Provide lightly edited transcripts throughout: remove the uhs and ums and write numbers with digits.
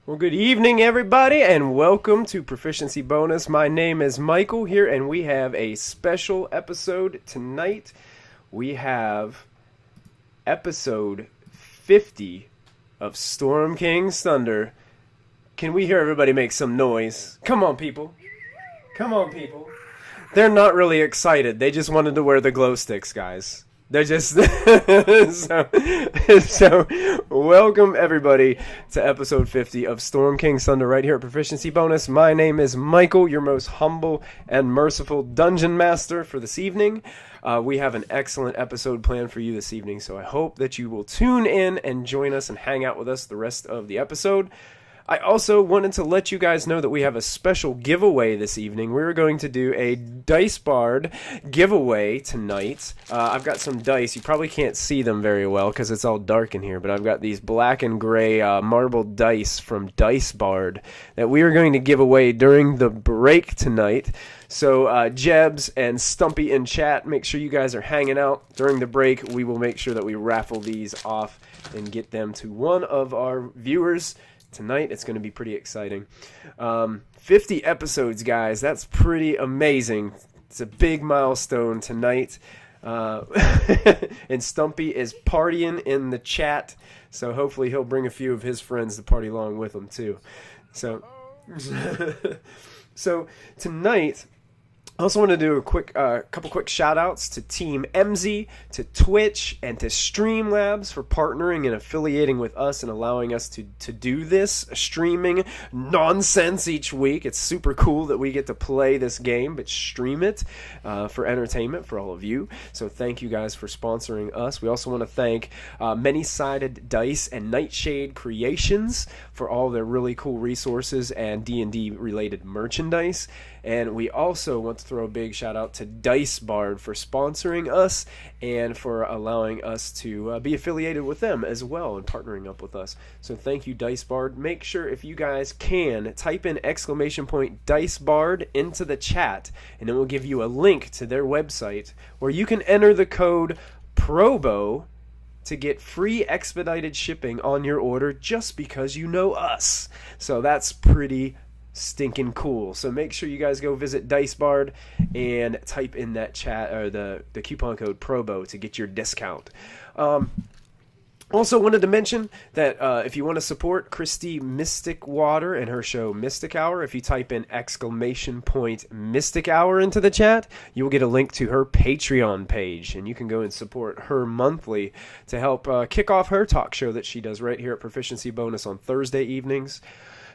Well, good evening, everybody, and welcome to Proficiency Bonus. My name is Michael here, and we have a special episode tonight. We have episode 50 of Storm King's Thunder. Can we hear everybody make some noise? Come on, people. Come on, people. They're not really excited. They just wanted to wear the glow sticks, guys. They're just so welcome everybody to episode 50 of Storm King's Thunder right here at Proficiency Bonus. My name is Michael, your most humble and merciful dungeon master for this evening. We have an excellent episode planned for you this evening, so I hope that you will tune in and join us and hang out with us the rest of the episode. I also wanted to let you guys know that we have a special giveaway this evening. We're going to do a Dice Bard giveaway tonight. I've got some dice. You probably can't see them very well because it's all dark in here, but I've got these black and gray marbled dice from Dice Bard that we are going to give away during the break tonight. So Jebs and Stumpy in chat, make sure you guys are hanging out during the break. We will make sure that we raffle these off and get them to one of our viewers tonight. It's going to be pretty exciting. 50 episodes, guys. That's pretty amazing. It's a big milestone tonight. And Stumpy is partying in the chat, so hopefully he'll bring a few of his friends to party along with him too. So, so tonight, I also want to do a couple quick shout-outs to Team MZ, to Twitch, and to Streamlabs for partnering and affiliating with us and allowing us to do this streaming nonsense each week. It's super cool that we get to play this game, but stream it for entertainment for all of you. So thank you guys for sponsoring us. We also want to thank Many-Sided Dice and Nightshade Creations for all their really cool resources and D&D related merchandise. And we also want to throw a big shout out to Dice Bard for sponsoring us and for allowing us to be affiliated with them as well and partnering up with us. So thank you, Dice Bard. Make sure if you guys can, type in !Dice Bard into the chat, and it will give you a link to their website where you can enter the code PROBO to get free expedited shipping on your order just because you know us. So that's pretty stinking cool. So make sure you guys go visit Dice Bard and type in that chat or the coupon code PROBO to get your discount. Also wanted to mention that if you want to support Christy Mystic Water and her show Mystic Hour, if you type in !Mystic Hour into the chat, you will get a link to her Patreon page, and you can go and support her monthly to help kick off her talk show that she does right here at Proficiency Bonus on Thursday evenings.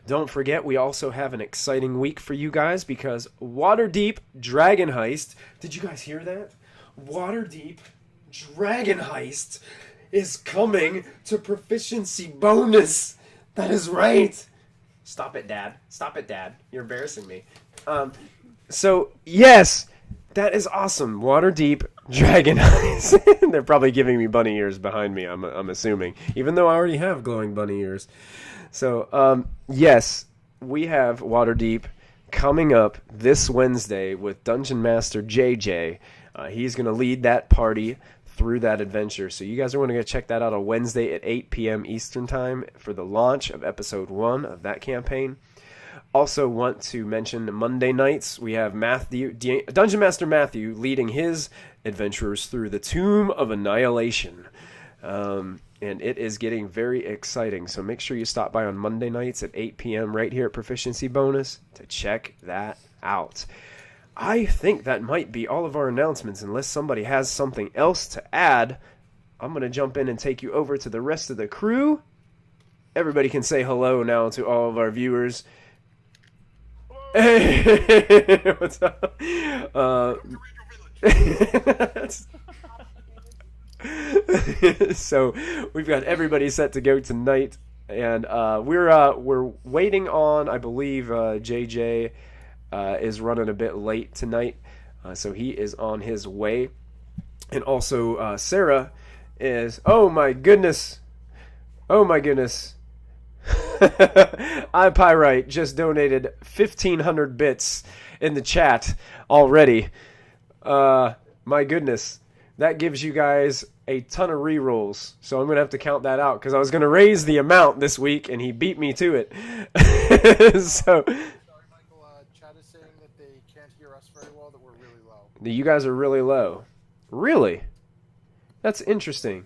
Don't forget, we also have an exciting week for you guys because Waterdeep Dragon Heist. Did you guys hear that? Waterdeep Dragon Heist is coming to Proficiency Bonus. That is right. Stop it, Dad. Stop it, Dad. You're embarrassing me. So, yes, that is awesome. Waterdeep Dragon Heist. They're probably giving me bunny ears behind me, I'm assuming, even though I already have glowing bunny ears. So, yes, we have Waterdeep coming up this Wednesday with Dungeon Master JJ. He's going to lead that party through that adventure. So you guys are going to go check that out on Wednesday at 8 p.m. Eastern Time for the launch of Episode 1 of that campaign. Also want to mention Monday nights, we have Dungeon Master Matthew leading his adventurers through the Tomb of Annihilation. And it is getting very exciting. So make sure you stop by on Monday nights at 8 p.m. right here at Proficiency Bonus to check that out. I think that might be all of our announcements. Unless somebody has something else to add, I'm going to jump in and take you over to the rest of the crew. Everybody can say hello now to all of our viewers. Hey, what's up? So we've got everybody set to go tonight, and we're waiting on, I believe, JJ is running a bit late tonight, so he is on his way, and also Sarah is. Oh my goodness! iPyrite just donated 1,500 bits in the chat already. My goodness. That gives you guys a ton of rerolls, so I'm gonna have to count that out because I was gonna raise the amount this week, and he beat me to it. So. Michael, chat is saying that they can't hear us very well. That we're really low. You guys are really low. Really? That's interesting.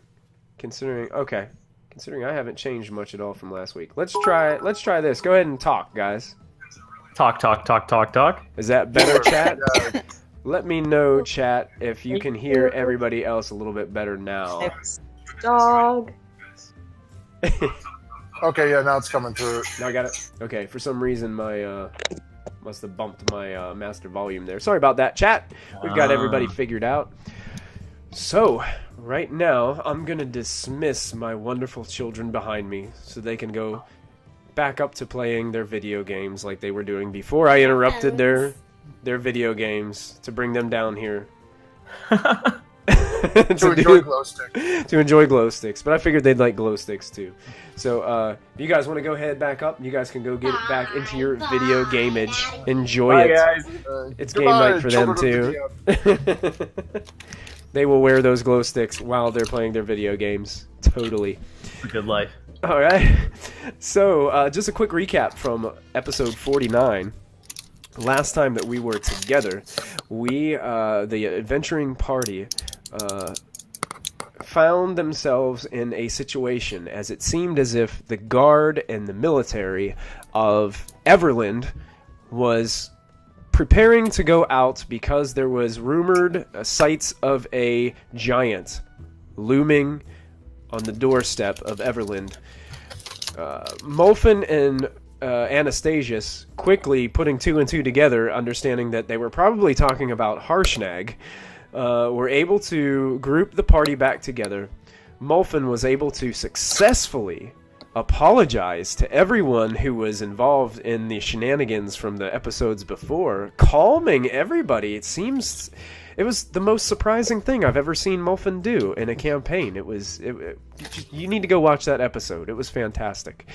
Considering I haven't changed much at all from last week. Let's try this. Go ahead and talk, guys. Talk. Is that better, chat? Let me know, chat, if you can hear everybody else a little bit better now. Dog. Okay, yeah, now it's coming through. Now I got it. Okay, for some reason my must have bumped my master volume there. Sorry about that, chat. We've got everybody figured out. So, right now, I'm going to dismiss my wonderful children behind me so they can go back up to playing their video games like they were doing before I interrupted their video games to bring them down here. to enjoy glow sticks. To enjoy glow sticks. But I figured they'd like glow sticks too. So, if you guys want to go ahead back up, you guys can go get back into your video gameage. Enjoy it. Guys. It's game night for them too. They will wear those glow sticks while they're playing their video games. Totally. Good life. All right. So, just a quick recap from episode 49. Last time that we were together, the adventuring party, found themselves in a situation as it seemed as if the guard and the military of Everland was preparing to go out because there was rumored sights of a giant looming on the doorstep of Everland. Molfen and Anastasius, quickly putting two and two together, understanding that they were probably talking about Harshnag, were able to group the party back together. Molfen was able to successfully apologize to everyone who was involved in the shenanigans from the episodes before, calming everybody. It was the most surprising thing I've ever seen Molfen do in a campaign. You need to go watch that episode. It was fantastic.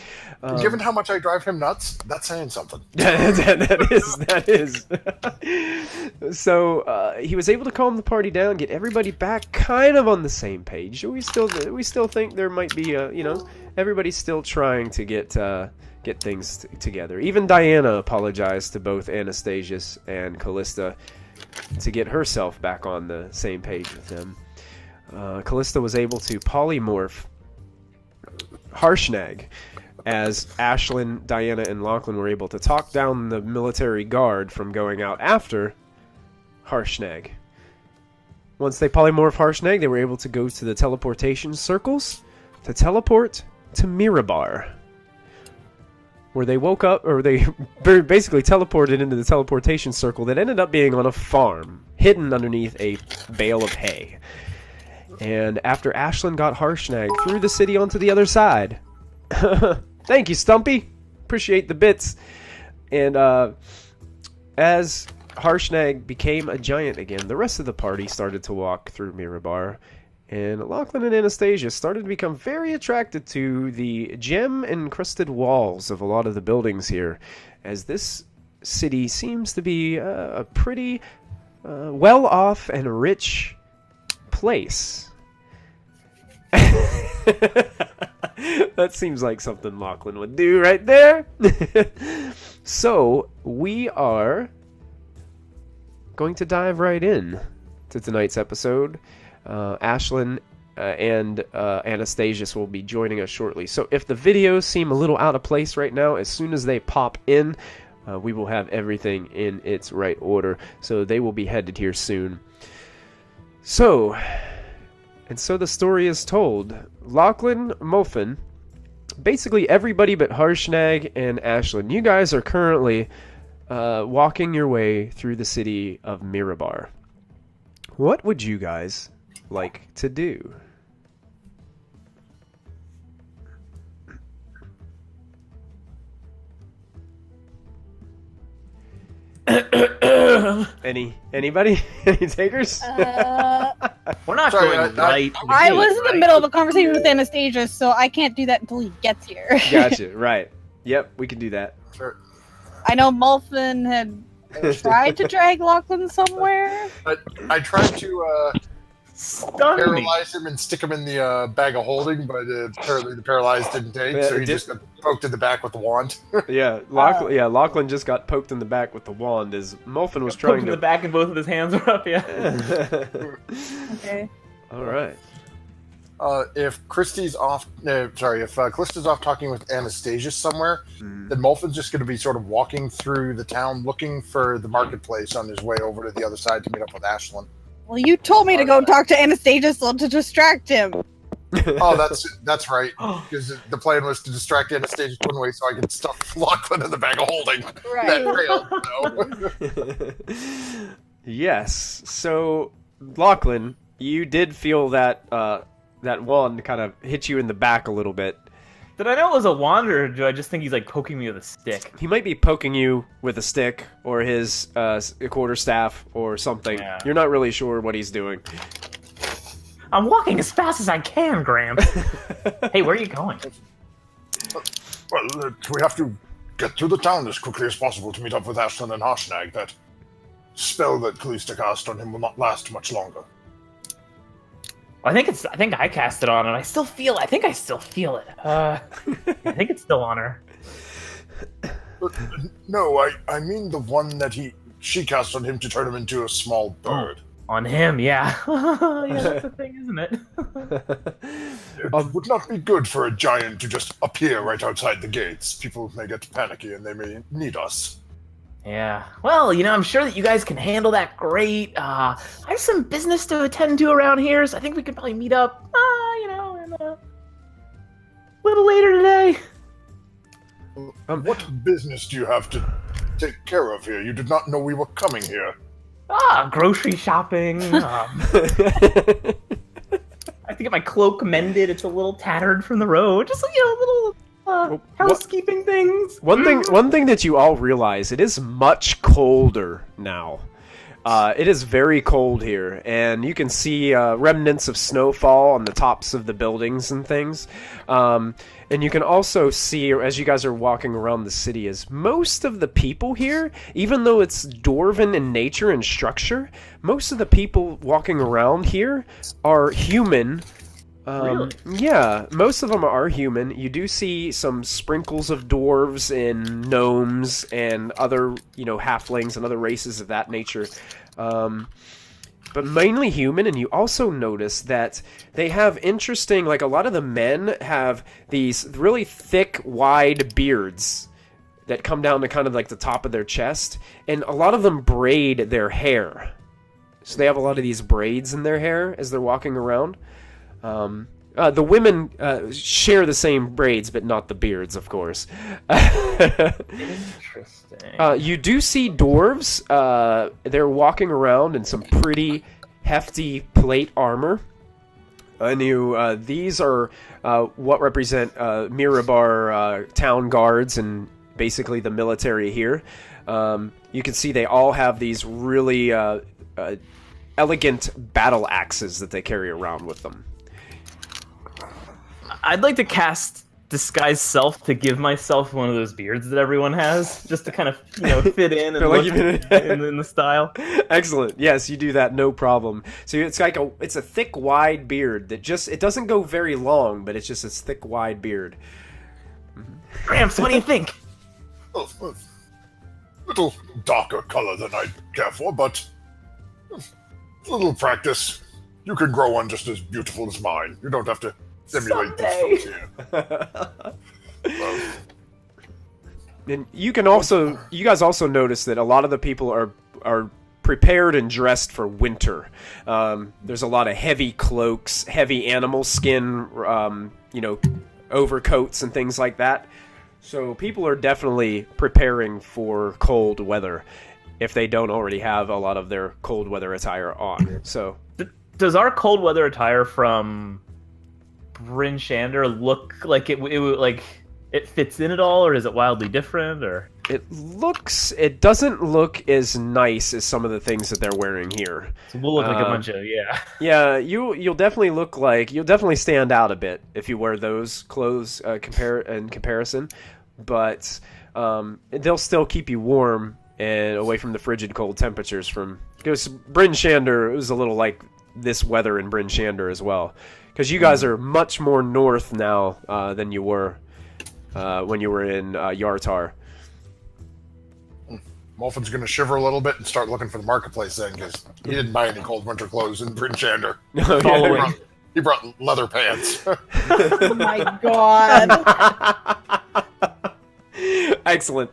Given how much I drive him nuts, that's saying something. that is. So he was able to calm the party down, get everybody back kind of on the same page. We still think there might be everybody's still trying to get things together. Even Diana apologized to both Anastasius and Callista to get herself back on the same page with them. Callista was able to polymorph Harshnag as Ashlyn, Diana, and Lachlan were able to talk down the military guard from going out after Harshnag. Once they polymorphed Harshnag, they were able to go to the teleportation circles to teleport to Mirabar, where they woke up, or they basically teleported into the teleportation circle that ended up being on a farm, hidden underneath a bale of hay. And after Ashlyn got Harshnag through the city onto the other side. Thank you, Stumpy. Appreciate the bits. And as Harshnag became a giant again, the rest of the party started to walk through Mirabar. And Lachlan and Anastasia started to become very attracted to the gem-encrusted walls of a lot of the buildings here, as this city seems to be a pretty well-off and rich place. That seems like something Lachlan would do right there. So, we are going to dive right in to tonight's episode. Ashlyn and Anastasius will be joining us shortly. So if the videos seem a little out of place right now, as soon as they pop in, we will have everything in its right order. So they will be headed here soon. So the story is told. Lachlan, Molfen, basically everybody but Harshnag and Ashlyn, you guys are currently walking your way through the city of Mirabar. What would you guys like to do? Anybody? Any takers? We're not Sorry, going right. I was in the middle of a conversation with Anastasia, so I can't do that until he gets here. Gotcha. Right. Yep, we can do that. Sure. I know Molfen had tried to drag Lachlan somewhere. But I tried to Stunned me. paralyze him and stick him in the bag of holding, but apparently the paralyzed didn't take, Yeah, so it he did- just got poked in the back with the wand. Yeah, Lachlan just got poked in the back with the wand as Muffin was trying Poked in to. the back and both of his hands were up, yeah. Okay. All right. If Callista's off talking with Anastasia somewhere, then Mulfin's just going to be sort of walking through the town looking for the marketplace on his way over to the other side to meet up with Ashlyn. Well, you told me to go talk to Anastasia so to distract him. Oh, that's right. Because the plan was to distract Anastasia one way so I could stuff Lachlan in the bag of holding. That failed, no. Yes. So, Lachlan, you did feel that that wand kind of hit you in the back a little bit. Did I know it was a wand, or do I just think he's like poking me with a stick? He might be poking you with a stick or his quarterstaff or something. Yeah. You're not really sure what he's doing. I'm walking as fast as I can, Gramps. Hey, where are you going? Well, we have to get through the town as quickly as possible to meet up with Ashlyn and Harshnag. That spell that Callista cast on him will not last much longer. I think I cast it on, and I think I still feel it. I think it's still on her. No, I mean the one that she cast on him to turn him into a small bird. On him, yeah. Yeah, that's the thing, isn't it? It would not be good for a giant to just appear right outside the gates. People may get panicky and they may need us. Yeah. Well, I'm sure that you guys can handle that great. I have some business to attend to around here, so I think we could probably meet up, in a little later today. What business do you have to take care of here? You did not know we were coming here. Grocery shopping. I have to get my cloak mended. It's a little tattered from the road. Just, little housekeeping things. One thing that you all realize, it is much colder now. It is very cold here, and you can see remnants of snowfall on the tops of the buildings and things. And you can also see, as you guys are walking around the city, is most of the people here, even though it's dwarven in nature and structure, most of the people walking around here are human. Really? Yeah, most of them are human. You do see some sprinkles of dwarves and gnomes and other, halflings and other races of that nature. But mainly human, and you also notice that they have interesting, like a lot of the men have these really thick, wide beards that come down to kind of like the top of their chest, and a lot of them braid their hair. So they have a lot of these braids in their hair as they're walking around. The women share the same braids, but not the beards, of course. Interesting. You do see dwarves. They're walking around in some pretty hefty plate armor. These are what represent Mirabar town guards and basically the military here. You can see they all have these really elegant battle axes that they carry around with them. I'd like to cast Disguise Self to give myself one of those beards that everyone has, just to kind of, fit in and Like look in the style. Excellent. Yes, you do that, no problem. So it's like it's a thick, wide beard that it doesn't go very long, but it's just this thick, wide beard. Gramps, what do you think? A little darker color than I'd care for, but a little practice. You can grow one just as beautiful as mine. You don't have to emulate these folks here. And you guys also notice that a lot of the people are prepared and dressed for winter. There's a lot of heavy cloaks, heavy animal skin, overcoats and things like that. So people are definitely preparing for cold weather if they don't already have a lot of their cold weather attire on. So does our cold weather attire from Bryn Shander look like it fits in at all, or is it wildly different, or? It doesn't look as nice as some of the things that they're wearing here. So we'll look like a bunch of, Yeah, you'll definitely stand out a bit if you wear those clothes in comparison, but they'll still keep you warm and away from the frigid cold temperatures because Bryn Shander was a little like this weather in Bryn Shander as well, because you guys are much more north now than you were when you were in Yartar. Molfin's going to shiver a little bit and start looking for the marketplace then, because he didn't buy any cold winter clothes in Bryn Shander. He brought leather pants. Oh my god. Excellent.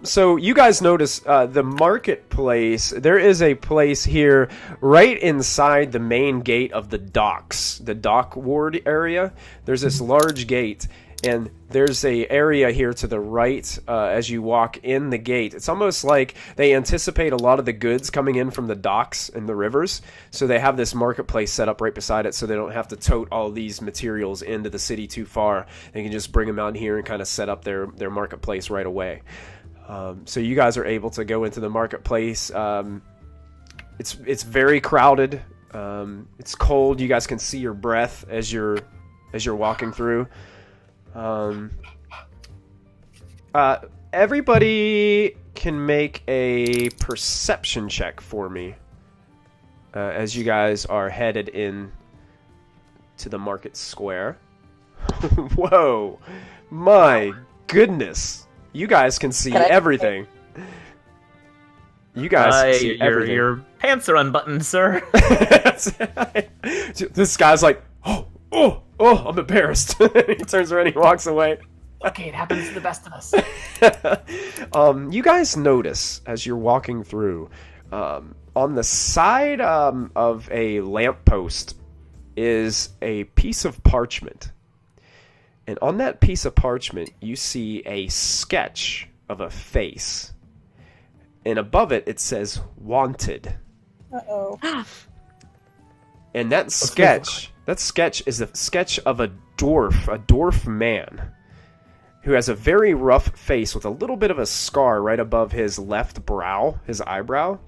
So you guys notice the marketplace. There is a place here right inside the main gate of the docks, the dock ward area. There's this large gate, and there's a area here to the right as you walk in the gate. It's almost like they anticipate a lot of the goods coming in from the docks and the rivers, so they have this marketplace set up right beside it, so they don't have to tote all these materials into the city too far. They can just bring them out here and kind of set up their marketplace right away. So you guys are able to go into the marketplace. It's very crowded. It's cold. You guys can see your breath as you're walking through. Everybody can make a perception check for me as you guys are headed in to the market square. Whoa, my goodness. You guys can see everything. You guys can see everything. Your pants are unbuttoned, sir. This guy's like, oh, I'm embarrassed. He turns around and he walks away. Okay, it happens to the best of us. You guys notice as you're walking through, on the side of a lamppost is a piece of parchment. And on that piece of parchment, you see a sketch of a face. And above it, it says, "Wanted." Uh-oh. And that sketch is a sketch of a dwarf man, who has a very rough face with a little bit of a scar right above his left brow, his eyebrow.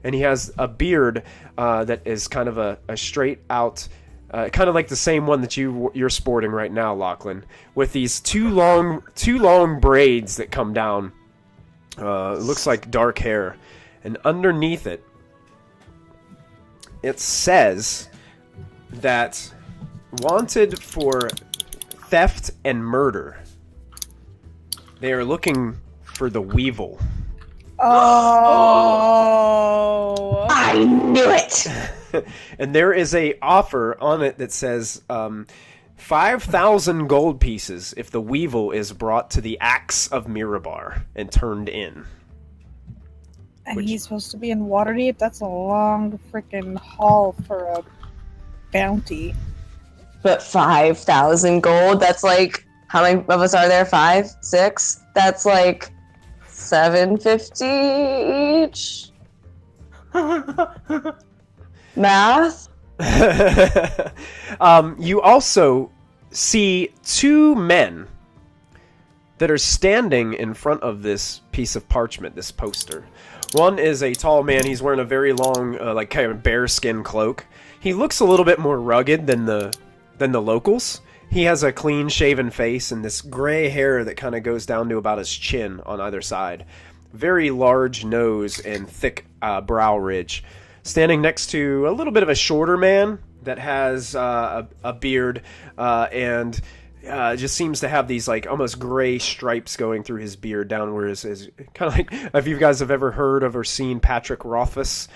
And he has a beard that is kind of a straight out, kind of like the same one that you're sporting right now, Lachlan, with these two long braids that come down. It looks like dark hair. And underneath it, it says that wanted for theft and murder. They are looking for the Weevil. Oh! I knew it! And there is a offer on it that says 5,000 gold pieces if the Weevil is brought to the Axe of Mirabar and turned in. And he's supposed to be in Waterdeep? That's a long freaking haul for a bounty. But 5,000 gold, that's like, how many of us are there? 5? 6? That's like 750 each? Math? You also see two men that are standing in front of this piece of parchment, this poster. One is a tall man. He's wearing a very long, like kind of bearskin cloak. He looks a little bit more rugged than the locals. He has a clean-shaven face and this gray hair that kind of goes down to about his chin on either side. Very large nose and thick brow ridge. Standing next to a little bit of a shorter man that has a beard and just seems to have these like almost gray stripes going through his beard down where his kind of like, if you guys have ever heard of or seen Patrick Rothfuss,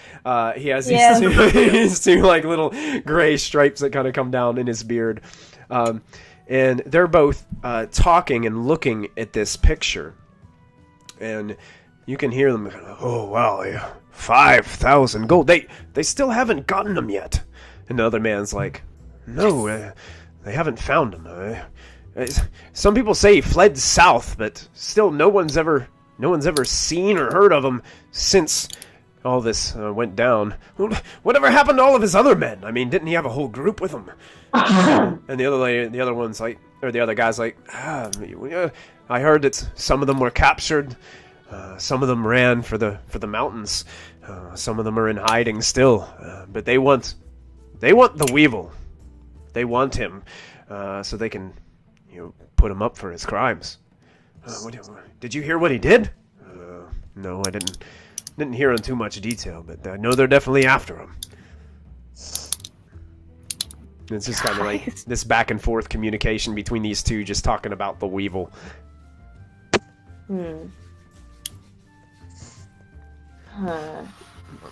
he has these, these two like little gray stripes that kind of come down in his beard. And they're both talking and looking at this picture. And you can hear them, "Oh, wow, yeah, 5,000 gold. They still haven't gotten them yet." And the other man's like, "No, they haven't found him. Some people say he fled south, but still no one's ever seen or heard of him since all this went down. Whatever happened to all of his other men? I mean, didn't he have a whole group with him?" And the other guy's like, "I heard that some of them were captured. Some of them ran for the mountains. Some of them are in hiding still. But they want the Weevil. They want him, so they can, put him up for his crimes." Did you hear what he did? No, I didn't hear in too much detail, but I know they're definitely after him. It's just kind of like this back and forth communication between these two, just talking about the Weevil.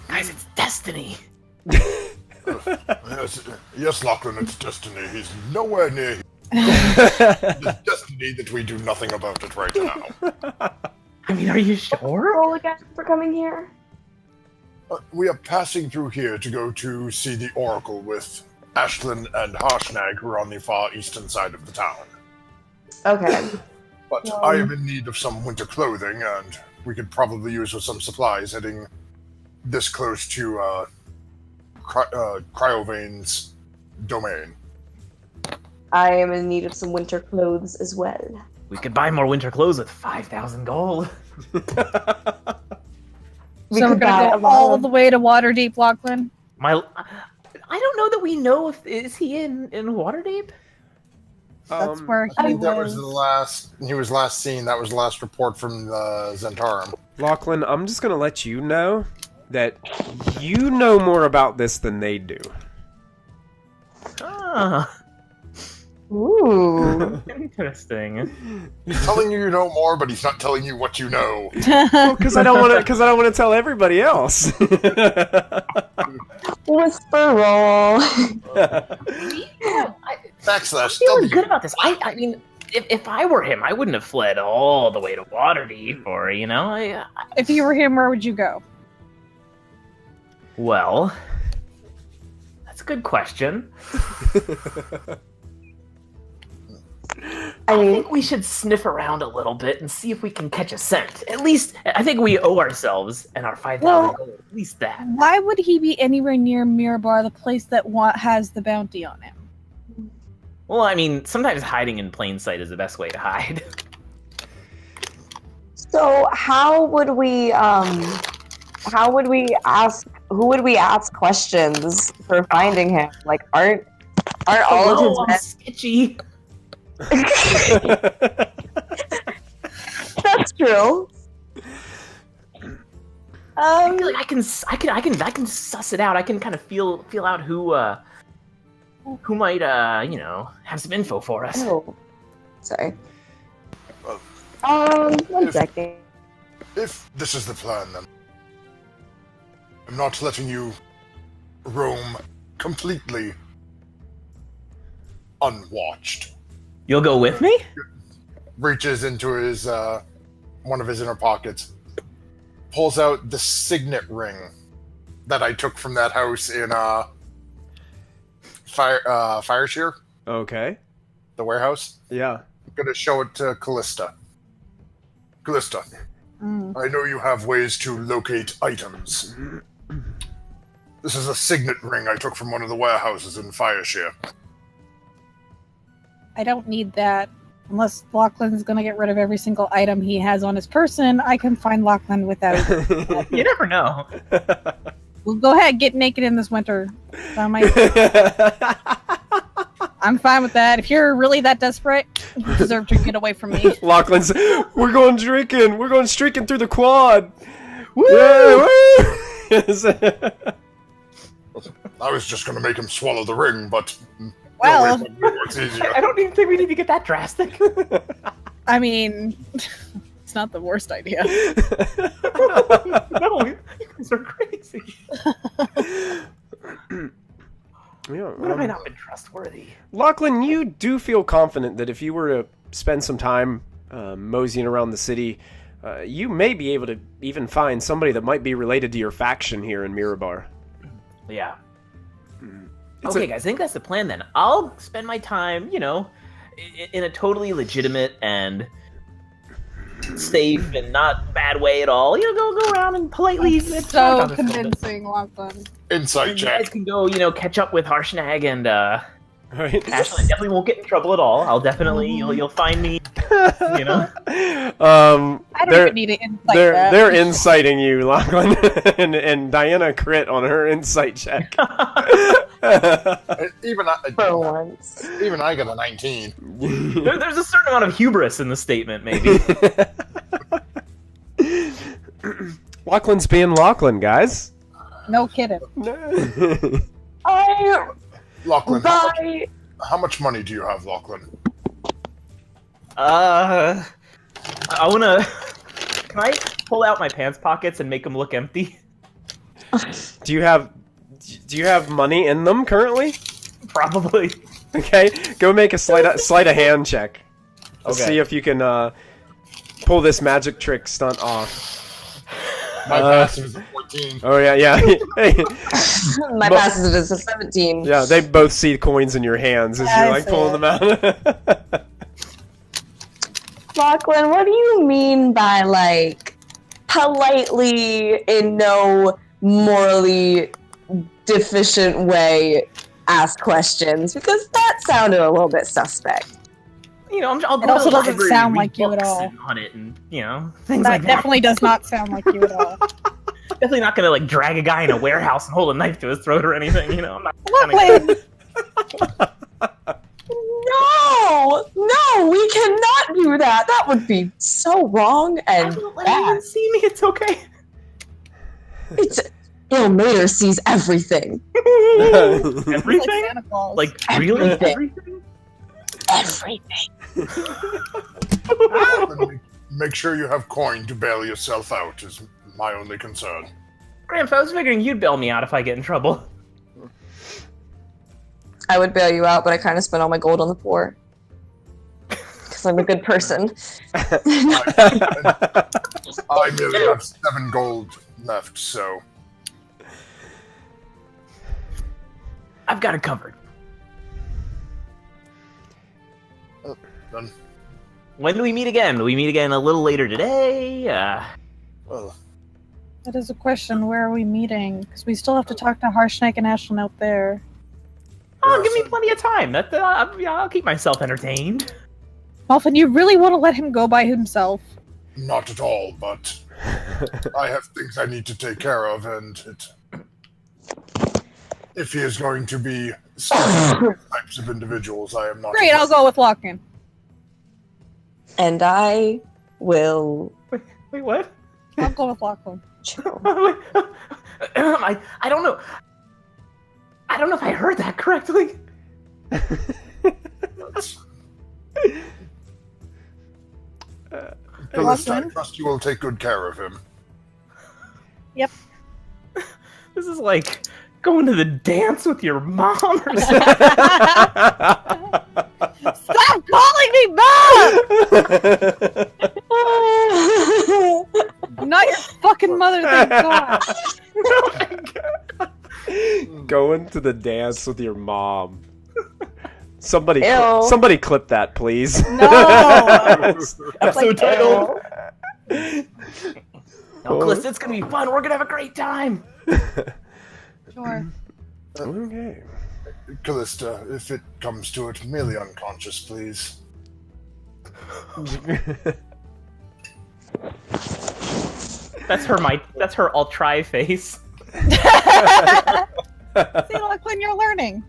Guys, it's destiny. Yes, Lachlan, it's destiny. He's nowhere near. It's destiny that we do nothing about it right now. I mean, are you sure? Roll again for coming here. We are passing through here to go to see the Oracle with Ashlyn and Harshnag, who are on the far eastern side of the town. Okay. But I am in need of some winter clothing, and we could probably use with some supplies heading this close to Cryovane's domain. I am in need of some winter clothes as well. We could buy more winter clothes with 5,000 gold. We So we're could buy gonna a go all lot. the way to Waterdeep, Lachlan. I don't know that we know if is he in Waterdeep. That's where I he think that was was. the last. He was last seen. That was the last report from the Zentarum. Lachlan, I'm just gonna let you know that you know more about this than they do. Ah, Ooh. interesting. He's telling you know more, but he's not telling you what you know. Because I don't want to tell everybody else. Whisper roll. Backslash I'm feeling W. good about this. I mean, if I were him, I wouldn't have fled all the way to Waterdeep, or If you were him, where would you go? Well, that's a good question. I I mean, think we should sniff around a little bit and see if we can catch a scent. At least, I think we owe ourselves and our 5,000 Well- gold. At least that. Why would he be anywhere near Mirabar, the place that has the bounty on him? Well, I mean, sometimes hiding in plain sight is the best way to hide. so how would we ask? Who would we ask questions for finding him? Like, aren't all of Hello, I'm his sketchy. men? That's true. I feel like I can suss it out. I can kind of feel out who might have some info for us. Oh, sorry. Well, 1 if- second. If this is the plan, then I'm not letting you roam completely unwatched. You'll go with me? Reaches into his one of his inner pockets, pulls out the signet ring that I took from that house in Fireshear, Okay. the warehouse. Yeah. I'm gonna show it to Callista. Callista, Mm. I know you have ways to locate items. This is a signet ring I took from one of the warehouses in Fireshear. I don't need that. Unless Lachlan's gonna get rid of every single item he has on his person, I can find Lachlan without it. You never know. Well, go ahead, get naked in this winter. I'm fine with that. If you're really that desperate, you deserve to get away from me. Lachlan's, we're going drinking. We're going streaking through the quad. Woo! Yeah, woo! I was just gonna make him swallow the ring, but Well, no, it works easier. I don't even think we need to get that drastic. I mean, it's not the worst idea. No, you guys are crazy. Yeah, What have I not been trustworthy? Lachlan, you do feel confident that if you were to spend some time moseying around the city, you may be able to even find somebody that might be related to your faction here in Mirabar. Yeah. It's Okay, guys, I think that's the plan then. I'll spend my time, in a totally legitimate and safe and not bad way at all. Go around and politely. talk So about this a little bit. convincing, Lachlan. Insight You guys check. can go, catch up with Harshnag and Right? Ashley. Definitely won't get in trouble at all. I'll definitely you'll find me. I don't they're, even need to insight they're that. they're inciting you, Lachlan, and Diana crit on her insight check. Even For once. even I got a 19. There's a certain amount of hubris in the statement, maybe. Lachlan's being Lachlan, guys. No kidding. I Lachlan, buy? how much money do you have, Lachlan? I wanna. Can I pull out my pants pockets and make them look empty? Do you have money in them currently? Probably. Okay, go make a sleight of hand check. Let's Okay. see if you can pull this magic trick stunt off. My passive is a 14. Oh yeah. Hey, My passive is a 17. yeah, they both see coins in your hands as Yeah, you're I like see pulling it. them out. Lachlan, what do you mean by, like, politely, in no morally deficient way, ask questions? Because that sounded a little bit suspect. You know, I'll go It also to the doesn't library sound and read like you at books all. and on it, and you know, things That like that. definitely does not sound like you at all. Definitely not gonna like drag a guy in a warehouse and hold a knife to his throat or anything. You know, I'm not. Lachlan! No, we cannot do that. That would be so wrong and Don't let anyone bad. see me. It's okay. It's Ilmater sees everything. Like Everything? Santa Claus. Like really? Everything. Everything? Everything. Make sure you have coin to bail yourself out is my only concern. Gramps, I was figuring you'd bail me out if I get in trouble. I would bail you out, but I kind of spent all my gold on the poor. Because I'm a good person. I merely have 7 gold left, so I've got it covered. then, When do we meet again? Do we meet again a little later today? well, That is a question. Where are we meeting? Because we still have to talk to Harshnake and Ashlyn out there. Oh, give me plenty of time. That I'll keep myself entertained. Malfin, you really want to let him go by himself? not at all, but I have things I need to take care of, and if he is going to be types of individuals, I am not. Great, I'll go with Lachlan. And I will Wait, what? I'll go with Lachlan. chill. I don't know. I don't know if I heard that correctly. Phyllis, I Lachlan? trust you will take good care of him. Yep. This is like going to the dance with your mom or something. Stop calling me mom! Not your fucking mother, thank God. Going to the dance with your mom. Somebody, Ew. somebody clip that, please. No! Episode title. Ew. No, Callista, it's gonna be fun. We're gonna have a great time. Sure. Okay. Callista, if it comes to it, merely unconscious, please. That's her I'll try face. See, Lachlan, you're learning.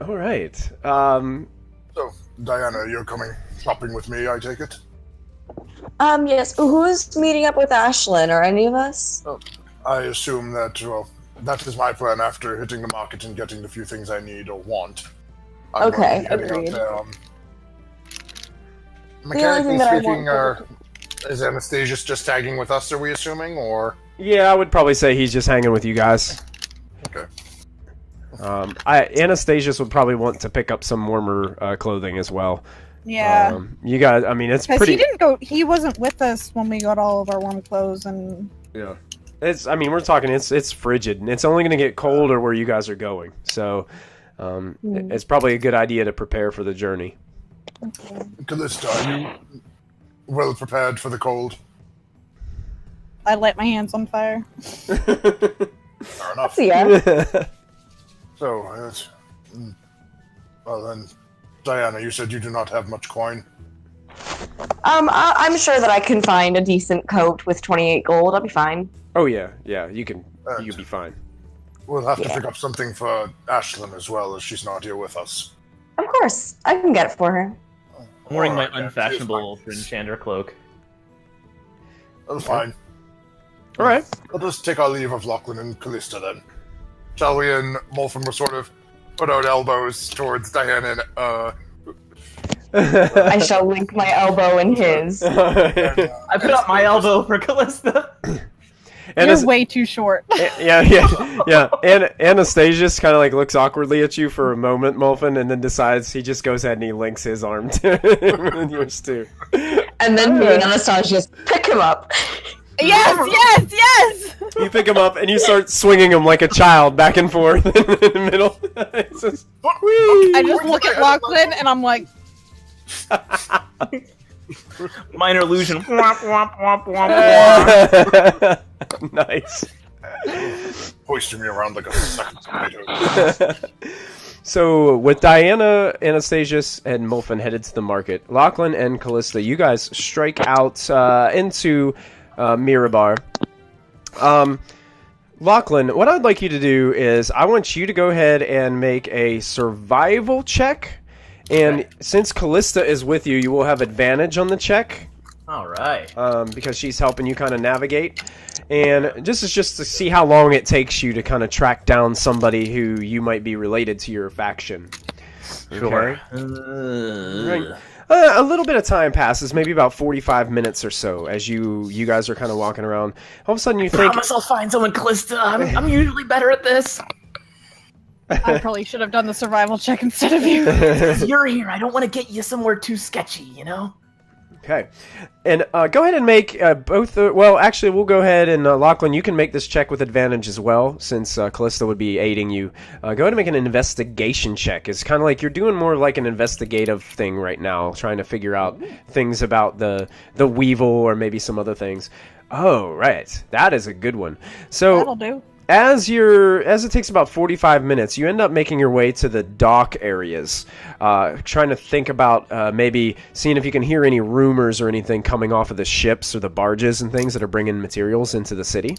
All right. So, Diana, you're coming shopping with me, I take it? Yes. Who's meeting up with Ashlyn or any of us? I assume that, well, that is my plan after hitting the market and getting the few things I need or want. I'm Okay, going to be heading agreed. out there. The only Mechanically thing that I speaking, want is Anastasius just tagging with us, are we assuming, or? Yeah, I would probably say he's just hanging with you guys. Okay. Anastasius would probably want to pick up some warmer clothing as well. Yeah. You guys, I mean, it's Because pretty. he wasn't with us when we got all of our warm clothes and Yeah. I mean, we're talking. It's frigid, and it's only going to get colder where you guys are going. So, it's probably a good idea to prepare for the journey. Callista, are you well prepared for the cold? I light my hands on fire. Fair enough. Yeah. So, well then, Diana, you said you do not have much coin. I'm sure that I can find a decent coat with 28 gold. I'll be fine. Oh yeah, you can Alright. be fine. We'll have to Yeah. pick up something for Ashlyn as well, as she's not here with us. Of course, I can get it for her. I'm wearing my Alright, then. unfashionable Cheers, Enchanter cloak. That's fine. All right. Let us take our leave of Lachlan and Callista then. Shelly and Molfen will sort of put out elbows towards Diana and I shall link my elbow in his. I put up my elbow for Callista. You're way too short. Yeah. And Anastasius kind of like looks awkwardly at you for a moment, Molfen, and then decides he just goes ahead and he links his arm to yours too. And then me and Anastasius pick him up. Yes! You pick him up and you start swinging him like a child back and forth in the middle. It's just, I just look at Lachlan and I'm like, Minor illusion. Womp, womp, womp, womp, womp. Nice. hoisting me around like a sack of tomatoes. So, with Diana, Anastasius, and Molfen headed to the market, Lachlan and Callista, you guys strike out into Mirabar. Lachlan, what I'd like you to do is I want you to go ahead and make a survival check. And since Callista is with you, you will have advantage on the check. All right. Because she's helping you kind of navigate. And this is just to see how long it takes you to kind of track down somebody who you might be related to your faction. Sure. Right. A little bit of time passes, maybe about 45 minutes or so, as you guys are kind of walking around. All of a sudden you I think... promise I'll find someone, Callista. I'm usually better at this. I probably should have done the survival check instead of you. You're here. I don't want to get you somewhere too sketchy, you know? Okay. And go ahead and make both... well, actually, we'll go ahead and, Lachlan, you can make this check with advantage as well, since Callista would be aiding you. Go ahead and make an investigation check. It's kind of like you're doing more like an investigative thing right now, trying to figure out things about the Weevil or maybe some other things. Oh, right. That is a good one. So... That'll do. As it takes about 45 minutes, you end up making your way to the dock areas, trying to think about maybe seeing if you can hear any rumors or anything coming off of the ships or the barges and things that are bringing materials into the city.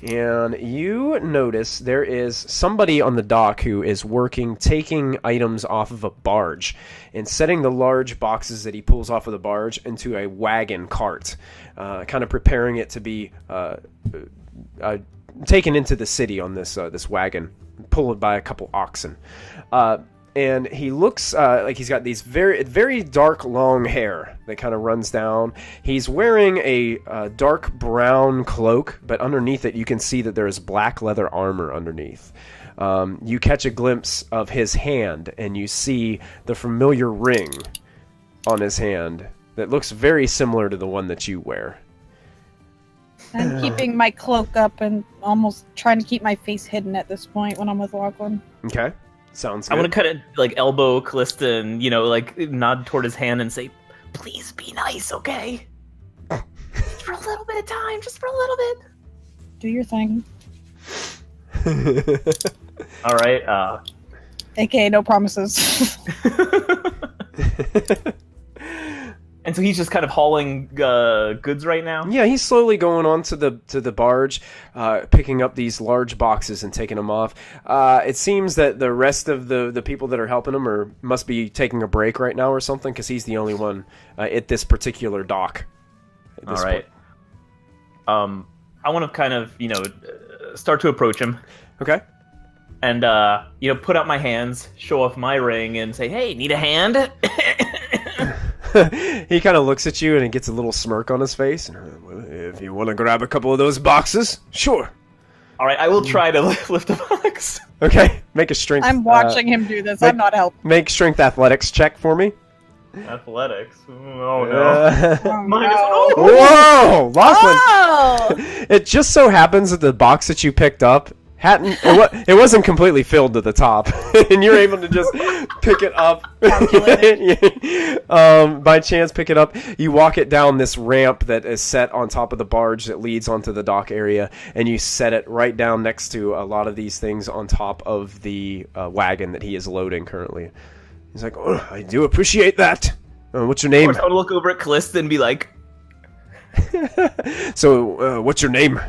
And you notice there is somebody on the dock who is taking items off of a barge and setting the large boxes that he pulls off of the barge into a wagon cart, kind of preparing it to be... taken into the city on this wagon, pulled by a couple oxen, and he looks like he's got these very dark long hair that kind of runs down. He's wearing a dark brown cloak, but underneath it you can see that there is black leather armor underneath. You catch a glimpse of his hand, and you see the familiar ring on his hand that looks very similar to the one that you wear. I'm keeping my cloak up and almost trying to keep my face hidden at this point when I'm with Lachlan. Okay, sounds good. I want to kind of like elbow Callista and like nod toward his hand and say, "Please be nice, okay? Just for a little bit of time, just for a little bit." Do your thing. All right. AKA no promises. And so he's just kind of hauling goods right now? Yeah, he's slowly going on to the barge, picking up these large boxes and taking them off. It seems that the rest of the people that are helping him must be taking a break right now or something, because he's the only one at this particular dock. All right. I want to kind of, start to approach him. Okay. And, put out my hands, show off my ring, and say, "Hey, need a hand?" He kind of looks at you and he gets a little smirk on his face. If you want to grab a couple of those boxes, sure. All right, I will try to lift a box. Okay, make a strength. I'm watching him do this. I'm not helping. Make strength athletics check for me. Athletics. Oh no. Oh, no. Whoa, Lachlan! Oh! It just so happens that the box that you picked up it wasn't completely filled to the top, and you're able to just pick it up. By chance, pick it up. You walk it down this ramp that is set on top of the barge that leads onto the dock area, and you set it right down next to a lot of these things on top of the wagon that he is loading currently. He's like, "Oh, I do appreciate that. What's your name?" I would look over at Callista and be like, "So, what's your name?"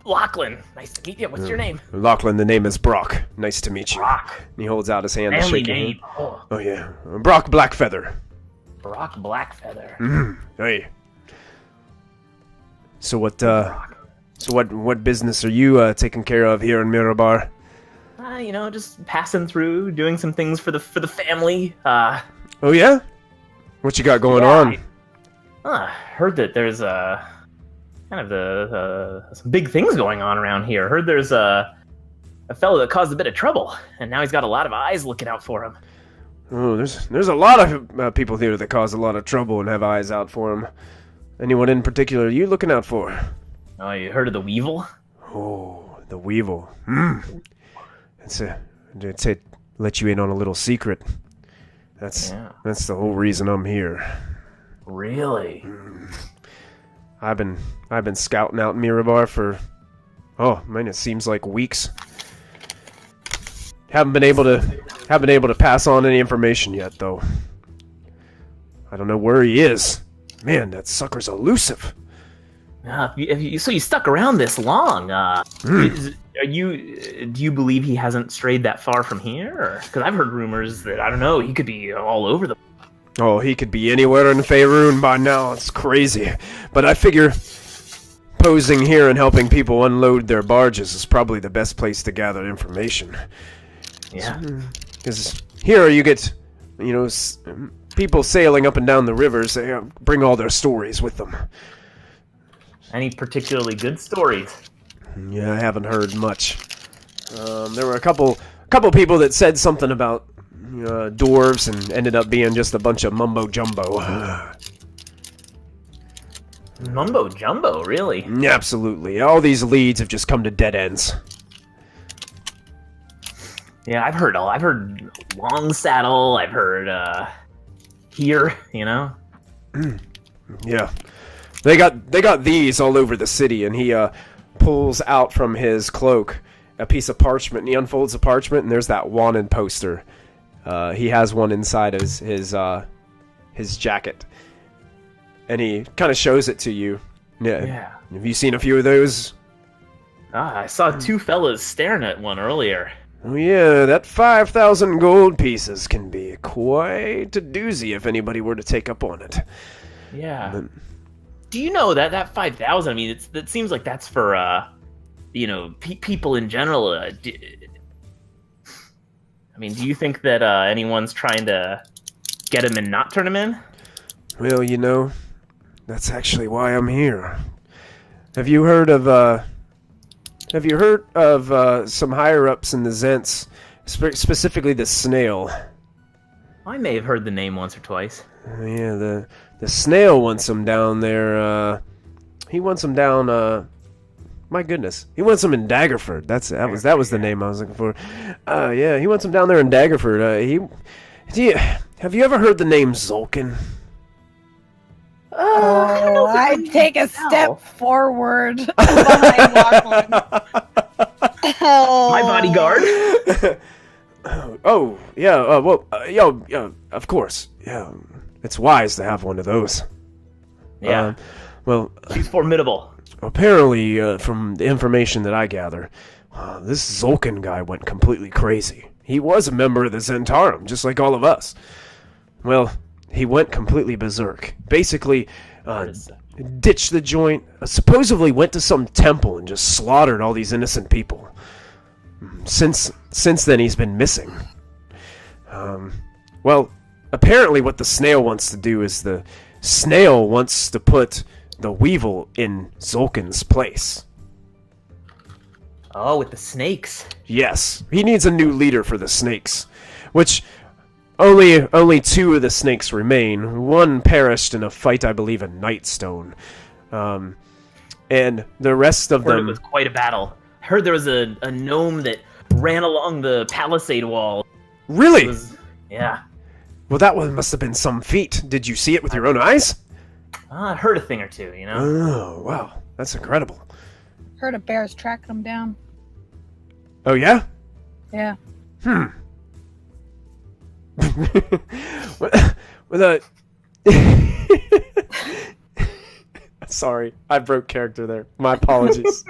Lachlan. Nice to meet you. What's your name? Lachlan, the name is Brock. Nice to meet you. Brock. And he holds out his hand to Family shake your hand. name. Oh, yeah. Brock Blackfeather. Brock Blackfeather. Hey. So what, So what business are you taking care of here in Mirabar? Just passing through, doing some things for the family. Oh yeah? What you got going on? I heard that there's some big things going on around here. Heard there's a fellow that caused a bit of trouble, and now he's got a lot of eyes looking out for him. Oh, there's a lot of people here that cause a lot of trouble and have eyes out for him. Anyone in particular are you looking out for? Oh, you heard of the Weevil? Oh, the Weevil. It's let you in on a little secret. That's the whole reason I'm here. Really? I've been scouting out Mirabar for, it seems like weeks. Haven't been able to pass on any information yet, though. I don't know where he is. Man, that sucker's elusive. So you stuck around this long. Do you believe he hasn't strayed that far from here? Because I've heard rumors that, I don't know, he could be all over the... Oh, he could be anywhere in Faerun by now. It's crazy. But I figure posing here and helping people unload their barges is probably the best place to gather information. Yeah. Because here you get, people sailing up and down the rivers. They bring all their stories with them. Any particularly good stories? Yeah, I haven't heard much. There were a couple people that said something about dwarves and ended up being just a bunch of mumbo jumbo. Mumbo jumbo, really? Absolutely. All these leads have just come to dead ends. Yeah, I've heard Long Saddle. I've heard here. Yeah, they got these all over the city, and he pulls out from his cloak a piece of parchment, and he unfolds the parchment, and there's that wanted poster. He has one inside his jacket, and he kind of shows it to you. Yeah. Have you seen a few of those? I saw two fellas staring at one earlier. Oh yeah, that 5,000 gold pieces can be quite a doozy if anybody were to take up on it. Yeah. Do you know that 5,000? I mean, that seems like that's for people in general. Do you think that anyone's trying to get him and not turn him in? Well, that's actually why I'm here. Have you heard of some higher-ups in the Zents, specifically the Snail? I may have heard the name once or twice. Yeah, the Snail wants him down there. He wants him down. My goodness, he wants him in Daggerford. That was the name I was looking for. Yeah, he wants him down there in Daggerford. Have you ever heard the name Zolkin? I'd take a step forward behind Lachlan. My bodyguard. Of course. Yeah, it's wise to have one of those. Yeah. He's formidable. Apparently, from the information that I gather, this Zolkin guy went completely crazy. He was a member of the Zentarum, just like all of us. Well, he went completely berserk. Basically, ditched the joint, supposedly went to some temple and just slaughtered all these innocent people. Since then, he's been missing. Apparently what the Snail wants to do is the Snail wants to put the Weevil in Zolkin's place. Oh, with the snakes. Yes, he needs a new leader for the snakes, which only two of the snakes remain. One perished in a fight, I believe, in Nightstone, and the rest of them. It was quite a battle. I heard there was a gnome that ran along the palisade wall. Really? Yeah. Well, that one must have been some feat. Did you see it with your own eyes? I heard a thing or two, Oh, wow. That's incredible. Heard a bear's tracking him down. Oh, yeah? Yeah. Sorry, I broke character there. My apologies.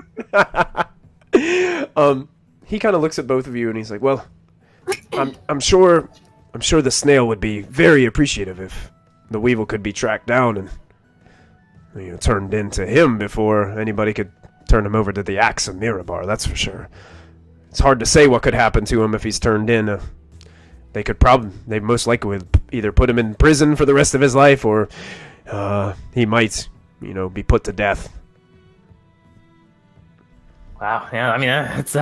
He kind of looks at both of you and he's like, "Well, I'm sure the Snail would be very appreciative if the Weevil could be tracked down and turned into him before anybody could turn him over to the Axe of Mirabar, that's for sure. It's hard to say what could happen to him if he's turned in. They most likely would either put him in prison for the rest of his life, or he might, be put to death. Wow, yeah, I mean, it's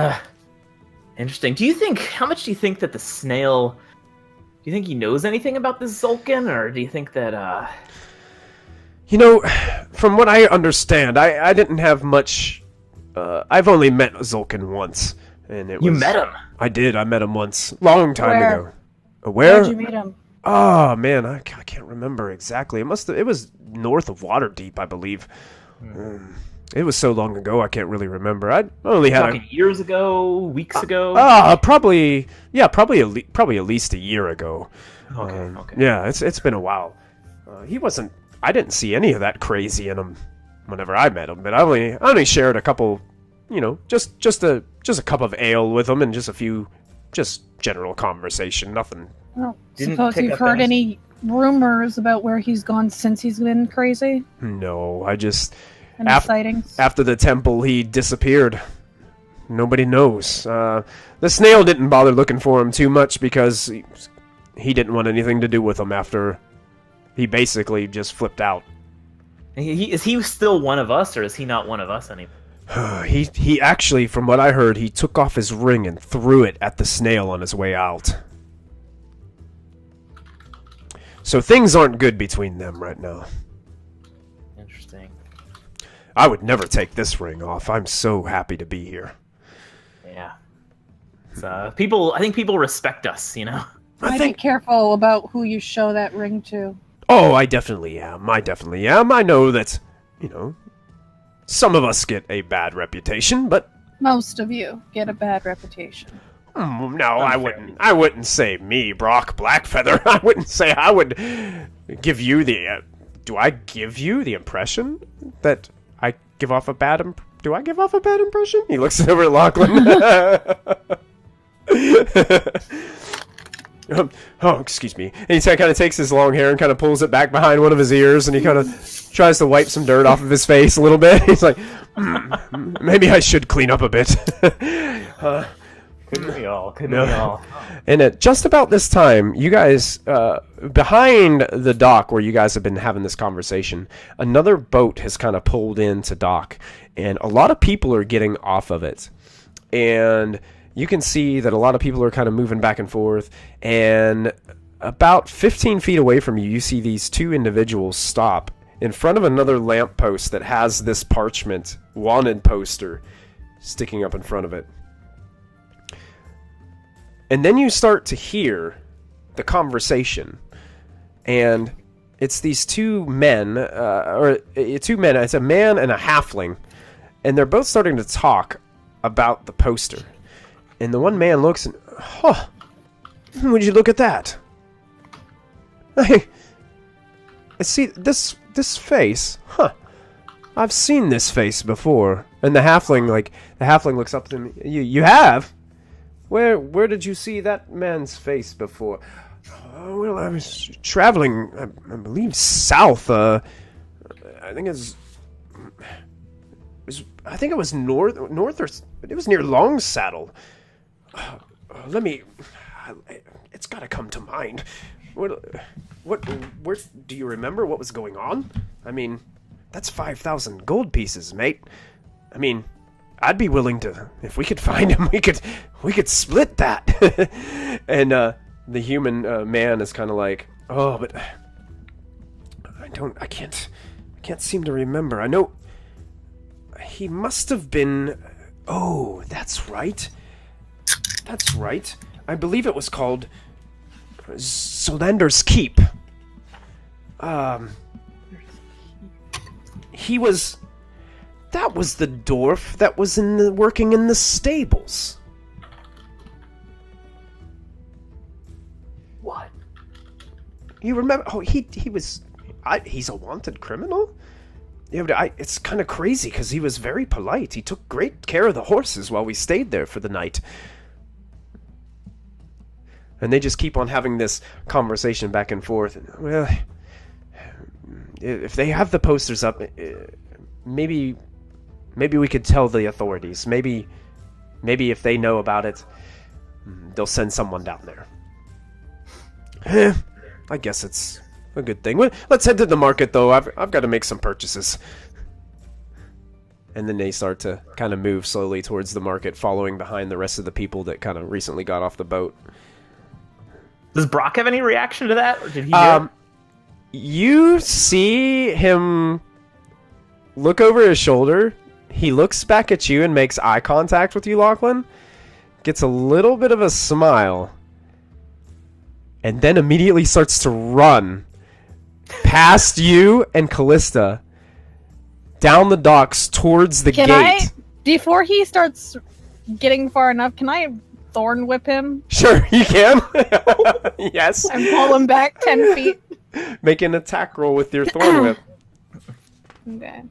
interesting. How much do you think that the snail, do you think he knows anything about this Zulkin, or do you think that, From what I understand, I didn't have much, I've only met Zulkin once. And You met him? I did, I met him once. Long time Where? ago. Where? Where'd you meet him? Oh, man, I can't remember exactly. It was north of Waterdeep, I believe. It was so long ago, I can't really remember. I only had Talking years ago, weeks ago? probably at least a year ago. Okay. Yeah, it's been a while. I didn't see any of that crazy in him whenever I met him, but I only shared a couple, just a cup of ale with him and just a few, just general conversation, nothing. Well, Didn't suppose pick you've up heard any- any rumors about where he's gone since he's been crazy? No, I just... Any sightings? After the temple, he disappeared. Nobody knows. The snail didn't bother looking for him too much because he didn't want anything to do with him after he basically just flipped out. Is he still one of us, or is he not one of us anymore? He actually, from what I heard, he took off his ring and threw it at the snail on his way out. So things aren't good between them right now. Interesting. I would never take this ring off. I'm so happy to be here. Yeah. I think people respect us, Be careful about who you show that ring to. Oh, I definitely am. I know that, some of us get a bad reputation, but... Most of you get a bad reputation. No, I wouldn't say me, Brock Blackfeather. I wouldn't say I would give you the... do I give you the impression that I give off a bad... do I give off a bad impression? He looks over at Lachlan. Oh, excuse me. And he kind of takes his long hair and kind of pulls it back behind one of his ears, and he kind of tries to wipe some dirt off of his face a little bit. He's like, maybe I should clean up a bit. Couldn't we all? And at just about this time, you guys, behind the dock where you guys have been having this conversation, another boat has kind of pulled into dock, and a lot of people are getting off of it. And you can see that a lot of people are kind of moving back and forth, and about 15 feet away from you, you see these two individuals stop in front of another lamppost that has this parchment wanted poster sticking up in front of it. And then you start to hear the conversation, and it's these two men, it's a man and a halfling, and they're both starting to talk about the poster. And the one man looks and, would you look at that? I see this face. I've seen this face before. And the halfling looks up to him. You have? Where did you see that man's face before? Well, I was traveling, I believe, south. I think it was north, or it was near Longsaddle. It's got to come to mind. Where do you remember what was going on? I mean, that's 5,000 gold pieces, mate. I mean, I'd be willing to, if we could find him, we could split that. And the human man is kind of like, oh, but I can't seem to remember. I know he must have been. Oh, that's right. That's right. I believe it was called Solander's Keep. That was the dwarf that was working in the stables. What? You remember? Oh, he's a wanted criminal? Yeah, but it's kind of crazy because he was very polite. He took great care of the horses while we stayed there for the night. And they just keep on having this conversation back and forth. And, well, if they have the posters up, maybe Maybe we could tell the authorities. Maybe if they know about it, they'll send someone down there. I guess it's a good thing. Let's head to the market, though. I've got to make some purchases. And then they start to kind of move slowly towards the market, following behind the rest of the people that kind of recently got off the boat. Does Brock have any reaction to that, or did he hear it? You see him look over his shoulder. He looks back at you and makes eye contact with you, Lachlan. Gets a little bit of a smile. And then immediately starts to run past you and Callista down the docks towards the gate. Before he starts getting far enough, can I thorn whip him? Sure, you can. Yes. And pull him back 10 feet. Make an attack roll with your thorn whip. Okay.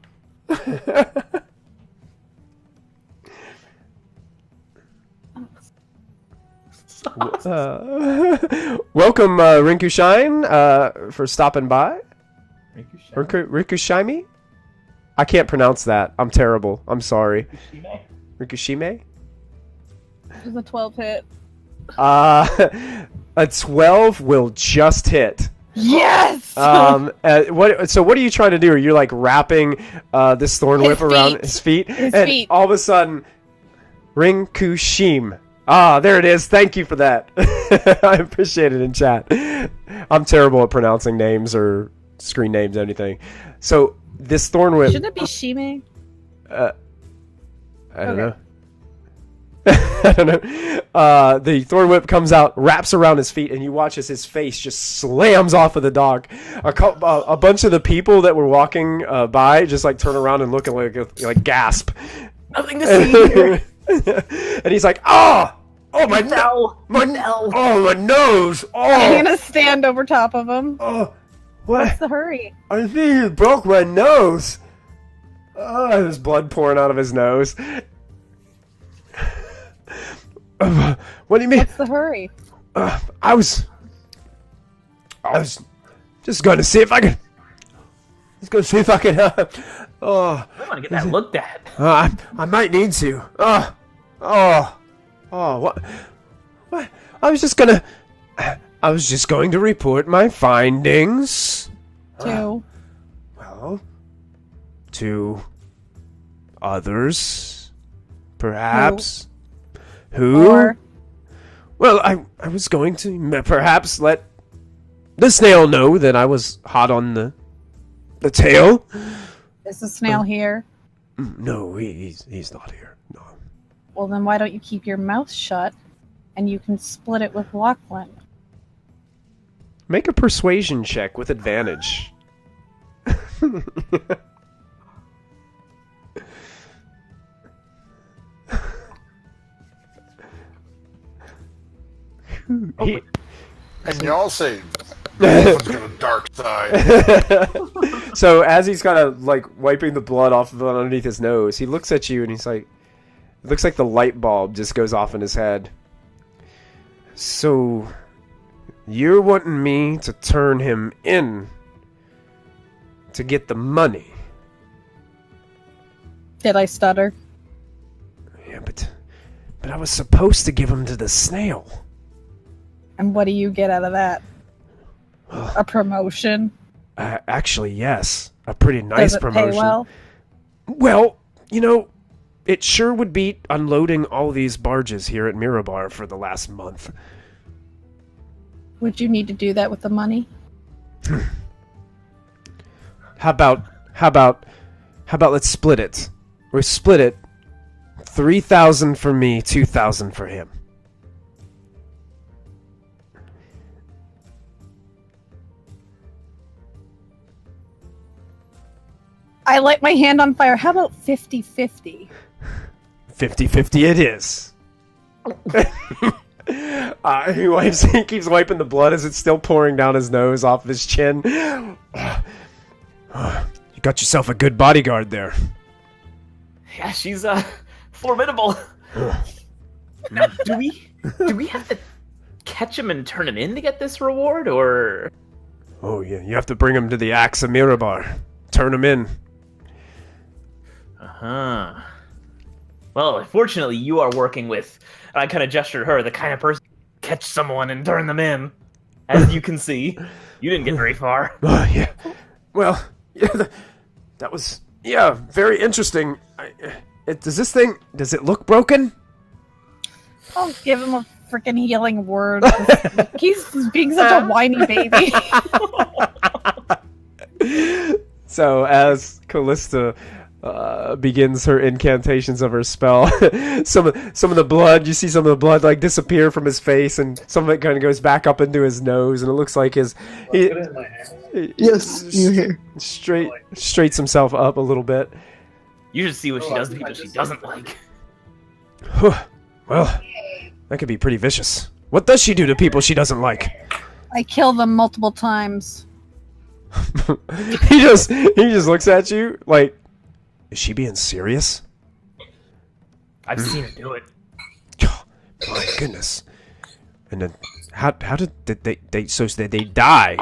Welcome, Rinku Shine, for stopping by. Rinku Shime? I can't pronounce that. I'm terrible. I'm sorry. Rikushime? Does a 12 hit? A 12 will just hit. Yes! What are you trying to do? Are you like wrapping this thorn whip around his feet? His and feet. All of a sudden, Rinkushim. Ah, there it is. Thank you for that. I appreciate it in chat. I'm terrible at pronouncing names or screen names, anything. So this thorn whip. Shouldn't it be Shime? I don't know. I don't know. The thorn whip comes out, wraps around his feet, and you watch as his face just slams off of the dock. A bunch of the people that were walking by just like turn around and look and like gasp. Nothing to see here. And he's like, oh my No. my nose. I'm gonna stand over top of him. What? What's the hurry? I think you broke my nose. There's blood pouring out of his nose. What do you mean? What's the hurry? I was just going to see if I could. Let's go see if I can. I want to get that looked at. I might need to. What? I was just going to report my findings. Two. Well, to others, perhaps. Who? Or Well, I was going to perhaps let the snail know that I was hot on the tail. is the snail here? No, he's not here. No. Well, then why don't you keep your mouth shut and you can split it with Lachlan? Make a persuasion check with advantage. He- And y'all say, "Wolfen's got a dark side." So as he's kind of like wiping the blood off of underneath his nose, he looks at you and he's like, it looks like the light bulb just goes off in his head. So you're wanting me to turn him in to get the money? Did I stutter? Yeah, but I was supposed to give him to the snail. And what do you get out of that? A promotion? Actually, yes. A pretty nice Does it promotion. pay well? Well, you know, it sure would beat unloading all these barges here at Mirabar for the last month. Would you need to do that with the money? How about let's split it. Or split it. 3,000 for me, 2,000 for him. I light my hand on fire. How about 50-50? 50-50 it is. He keeps wiping the blood as it's still pouring down his nose off his chin. You got yourself a good bodyguard there. Yeah, she's formidable. Now, do we have to catch him and turn him in to get this reward, or? Oh yeah, you have to bring him to the Axe of Mirabar. Turn him in. Huh. Well, fortunately, you are working with, I kind of gestured her, the kind of person who can catch someone and turn them in. As you can see, you didn't get very far. Yeah. Well, yeah, that was very interesting. Does it look broken? I'll give him a freaking healing word. He's being such a whiny baby. So as Callista begins her incantations of her spell, some of the blood, you see some of the blood like disappear from his face, and some of it kind of goes back up into his nose, and it looks like Yes, you hear. Straights himself up a little bit. You should see what she does to people she doesn't like. Well, that could be pretty vicious. What does she do to people she doesn't like? I kill them multiple times. he just looks at you like, is she being serious? I've seen her do it. My goodness. And then how did they die,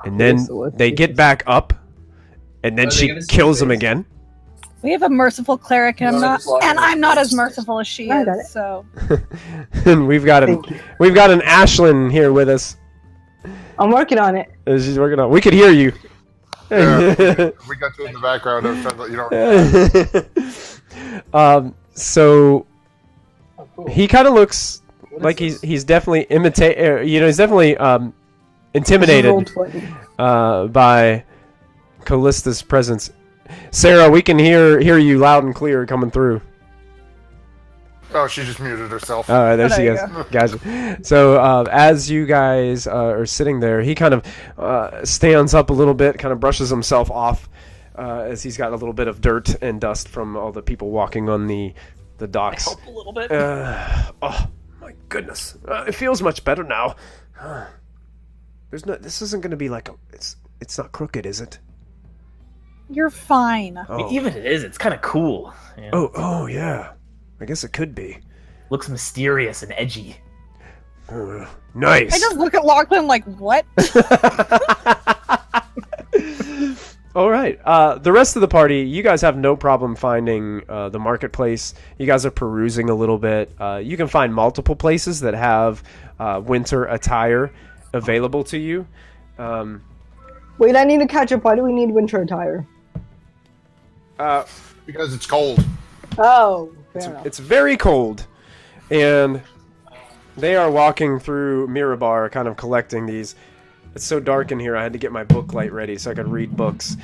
and then they get back up, and then she kills them again? We have a merciful cleric, and I'm not as merciful as she is. So, and we've got an Ashlyn here with us. I'm working on it. She's working on. We could hear you. Yeah, we got you in the background. I was trying to, So he kind of looks like he's definitely he's definitely intimidated by Callista's presence. Sarah, we can hear you loud and clear coming through. Oh, she just muted herself. All right, there she is. Gotcha. So as you guys are sitting there, he kind of stands up a little bit, kind of brushes himself off as he's got a little bit of dirt and dust from all the people walking on the docks. Help a little bit. Oh my goodness, it feels much better now. This isn't going to be like it's not crooked, is it? you're fine. Oh. Even if it is, it's kind of cool. Yeah. Oh yeah. I guess it could be. Looks mysterious and edgy. Nice. I just look at Lachlan like, what? All right. The rest of the party, you guys have no problem finding the marketplace. You guys are perusing a little bit. You can find multiple places that have winter attire available to you. Wait, I need to catch up. Why do we need winter attire? Because it's cold. Oh, fair enough. It's very cold, and they are walking through Mirabar, kind of collecting these. It's so dark in here, I had to get my book light ready so I could read books.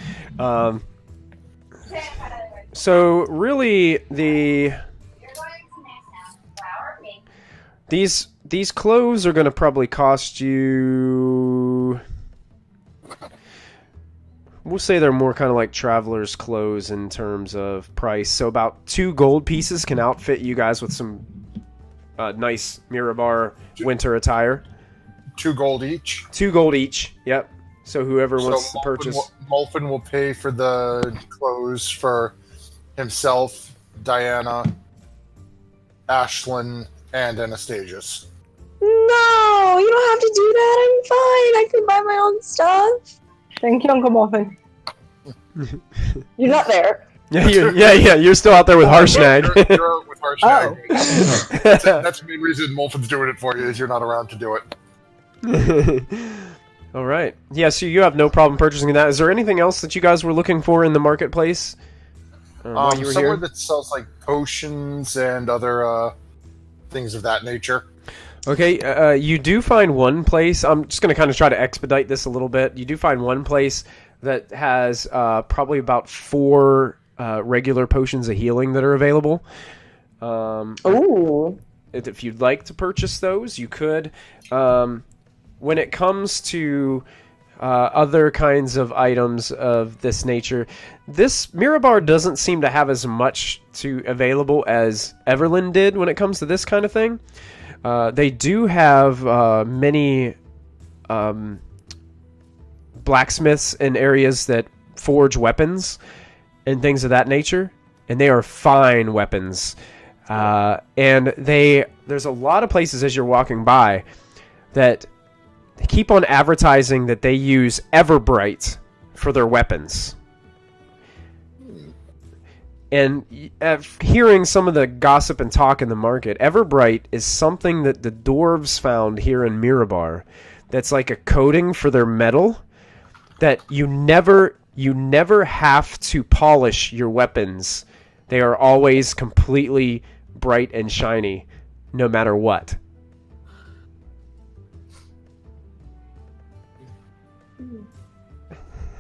So really, these clothes are going to probably cost you. We'll say they're more kind of like traveler's clothes in terms of price. So about 2 gold pieces can outfit you guys with some nice Mirabar winter attire. 2 gold each. 2 gold each. Yep. So whoever wants to purchase. Molfin will pay for the clothes for himself, Diana, Ashlyn, and Anastasius. No, you don't have to do that. I'm fine. I can buy my own stuff. Thank you, Uncle Muffin. You're not there. Yeah, you're still out there with Harshnag. You're out with Harshnag. Oh. That's the main reason Molfin's doing it for you, is you're not around to do it. All right. Yeah, so you have no problem purchasing that. Is there anything else that you guys were looking for in the marketplace while you were somewhere here? that sells like potions and other things of that nature. Okay, you do find one place. I'm just going to kind of try to expedite this a little bit. You do find one place that has probably about 4 regular potions of healing that are available. Ooh. If you'd like to purchase those, you could. When it comes to other kinds of items of this nature, this Mirabar doesn't seem to have as much available as Everlyn did when it comes to this kind of thing. They do have many blacksmiths in areas that forge weapons and things of that nature, and they are fine weapons. And there's a lot of places as you're walking by that they keep on advertising that they use Everbright for their weapons. And hearing some of the gossip and talk in the market, Everbright is something that the dwarves found here in Mirabar. That's like a coating for their metal that you never have to polish your weapons. They are always completely bright and shiny, no matter what.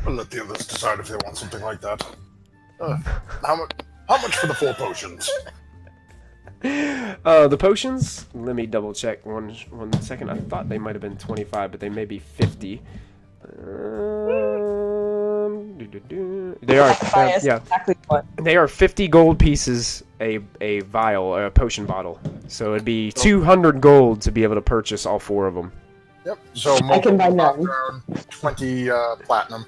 I'll let the others decide if they want something like that. How much for the 4 potions? The potions, let me double check one second. I thought they might have been 25, but they may be 50. They are Exactly what. They are 50 gold pieces a vial or a potion bottle. So it'd be 200 gold to be able to purchase all 4 of them. Yep. So I can buy none. around 20 platinum.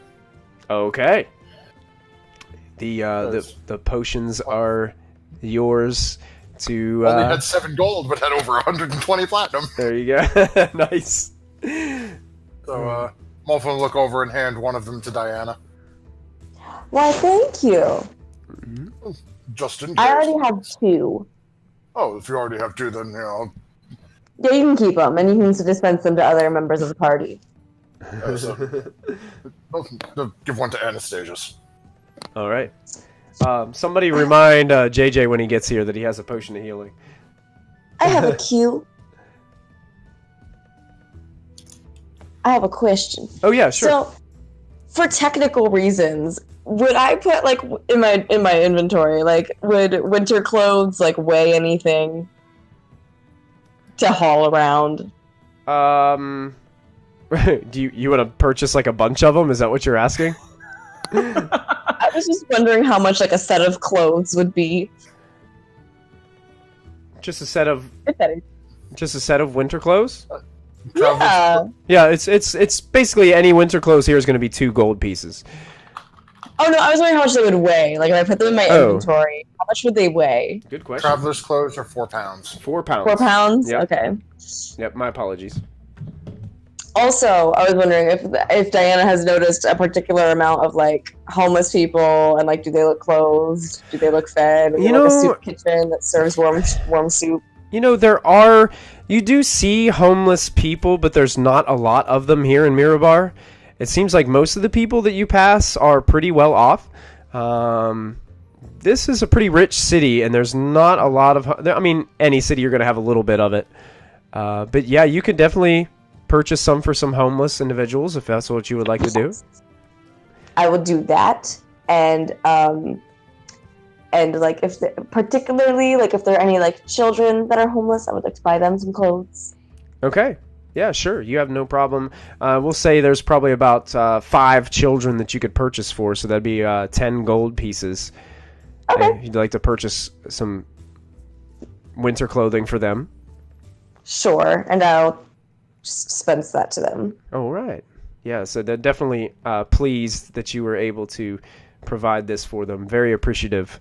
Okay. The potions are yours to Only had 7 gold, but had over 120 platinum. There you go. Nice. So Molphin will look over and hand one of them to Diana. Why, thank you. Just in case. I already have 2. Oh, if you already have 2, then Yeah, you can keep them, and you can dispense them to other members of the party. Give one to Anastasius. All right. Somebody remind JJ when he gets here that he has a potion of healing. I have a cue. I have a question. Oh yeah, sure. So, for technical reasons, would I put like in my inventory, like would winter clothes like weigh anything to haul around? Do you want to purchase like a bunch of them? Is that what you're asking? I was just wondering how much like a set of clothes would be. Just a set of If that is- just a set of winter clothes? Yeah. Yeah, it's basically any winter clothes here is going to be 2 gold pieces. Oh no, I was wondering how much they would weigh. Like if I put them in my inventory, how much would they weigh? Good question. Traveler's clothes are 4 pounds. 4 pounds. 4 pounds? Yep. Okay. Yep, my apologies. Also, I was wondering if Diana has noticed a particular amount of like homeless people, and like, do they look clothed? Do they look fed? Is there, like a soup kitchen that serves warm soup? You know, you do see homeless people, but there's not a lot of them here in Mirabar. It seems like most of the people that you pass are pretty well off. This is a pretty rich city, and there's not a lot of... I mean, any city you're going to have a little bit of it. But yeah, you could definitely purchase some for some homeless individuals if that's what you would like to do. I would do that, and like particularly like if there are any like children that are homeless, I would like to buy them some clothes. Okay. Yeah, sure. You have no problem. We'll say there's probably about 5 children that you could purchase for, so that'd be 10 gold pieces. Okay. If you'd like to purchase some winter clothing for them. Sure, and I'll just dispense that to them. All right. Yeah, so they're definitely pleased that you were able to provide this for them. Very appreciative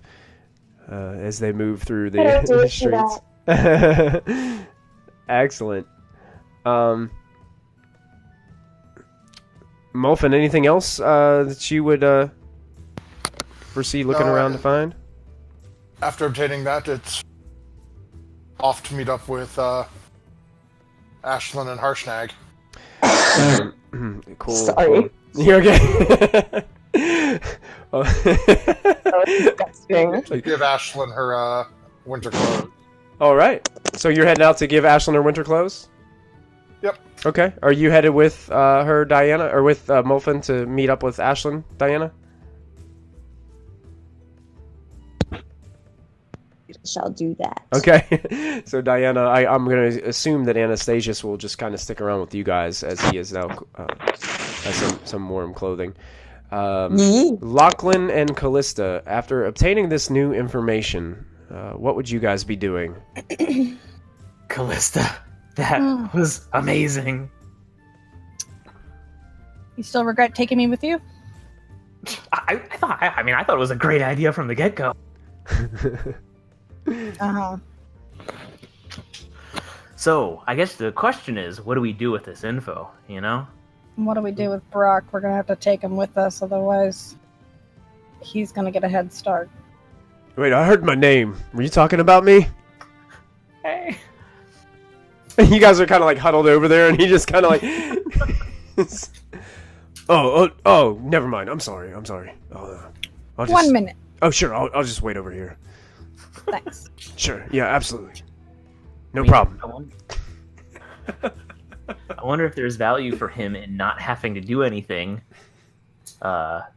as they move through the streets. Excellent. Molphin, anything else that you would foresee looking around to find? After obtaining that, it's off to meet up with Ashlyn and Harshnag. Cool. Sorry. Cool. You okay? That was disgusting. To give Ashlyn her winter clothes. All right. So you're heading out to give Ashlyn her winter clothes? Yep. Okay. Are you headed with her, Diana, or with Molphin to meet up with Ashlyn, Diana? Shall do that. Okay. So Diana, I'm going to assume that Anastasius will just kind of stick around with you guys as he is now has some warm clothing. Lachlan and Callista, after obtaining this new information, what would you guys be doing? Callista, that was amazing. You still regret taking me with you? I thought it was a great idea from the get-go. Uh-huh. So, I guess the question is, what do we do with this info, you know? What do we do with Brock? We're gonna have to take him with us, otherwise he's gonna get a head start. Wait, I heard my name. Were you talking about me? Hey. You guys are kind of like huddled over there, and he just kind of like. oh, never mind. I'm sorry. I'll just... 1 minute. Oh, sure. I'll just wait over here. Thanks. Sure. Yeah, absolutely. No problem. I wonder if there's value for him in not having to do anything.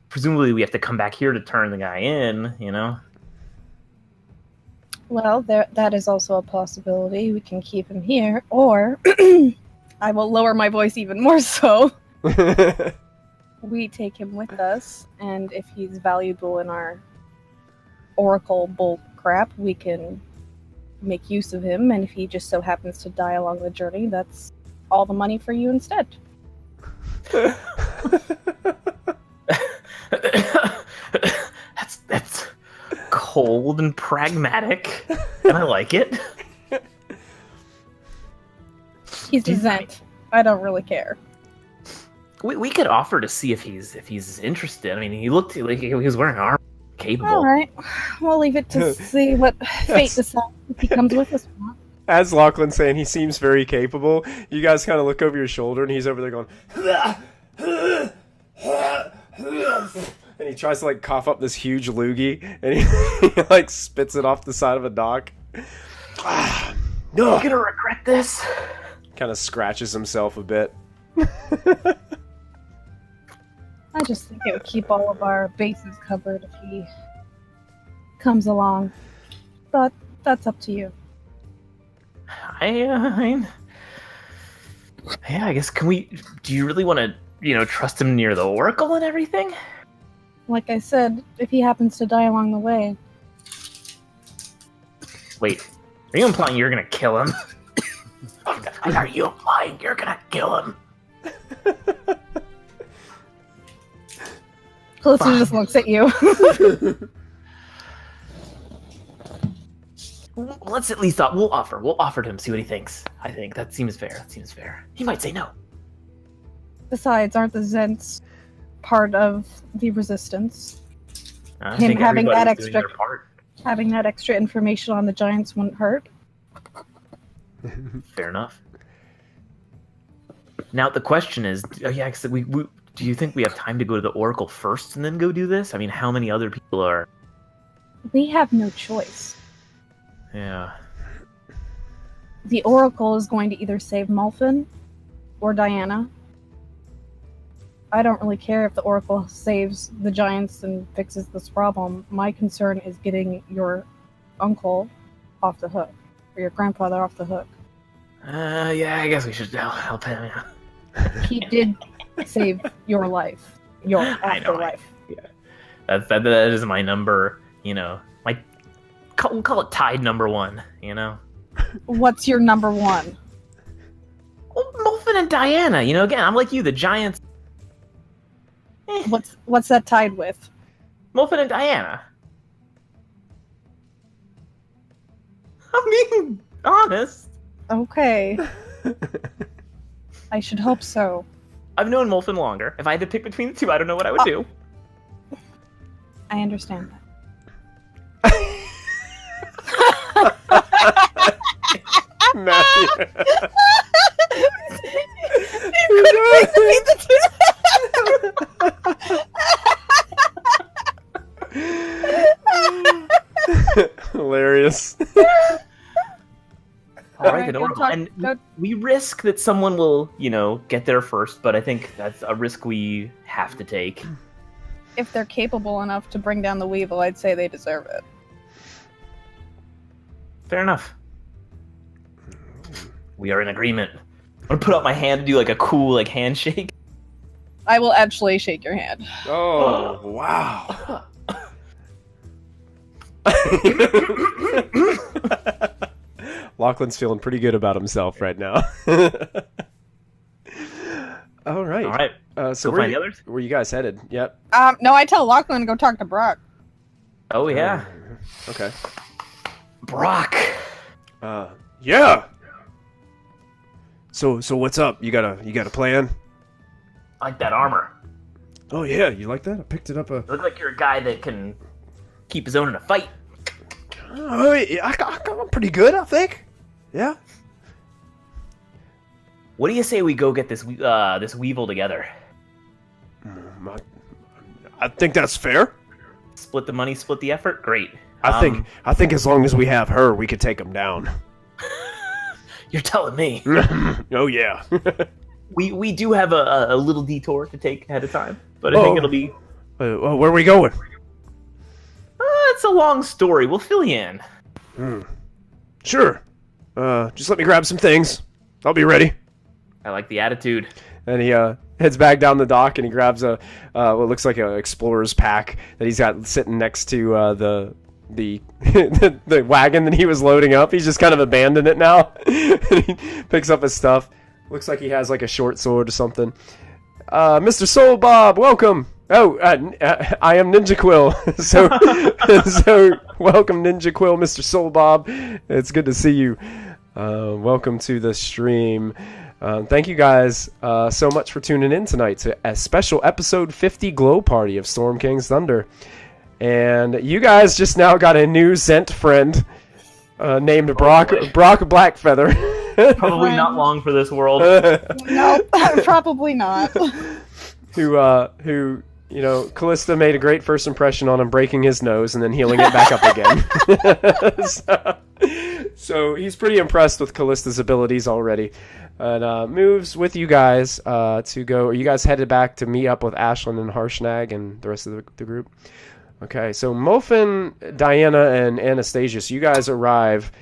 Presumably, we have to come back here to turn the guy in. You know. Well, that is also a possibility. We can keep him here, or I will lower my voice even more so. We take him with us, and if he's valuable in our oracle bull crap, we can make use of him, and if he just so happens to die along the journey, that's all the money for you instead. That's cold and pragmatic, and I like it. He's a Zent. I don't really care. We could offer to see if he's interested. I mean, he looked like he was wearing armor, capable. All right, we'll leave it to see what fate decides if he comes with us or not. As Lachlan's saying, he seems very capable. You guys kind of look over your shoulder, and he's over there going, and he tries to like cough up this huge loogie, and he like spits it off the side of a dock. You're gonna regret this. Kind of scratches himself a bit. I just think it would keep all of our bases covered if he comes along. But that's up to you. I guess can we? Do you really want to, trust him near the Oracle and everything? Like I said, if he happens to die along the way. Wait, are you implying you're gonna kill him? Are you implying you're gonna kill him? Calista just looks at you. Let's at least we'll offer to him, see what he thinks. I think that seems fair. He might say no. Besides, aren't the Zents part of the resistance? I Him think having that everybody's doing extra their part. having that extra information on the Giants wouldn't hurt. Fair enough. Now the question is, we do you think we have time to go to the Oracle first and then go do this? I mean, how many other people are? We have no choice. Yeah. The Oracle is going to either save Malfin or Diana. I don't really care if the Oracle saves the Giants and fixes this problem. My concern is getting your uncle off the hook, or your grandfather off the hook. Yeah, I guess we should help him. Yeah. He did save your life, your I know, afterlife. Yeah, that is my number. We'll call it tied number one. What's your number one? Well, Molfin and Diana. Again, I'm like you. The Giants. What's that tied with? Molfin and Diana. I'm being honest. Okay. I should hope so. I've known Molfin longer. If I had to pick between the two, I don't know what I would do. I understand that. Matthew. You couldn't pick between the two. Hilarious. All right, then, go talk- and go- we risk that someone will, get there first, but I think that's a risk we have to take. If they're capable enough to bring down the Weevil, I'd say they deserve it. Fair enough. We are in agreement. I'm gonna put out my hand to do like a cool handshake. I will actually shake your hand. Oh, wow. Lachlan's feeling pretty good about himself right now. All right. All right. So Go find the others? where you guys headed? Yep. No, I tell Lachlan to go talk to Brock. Oh yeah, Okay. Brock. Yeah. So what's up? You got a plan? I like that armor. Oh yeah, you like that? I picked it up. You look like you're a guy that can keep his own in a fight. I'm pretty good, I think. Yeah. What do you say we go get this Weevil together? I think that's fair. Split the money, split the effort. Great. I think as long as we have her, we could take him down. You're telling me. Oh yeah. we do have a little detour to take ahead of time, but I think it'll be. Where are we going? It's a long story. We'll fill you in. Sure. Just let me grab some things. I'll be ready. I like the attitude. And he heads back down the dock and he grabs what looks like an explorer's pack that he's got sitting next to the the wagon that he was loading up. He's just kind of abandoned it now. And he picks up his stuff. Looks like he has like a short sword or something. Mr. Soul Bob, welcome. Oh, I am Ninja Quill. so welcome Ninja Quill, Mr. Soul Bob. It's good to see you. Welcome to the stream. Thank you guys so much for tuning in tonight to a special episode 50 Glow Party of Storm King's Thunder. And you guys just now got a new Zent friend named Brock Blackfeather. Probably not long for this world. No, probably not. Who Callista made a great first impression on him, breaking his nose and then healing it back up again. So he's pretty impressed with Callista's abilities already. And moves with you guys to go. Are you guys headed back to meet up with Ashlyn and Harshnag and the rest of the group? Okay, so Mofin, Diana, and Anastasia, so you guys arrive.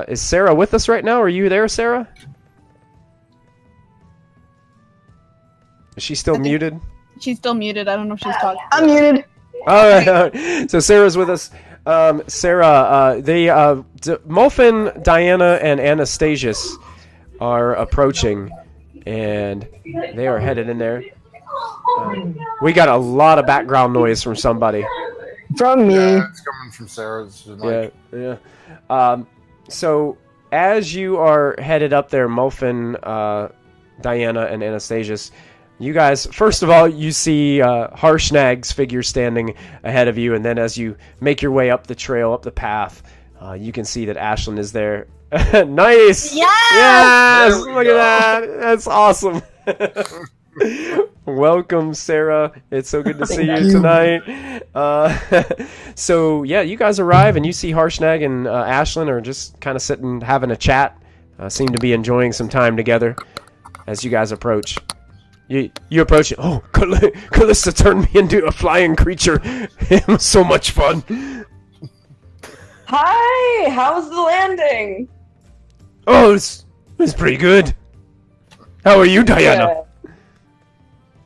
Is Sarah with us right now? Are you there, Sarah? Is she still muted? She's still muted. I don't know if she's talking. I'm muted. All right. So Sarah's with us. Sarah, Mofin, Diana, and Anastasius are approaching, and they are headed in there. We got a lot of background noise from somebody. From me. Yeah, it's coming from Sarah's. Yeah. So as you are headed up there, Mofin, Diana, and Anastasius, you guys, first of all, you see Harshnag's figure standing ahead of you, and then as you make your way up the trail, up the path, you can see that Ashlyn is there. Nice! Yes! Look at that! That's awesome! Welcome, Sarah. It's so good to see you tonight. So, yeah, you guys arrive, and you see Harshnag and Ashlyn are just kind of sitting, having a chat. Seem to be enjoying some time together as you guys approach. You approach it. Oh, Callista turned me into a flying creature. It was so much fun. Hi, how's the landing? Oh, it's pretty good. How are you, Diana? Good.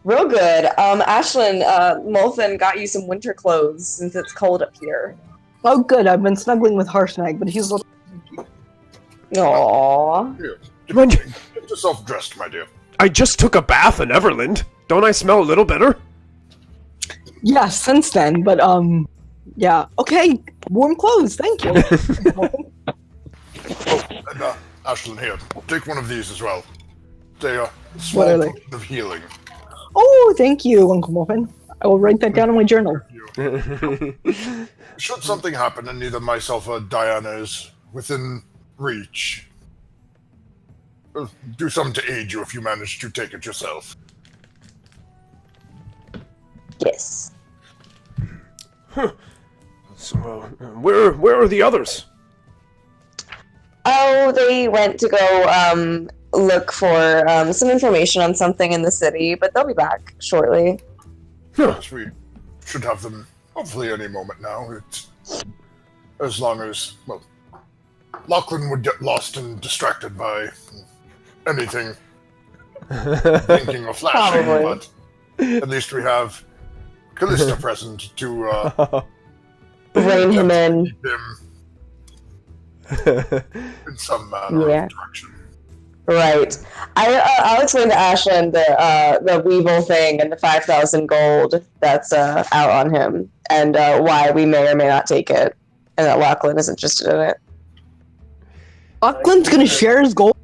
Real good. Ashlyn, Molthen got you some winter clothes since it's cold up here. Oh, good. I've been snuggling with Harshnag, but he's a little... Aww. Get yourself dressed, my dear. I just took a bath in Everland. Don't I smell a little better? Yeah, since then, but, yeah. Okay, warm clothes, thank you. And, Ashlyn, here, take one of these as well. They are small What are they? potions of healing. Oh, thank you, Uncle Muffin. I will write that down in my journal. Should something happen and neither myself or Diana is within reach, do something to aid you if you manage to take it yourself. Yes. So, where are the others? Oh, they went to go, look for, some information on something in the city, but they'll be back shortly. Yes, we should have them hopefully any moment now. It's as long as, well, Lachlan would get lost and distracted by anything blinking or flashing, Probably. but at least we have Callista present to Rein him in. keep him in some manner Yeah. of direction. Right. I'll explain to Ashlyn the Weevil thing and the 5,000 gold that's out on him, and why we may or may not take it, and that Lachlan is interested in it. Lachlan's gonna share his gold.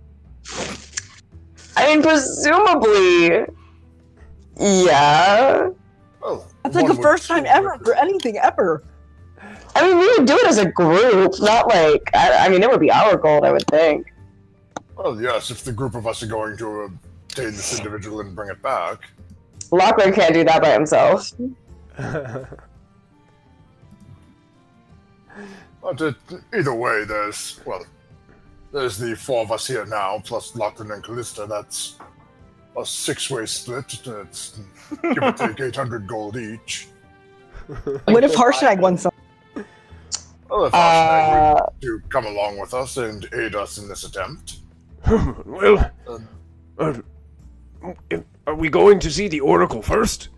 I mean, presumably, yeah. Well, That's like one the would first time assume ever for anything ever. I mean, we would do it as a group, not like. I mean, it would be our goal, I would think. Well, yes, if the group of us are going to obtain this individual and bring it back. Lachlan can't do that by himself. But either way, there's the 4 of us here now, plus Lachlan and Callista. That's a 6-way split. It's give or take 800 gold each. What if Harshnag wants some? Well, if Harshnag would to come along with us and aid us in this attempt. Well, are we going to see the Oracle first?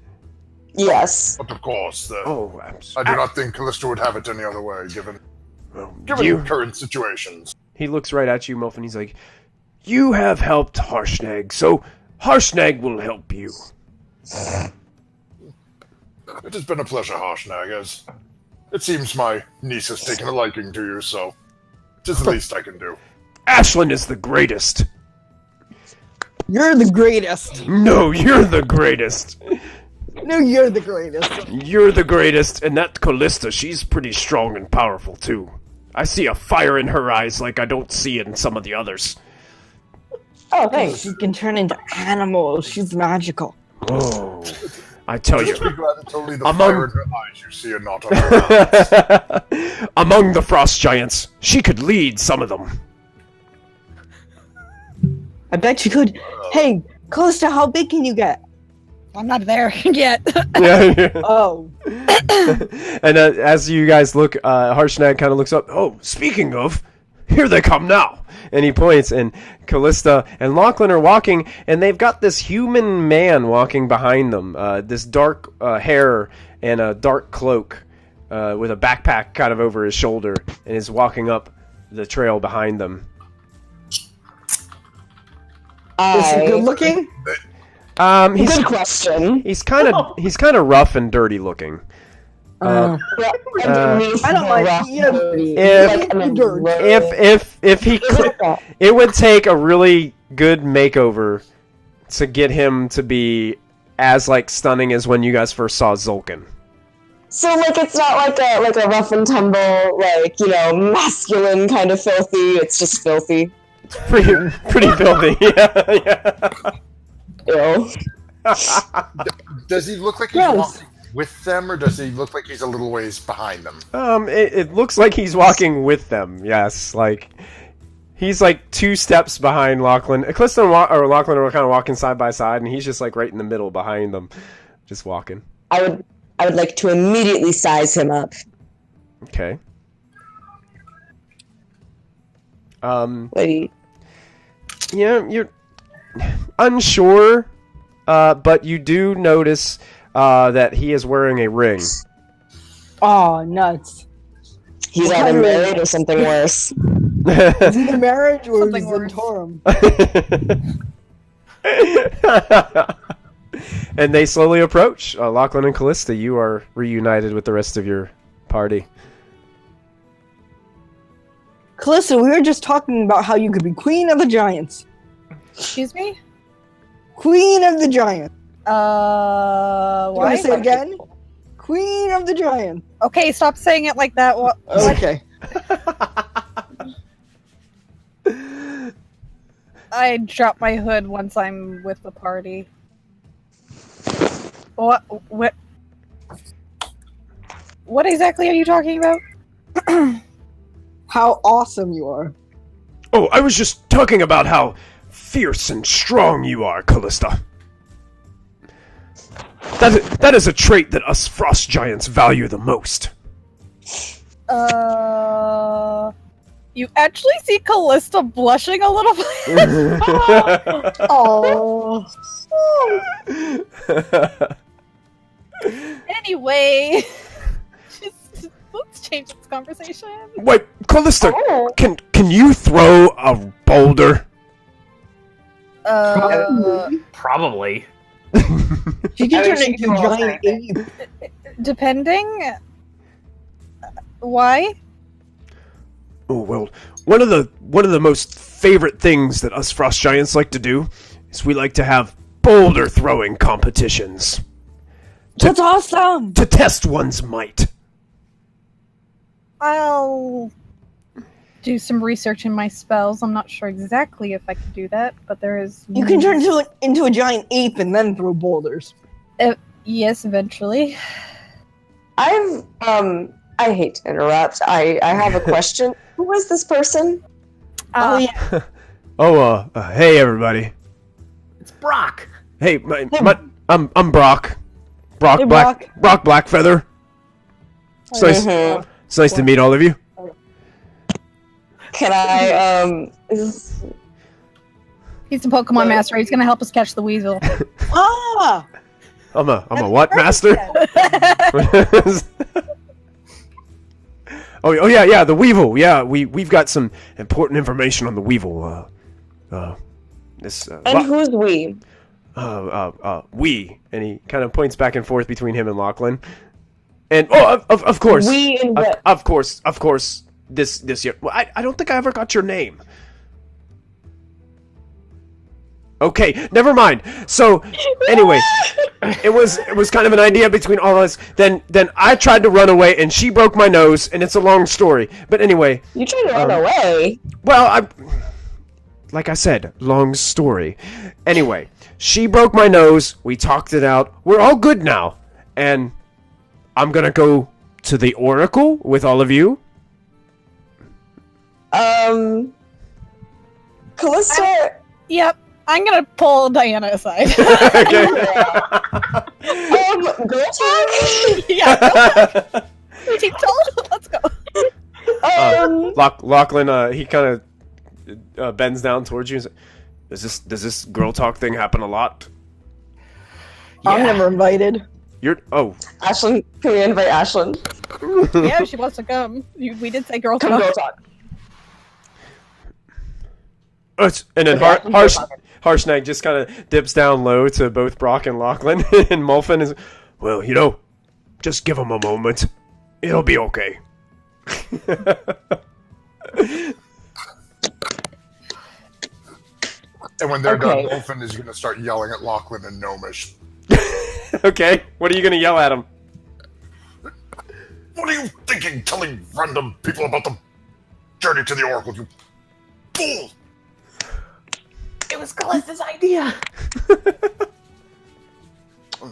Yes. But of course, I I do not think Callista would have it any other way, given current situations. He looks right at you, Muff, and he's like, "You have helped Harshnag, so Harshnag will help you." It has been a pleasure, Harshnag, as it seems my niece has taken a liking to you, so it is the least I can do. Ashlyn is the greatest. You're the greatest. No, you're the greatest. No, you're the greatest. You're the greatest, and that Callista, she's pretty strong and powerful, too. I see a fire in her eyes like I don't see in some of the others. Oh, thanks. She can turn into animals. She's magical. Oh, I tell you. Just be glad it's only the Among- fire in her eyes you see and not on her hands. Among the frost giants, she could lead some of them. I bet you could. Hey, Callista, how big can you get? I'm not there yet. Yeah. Oh. And as you guys look, Harshnag kind of looks up. Oh, speaking of, here they come now. And he points, and Callista and Lachlan are walking, and they've got this human man walking behind them. This dark hair and a dark cloak with a backpack kind of over his shoulder, and is walking up the trail behind them. Is he good looking? Good question. He's kind of rough and dirty looking. I don't like If he could, it would take a really good makeover to get him to be as like stunning as when you guys first saw Zulkin. So like it's not like a rough and tumble, like, you know, masculine kind of filthy. It's just filthy. Pretty filthy. Yeah. Ew. Does he look like he's walking with them, or does he look like he's a little ways behind them? It looks like he's walking with them. Yes, like he's like 2 steps behind Lachlan. Callista or Lachlan are kind of walking side by side, and he's just like right in the middle behind them, just walking. I would like to immediately size him up. Okay. Wait. Yeah, you're unsure, but you do notice that he is wearing a ring. Oh, nuts. He's either married or something worse. Is he in marriage or Something is he in worse. Torum? And they slowly approach. Lachlan and Callista, you are reunited with the rest of your party. Callista, we were just talking about how you could be Queen of the Giants. Excuse me? Queen of the Giants. You Why? want to say it again? Queen of the Giants. Okay, stop saying it like that. What? Okay. I drop my hood once I'm with the party. What? What exactly are you talking about? How awesome you are. Oh, I was just talking about how fierce and strong you are, Callista. That is a trait that us frost giants value the most. You actually see Callista blushing a little bit. Oh. Anyway, let's change this conversation. Wait, Callista, Oh. can you throw a boulder? Probably. She can I turn mean, she into can a do all giant kinds of ape. Depending. Why? Oh well, one of the most favorite things that us frost giants like to do is we like to have boulder throwing competitions That's awesome. to test one's might. I'll do some research in my spells. I'm not sure exactly if I can do that, but there is. You can turn into a giant ape and then throw boulders. Yes, eventually. I hate to interrupt. I have a question. Who is this person? Oh yeah. Hey everybody. It's Brock. Hey, I'm Brock. Brock Hey, Brock Blackfeather. It's nice. Mhm. It's nice to meet all of you. Can I He's a Pokemon master. He's gonna help us catch the weasel. Ah. I'm a what master? Oh yeah, the Weevil. Yeah, we've got some important information on the Weevil. and who's we? We, and he kind of points back and forth between him and Lachlan. And of course, We and what? of course, this year. Well, I don't think I ever got your name. Okay, never mind. So, anyway, it was kind of an idea between all of us. Then I tried to run away, and she broke my nose, and it's a long story. But anyway, You tried to run away. well, like I said, long story. Anyway, she broke my nose. We talked it out. We're all good now, and I'm gonna go to the Oracle with all of you. Callista. Yep. I'm gonna pull Diana aside. Okay. Girl talk. Yeah. Team tall. Let's go. Lachlan, he kind of bends down towards you and says, Does this girl talk thing happen a lot? I'm never invited. Ashlyn, can we invite Ashlyn? Yeah, she wants to come. We did say girl Come girl talk. talk. And then Okay, Harshnag just kind of dips down low to both Brock and Lachlan, and Mulfin is, well, just give him a moment. It'll be okay. And when they're Okay. done, Wolfen is going to start yelling at Lachlan and Gnomish. Okay, what are you going to yell at him? What are you thinking, telling random people about the journey to the Oracle, you fool? It was Callista's idea.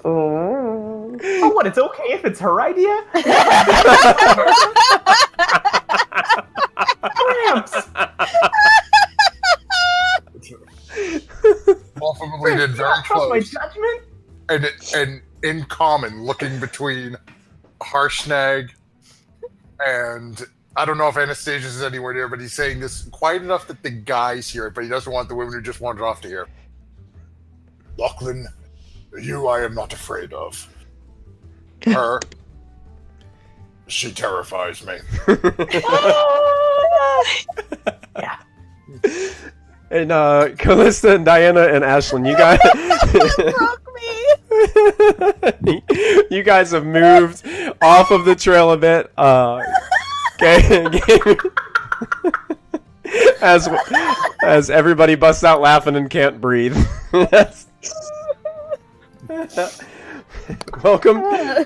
Oh. Oh, what? It's okay if it's her idea? Gramps. Ultimately did very Trust my close. judgment. And in common, looking between Harshnag and I don't know if Anastasius is anywhere near, but he's saying this quiet enough that the guys hear it, but he doesn't want the women who just wandered off to hear. Lachlan, you I am not afraid of. Her, she terrifies me. Yeah. And Callista and Diana and Ashlyn, you guys, Broke me. you guys have moved off of the trail a bit. Okay, as everybody busts out laughing and can't breathe.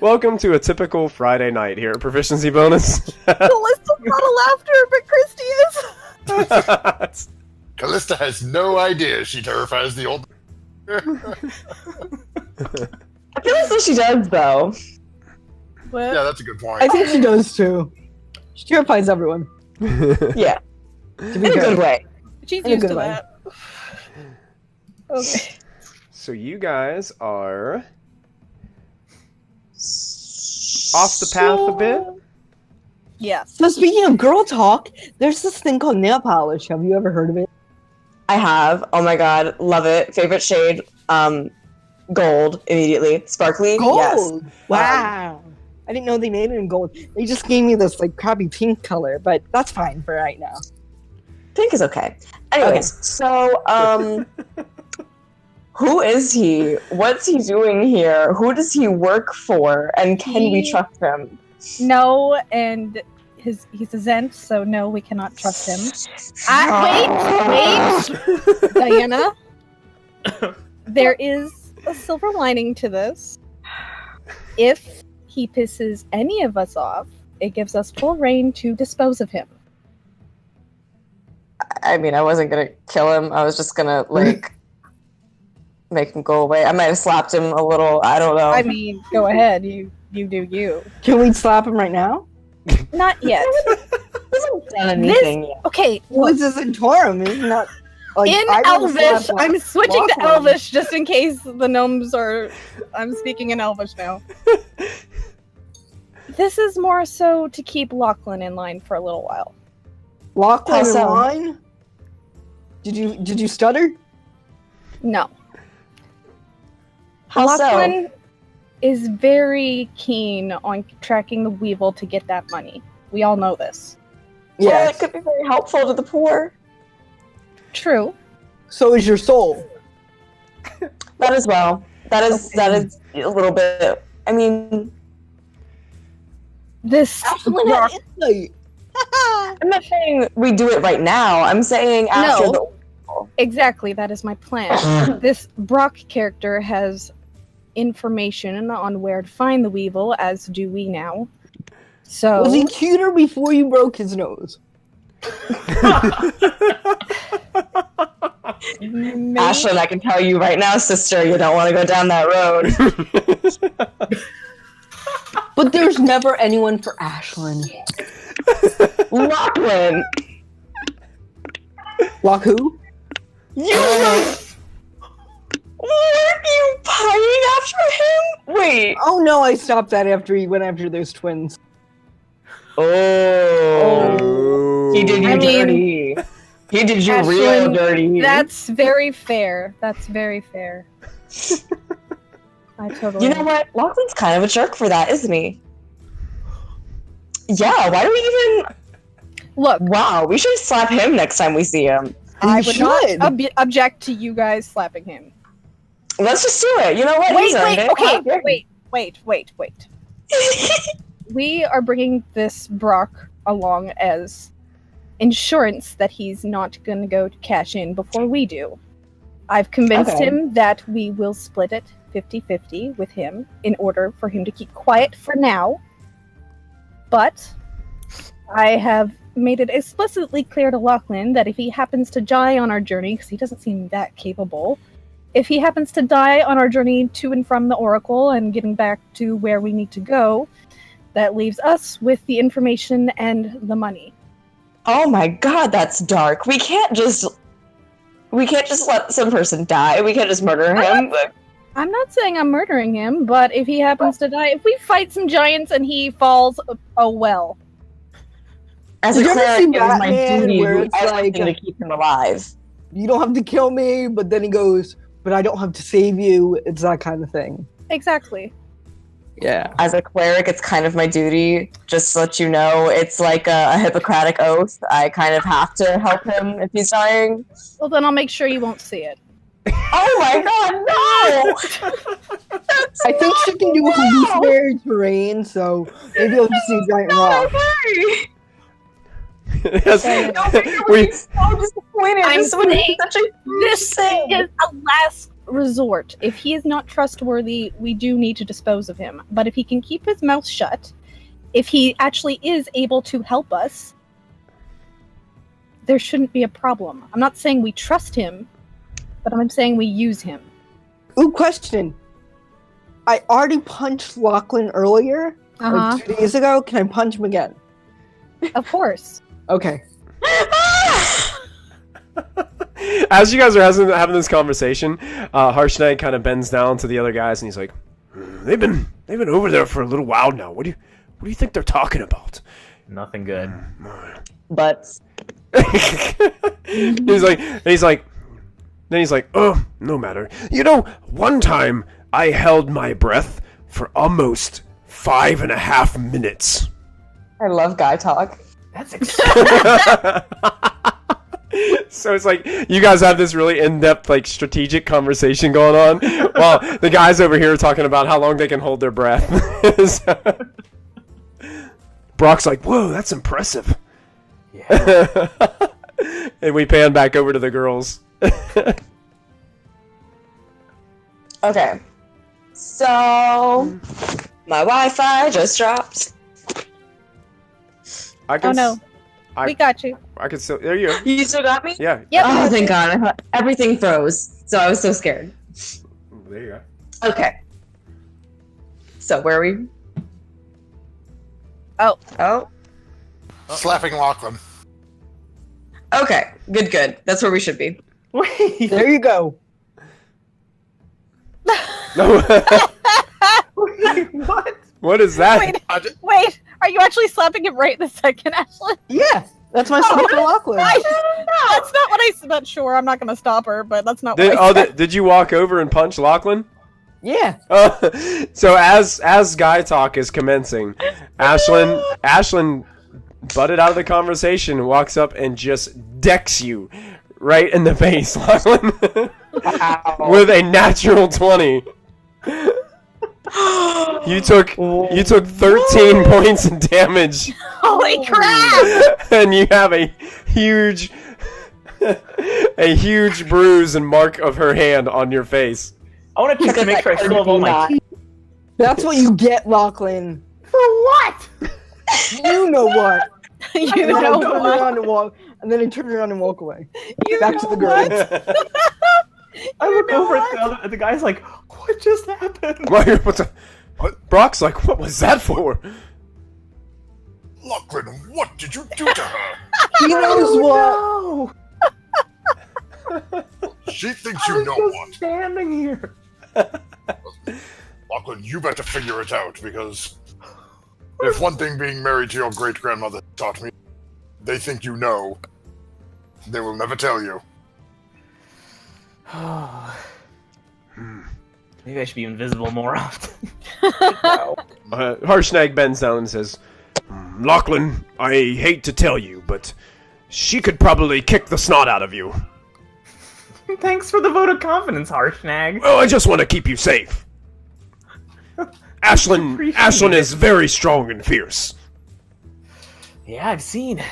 Welcome to a typical Friday night here at Proficiency Bonus. Callista's not a laughter, but Christy is. Callista has no idea she terrifies the old. I feel as though she does, though. What? Yeah, that's a good point. I think she does too. She terrifies everyone. Yeah, To in be a good fair. way. She's In a used good to way. that. Okay. So you guys are off the path a bit. Yes. So speaking of girl talk, there's this thing called nail polish. Have you ever heard of it? I have. Oh my god, love it. Favorite shade, gold. Immediately, sparkly. Yes. Gold. Wow. I didn't know they made it in gold. They just gave me this like crappy pink color, but that's fine for right now. Pink is okay. Anyways, so who is he? What's he doing here? Who does he work for? And can we He- trust him? No, and he's a Zent, so no, we cannot trust him. Wait, Diana. There is a silver lining to this. If he pisses any of us off, it gives us full reign to dispose of him. I mean, I wasn't gonna kill him. I was just gonna, like, make him go away. I might have slapped him a little. I don't know. I mean, go ahead. You do you. Can we slap him right now? Not yet. He hasn't done anything yet. Okay, Well, this isn't Torum. He's not. Like, in I would've Elvish, slapped I'm switching to Lachlan. Elvish just in case the gnomes are. I'm speaking in Elvish now. This is more so to keep Lachlan in line for a little while. Lachlan How in so? line? Did you stutter? No. How so? Lachlan is very keen on tracking the Weevil to get that money. We all know this. Yeah, Yes. it could be very helpful to the poor. True. So is your soul. That as well. That is a little bit. I mean, This Ashlyn rock, had insight. I'm not saying we do it right now. I'm saying after No. exactly, that is my plan. This Brock character has information on where to find the Weevil, as do we now. So Was he cuter before you broke his nose? maybe- Ashlyn, I can tell you right now, sister, you don't want to go down that road. But there's never anyone for Ashlyn. Lachlan, Lock who? you weren't you pining after him? Wait. Oh no, I stopped that after he went after those twins. Oh. He did you I mean, dirty. He did you Ashlyn, real dirty. That's very fair. That's very fair. I totally. You know what? Lachlan's kind of a jerk for that, isn't he? Yeah, why do we even... Look, Wow, we should slap him next time we see him. I You would should. not object to you guys slapping him. Let's just do it. You know what? Wait, He's earned it. okay, wait. We are bringing this Brock along as insurance that he's not going to go to cash in before we do. I've convinced Okay. him that we will split it 50-50 with him in order for him to keep quiet for now. But I have made it explicitly clear to Lachlan that if he happens to die on our journey, because he doesn't seem that capable, if he happens to die on our journey to and from the Oracle and getting back to where we need to go, that leaves us with the information and the money. Oh my god, that's dark. We can't just let some person die. We can't just murder him. I'm not saying I'm murdering him, but if he happens to die, if we fight some giants and he falls, oh well. As Did a you ever cleric, see it is my Batman duty where to do it's everything like- to keep him alive. You don't have to kill me, but then he goes, but I don't have to save you. It's that kind of thing. Exactly. Yeah. As a cleric, it's kind of my duty. Just to let you know, it's like a Hippocratic oath. I kind of have to help him if he's dying. Well, then I'll make sure you won't see it. Oh my god, no! I think she can do hallucinatory terrain, so maybe I'll just see a giant rock. Yes. We- So disappointed. I'm This would be saying such a This thing. is a last resort. If he is not trustworthy, we do need to dispose of him. But if he can keep his mouth shut, if he actually is able to help us, there shouldn't be a problem. I'm not saying we trust him, but I'm saying we use him. Ooh, question. I already punched Lachlan earlier, like 2 days ago. Can I punch him again? Of course. Okay. As you guys are having this conversation, Harsh Knight kind of bends down to the other guys and he's like, "They've been over there for a little while now. What do you think they're talking about?" Nothing good. But he's like, "Oh, no matter. You know, one time I held my breath for almost 5.5 minutes." I love guy talk. That's So it's like you guys have this really in-depth, like, strategic conversation going on, while the guys over here are talking about how long they can hold their breath. So, Brock's like, "Whoa, that's impressive." yeah. And we pan back over to the girls. Okay. So my Wi-Fi just dropped. I can. Oh no, we got you. I can still. There you go. You still got me? Yeah. Yep. Oh, thank God. I thought everything froze. So I was so scared. There you go. Okay. So where are we? Oh. Oh. Slapping Lachlan. Okay. Good. That's where we should be. Wait. There you go. No. What? What is that? Wait, are you actually slapping him right this second, Ashley? Yeah, that's my slap for Lachlan. That's not what I said. Sure, I'm not going to stop her, but that's not what I said. Did you walk over and punch Lachlan? Yeah. So as guy talk is commencing, Ashlyn butted out of the conversation and walks up and just decks you right in the face, Lachlan, with a natural 20. You took 13 points of damage, Holy crap! and you have a huge bruise and mark of her hand on your face. I want to check to make sure I still have all my teeth. That's what you get, Lachlan. For what? You know what? You And then I know turn what? around and walk, and then I turn around and walk away. You Back to know the girls. I look over at the guy's like, what just happened? What? Brock's like, what was that for? Lachlan, what did you do to her? He knows what. No. She thinks I you was know just what. standing here. Lachlan, you better figure it out, because if one thing being married to your great-grandmother taught me, they think you know. They will never tell you. Maybe I should be invisible more often. Harshnag bends down and says, Lachlan, I hate to tell you, but she could probably kick the snot out of you. Thanks for the vote of confidence, Harshnag. Well, I just want to keep you safe. Ashlyn is very strong and fierce. Yeah, I've seen.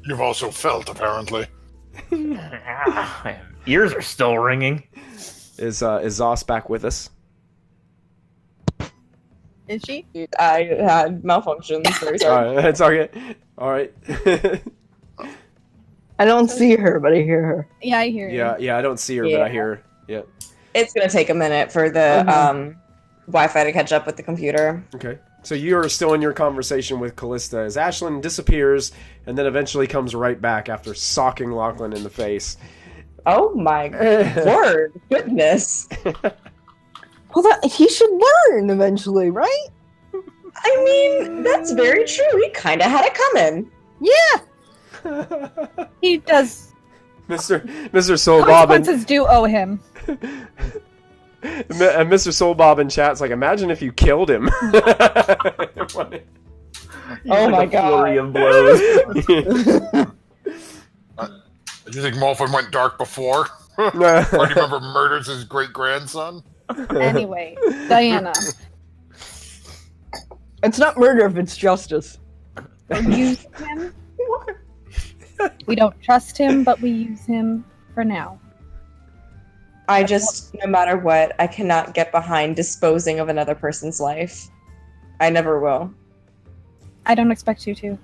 You've also felt, apparently. My ears are still ringing. Is Zos back with us? Is she? I had malfunctions. Very sorry. Alright, it's okay. Alright. I don't see her, but I hear her. Yeah, I hear you. yeah, I don't see her, but I hear her. Yeah. It's gonna take a minute for the Wi-Fi to catch up with the computer. Okay. So you are still in your conversation with Callista as Ashlyn disappears and then eventually comes right back after socking Lachlan in the face. Oh my word, goodness! Well, he should learn eventually, right? I mean, that's very true. He kind of had it coming. Yeah. He does. Mr. Soul Bob and Consequences do owe him. Mr. Soul Bob in chat's like, imagine if you killed him. Oh my God. Flurry of blows. You think Morphin went dark before? Or do you remember murders his great-grandson? Anyway, Diana. It's not murder if it's justice. We use him. We don't trust him, but we use him for now. I just, no matter what, I cannot get behind disposing of another person's life. I never will. I don't expect you to.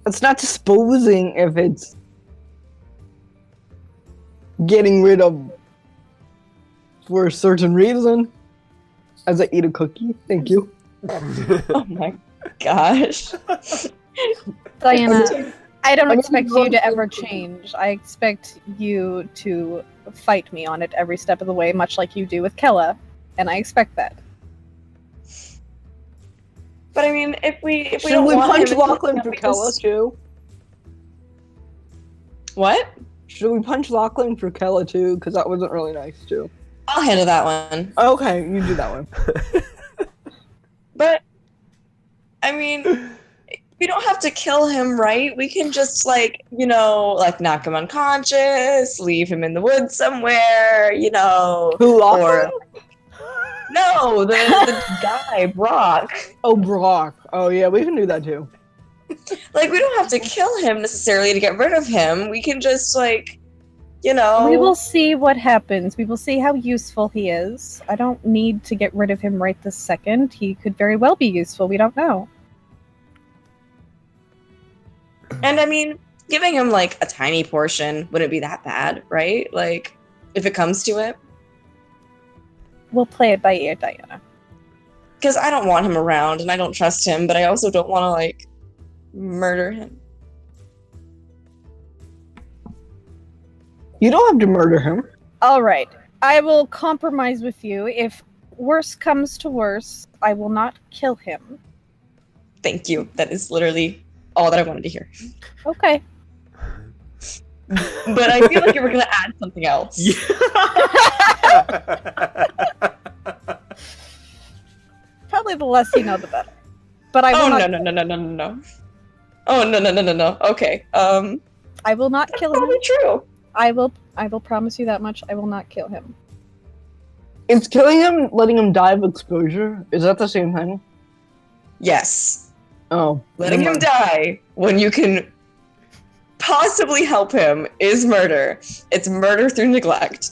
It's not disposing if it's getting rid of for a certain reason. As I eat a cookie. Thank you. Oh my gosh. Diana, I don't expect you to ever change. I expect you to fight me on it every step of the way, much like you do with Kella, and I expect that. But I mean, if we Should don't we want punch him, Lachlan for we Kella just- too? What? Should we punch Lachlan for Kella too? Because that wasn't really nice too. I'll handle that one. Okay, you do that one. But I mean, we don't have to kill him, right? We can just knock him unconscious, leave him in the woods somewhere, Who, Lachlan? or no, the guy Brock. Oh, Brock. Oh yeah, we can do that too. Like, we don't have to kill him necessarily to get rid of him. We can just We will see what happens. We will see how useful he is. I don't need to get rid of him right this second. He could very well be useful. We don't know. And I mean, giving him like a tiny portion wouldn't be that bad, right? Like, if it comes to it. We'll play it by ear, Diana. Because I don't want him around and I don't trust him, but I also don't want to, like, murder him. You don't have to murder him. All right. I will compromise with you. If worse comes to worse, I will not kill him. Thank you. That is literally all that I wanted to hear. Okay. But I feel like you were going to add something else. Probably the less you know, the better. But I will Oh, not. no. Oh, no. Okay. I will not kill him. Probably true. I will promise you that much. I will not kill him. Is killing him letting him die of exposure? Is that the same thing? Yes. Oh. Letting never him mind. die when you can possibly help him is murder. It's murder through neglect.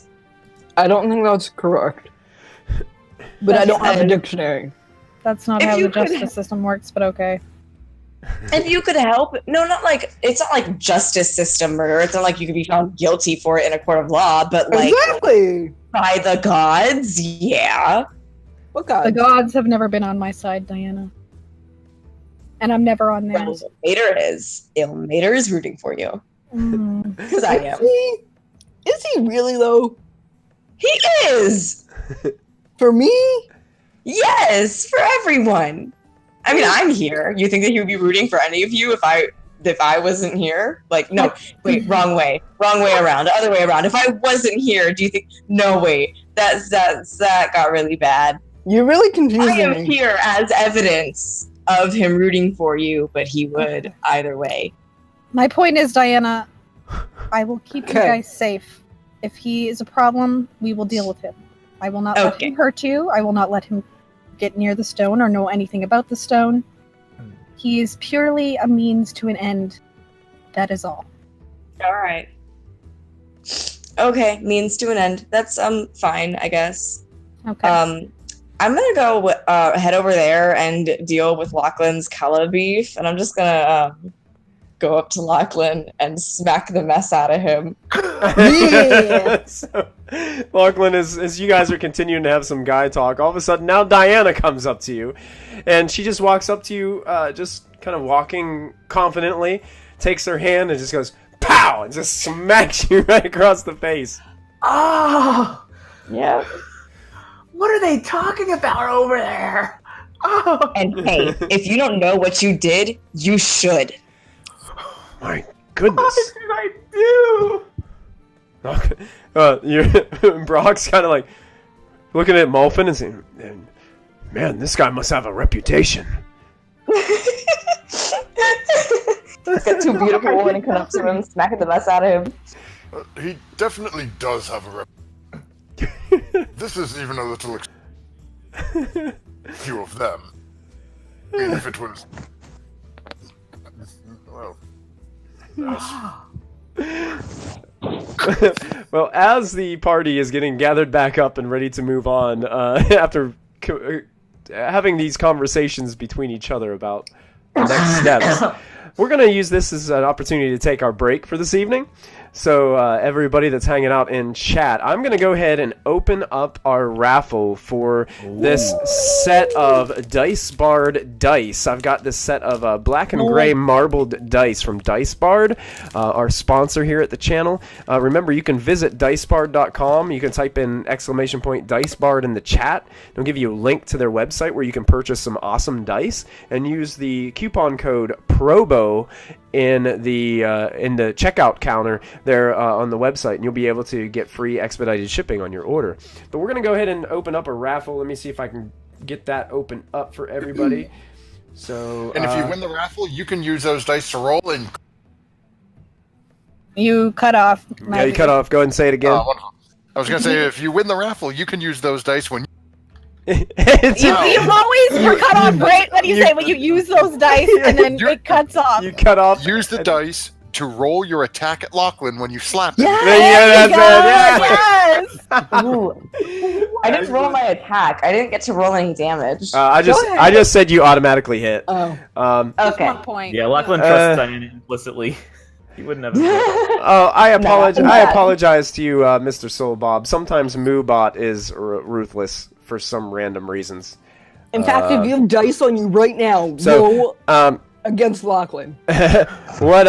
I don't think that's correct. But I don't have a dictionary. That's not If how you the could- justice system works, but okay. If you could help, no, not like, it's not like justice system murder. It's not like you could be found guilty for it in a court of law, but like Exactly! by the gods, yeah. What The god? gods have never been on my side, Diana. And I'm never on Well, theirs. Ilmater is. Ilmater is rooting for you. Mm. Because I am. Is he really though? He is! For me? Yes, for everyone. I mean, I'm here. You think that he would be rooting for any of you if I wasn't here? Like, no, wait, wrong way around, the other way around. If I wasn't here, do you think? No, wait, that got really bad. You're really I confusing am me. here as evidence of him rooting for you, but he would either way. My point is, Diana, I will keep you Okay. guys safe. If he is a problem, we will deal with him. I will not let Okay. him hurt you. I will not let him get near the stone or know anything about the stone. He is purely a means to an end. That is all. All right. Okay, means to an end. That's fine, I guess. Okay. I'm gonna go head over there and deal with Lachlan's Kella beef, and I'm just gonna go up to Lachlan and smack the mess out of him. Yeah. So, Lachlan, as you guys are continuing to have some guy talk, all of a sudden now Diana comes up to you, and she just walks up to you, just kind of walking confidently, takes her hand and just goes, pow, and just smacks you right across the face. Oh, Yeah. what are they talking about over there? Oh, And hey, if you don't know what you did, you should. My what goodness. did I do? Brock's kind of like looking at Mulfin and saying, man, this guy must have a reputation. Got two beautiful women come up to him, smacking the mess out of him. He definitely does have a rep. This is even a little few of them. I mean, if it was... Well... Yes. Well, as the party is getting gathered back up and ready to move on, after having these conversations between each other about the next steps, we're going to use this as an opportunity to take our break for this evening. So everybody that's hanging out in chat, I'm going to go ahead and open up our raffle for this set of Dice Bard dice. I've got this set of black and gray marbled dice from Dice Bard, our sponsor here at the channel. Remember, you can visit dicebard.com. You can type in ! Dice Bard in the chat. They'll give you a link to their website where you can purchase some awesome dice and use the coupon code PROBO in the checkout counter there on the website, and you'll be able to get free expedited shipping on your order. But we're going to go ahead and open up a raffle. Let me see if I can get that open up for everybody. So, And if you win the raffle, you can use those dice to roll and... You cut off. yeah, you cut off. Go ahead and say it again. wonderful. I was going to say, if you win the raffle, you can use those dice when It's You always were cut off right when you say when you use those dice and then You- it cuts off. you cut off. use the dice to roll your attack at Lachlan when you slap him. Yeah, that's it. Yes! Ooh. I didn't roll my attack. I didn't get to roll any damage. I just said you automatically hit. Oh. Okay. 1 point. Yeah, Lachlan trusts Diana implicitly. He wouldn't have. Oh, I apologize. Nah, I bad. apologize to you, Mr. Soul Bob. Sometimes Moobot is ruthless for some random reasons. In fact, if you have dice on you right now, So, roll against Lachlan. what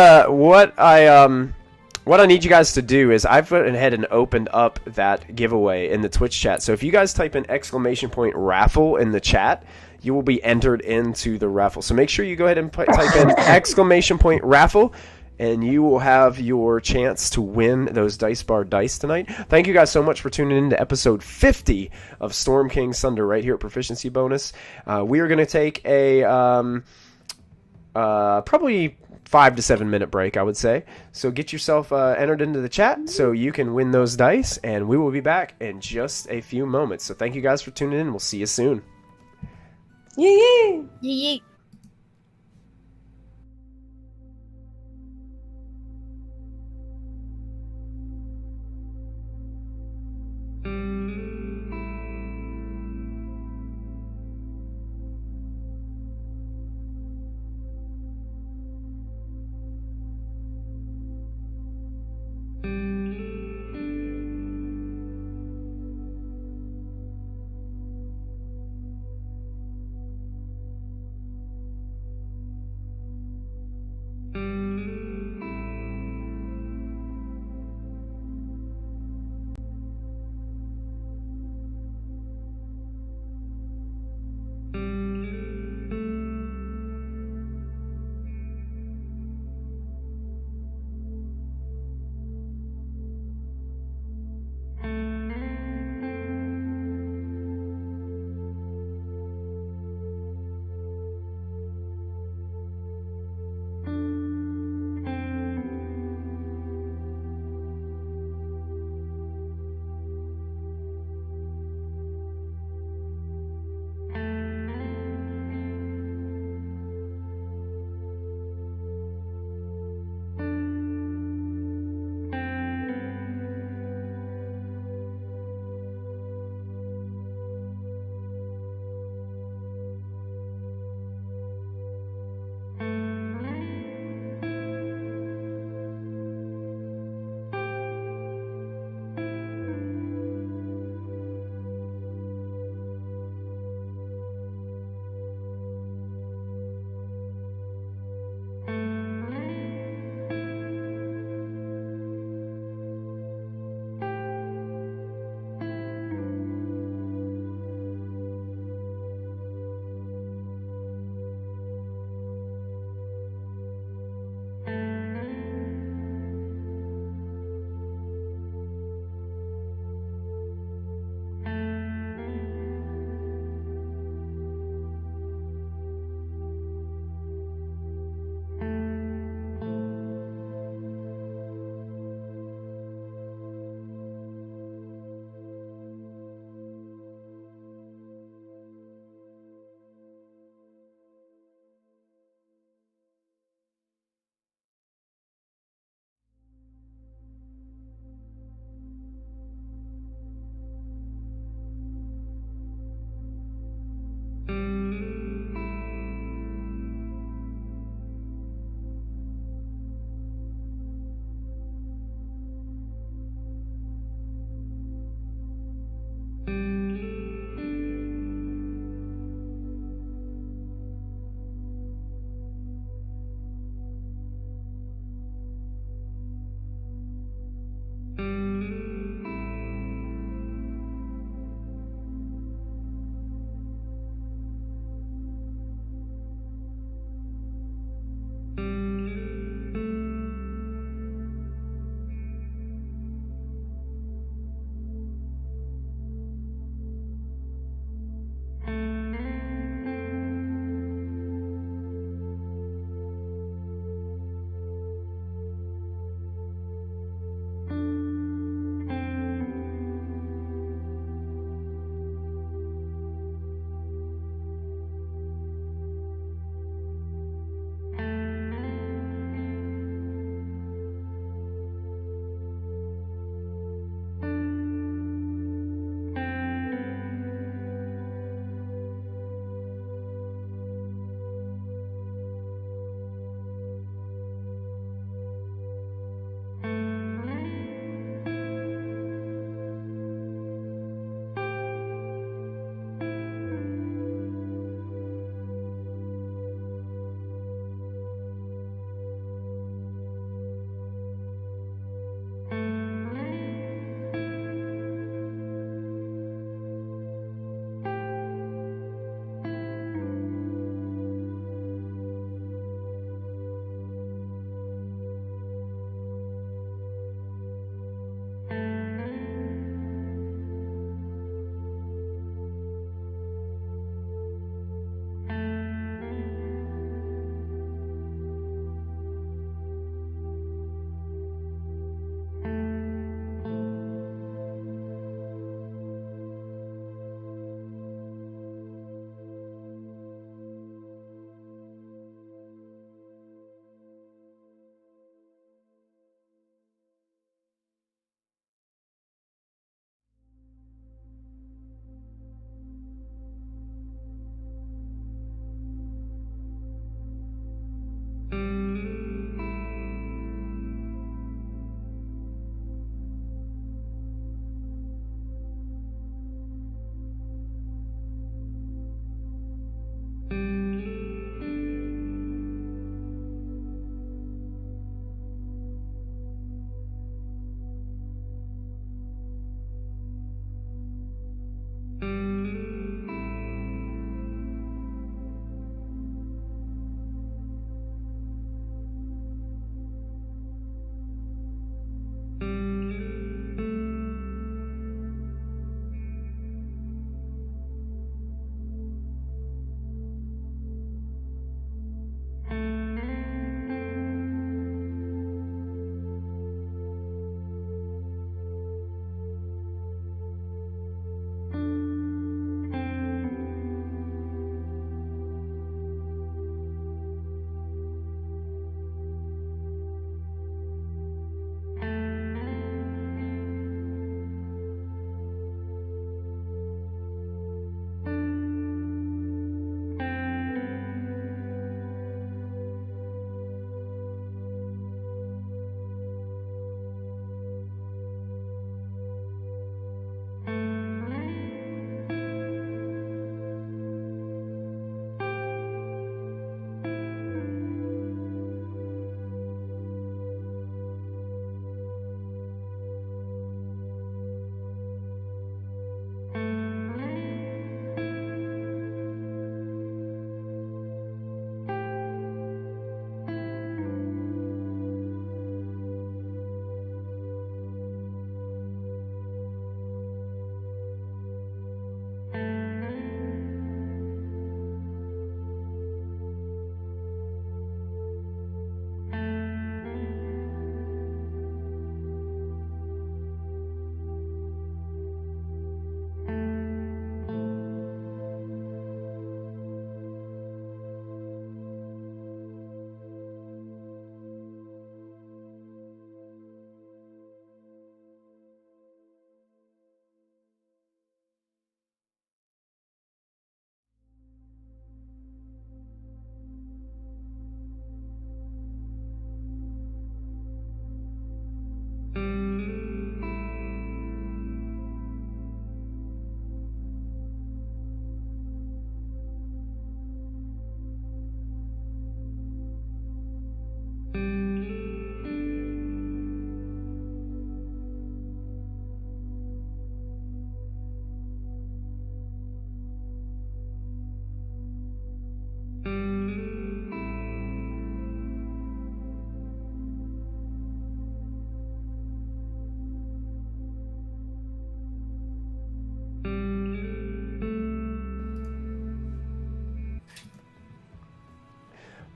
I need you guys to do is I've went ahead and opened up that giveaway in the Twitch chat. So if you guys type in !raffle in the chat, you will be entered into the raffle. So make sure you go ahead and type in !raffle, and you will have your chance to win those Dice Bar dice tonight. Thank you guys so much for tuning in to episode 50 of Storm King Thunder right here at Proficiency Bonus. We are going to take a probably 5 to 7 minute break, I would say. So get yourself entered into the chat so you can win those dice, and we will be back in just a few moments. So thank you guys for tuning in. We'll see you soon. Yee. Yeet.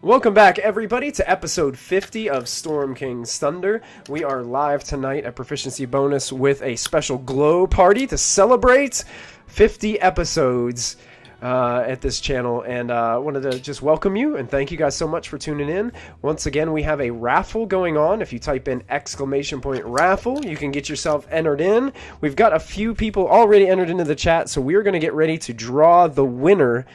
Welcome back, everybody, to episode 50 of Storm King's Thunder. We are live tonight at Proficiency Bonus with a special glow party to celebrate 50 episodes at this channel, and I wanted to just welcome you and thank you guys so much for tuning in. Once again, we have a raffle going on. If you type in !raffle, you can get yourself entered in. We've got a few people already entered into the chat, so we're going to get ready to draw the winner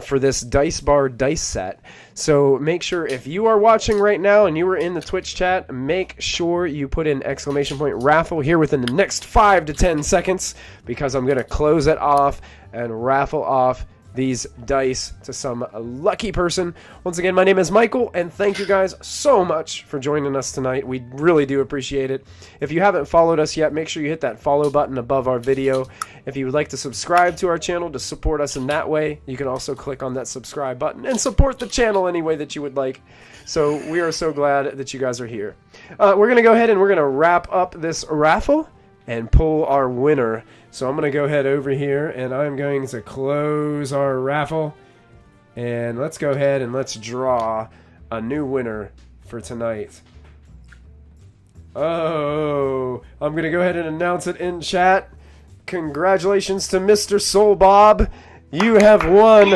for this Dice Bar dice set. So make sure, if you are watching right now and you are in the Twitch chat, make sure you put in !raffle here within the next 5 to 10 seconds, because I'm going to close it off and raffle off these dice to some lucky person. Once again, my name is Michael, and thank you guys so much for joining us tonight. We really do appreciate it. If you haven't followed us yet, make sure you hit that follow button above our video. If you would like to subscribe to our channel to support us in that way, you can also click on that subscribe button and support the channel any way that you would like. So we are so glad that you guys are here. We're going to go ahead and we're going to wrap up this raffle and pull our winner. So I'm going to go ahead over here and I'm going to close our raffle. And let's go ahead and let's draw a new winner for tonight. Oh, I'm going to go ahead and announce it in chat. Congratulations to Mr. Soul Bob. You have won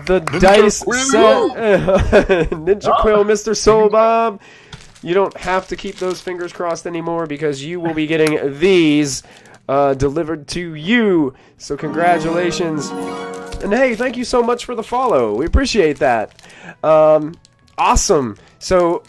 the dice set. Ninja Quill, Mr. Soul Bob. You don't have to keep those fingers crossed anymore, because you will be getting these delivered to you. So congratulations. And hey, thank you so much for the follow. We appreciate that. Awesome. So,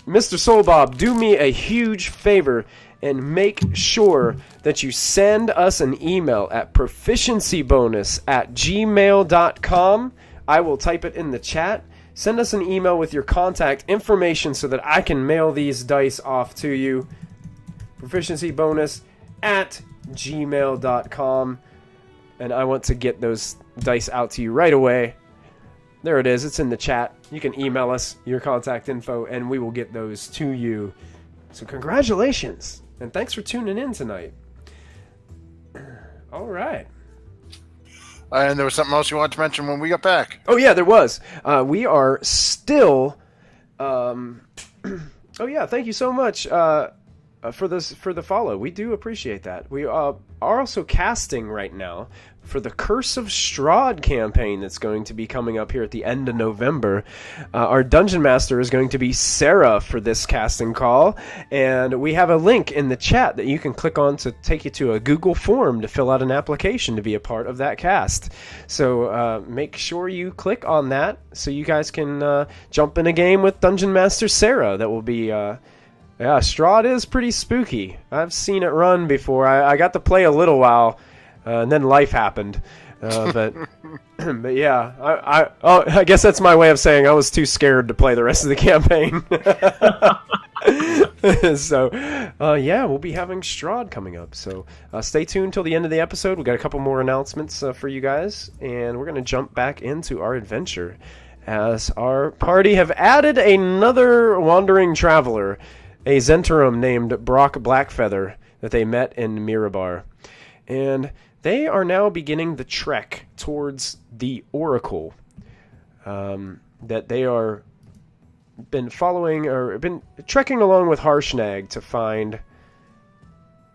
Mr. Soul Bob, do me a huge favor and make sure that you send us an email at proficiencybonus@gmail.com. I will type it in the chat. Send us an email with your contact information so that I can mail these dice off to you. proficiencybonus@gmail.com. And I want to get those dice out to you right away. There it is. It's in the chat. You can email us your contact info and we will get those to you. So congratulations. And thanks for tuning in tonight. All right. And there was something else you wanted to mention when we got back. Oh, yeah, there was. We are still... oh, yeah, thank you so much for the follow. We do appreciate that. We are also casting right now for the Curse of Strahd campaign that's going to be coming up here at the end of November. Our Dungeon Master is going to be Sarah for this casting call, and we have a link in the chat that you can click on to take you to a Google form to fill out an application to be a part of that cast. So make sure you click on that so you guys can jump in a game with Dungeon Master Sarah. That will be... yeah, Strahd is pretty spooky. I've seen it run before. I got to play a little while, and then life happened. But but yeah, I guess that's my way of saying I was too scared to play the rest of the campaign. So yeah, we'll be having Strahd coming up. So stay tuned till the end of the episode. We've got a couple more announcements for you guys, and we're going to jump back into our adventure as our party have added another wandering traveler, a Zentarum named Brock Blackfeather that they met in Mirabar. And they are now beginning the trek towards the Oracle that they are been following, or been trekking along with Harshnag to find.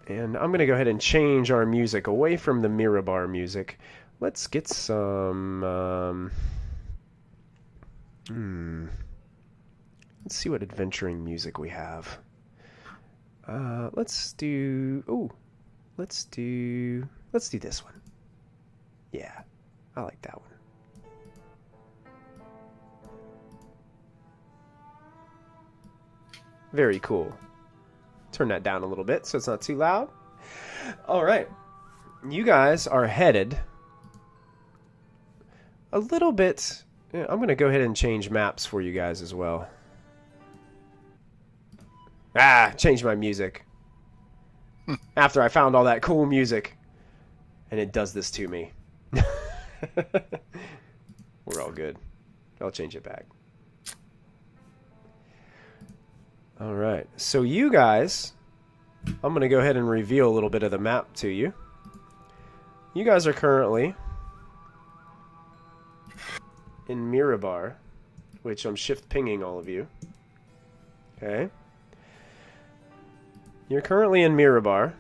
And I'm going to go ahead and change our music away from the Mirabar music. Let's get some... Let's see what adventuring music we have. Let's do this one. Yeah, I like that one. Very cool. Turn that down a little bit so it's not too loud. All right. You guys are headed a little bit... I'm going to go ahead and change maps for you guys as well. Change my music. After I found all that cool music. And it does this to me. We're all good. I'll change it back. Alright, so you guys... I'm going to go ahead and reveal a little bit of the map to you. You guys are currently in Mirabar. which I'm shift pinging all of you. Okay. You're currently in Mirabar.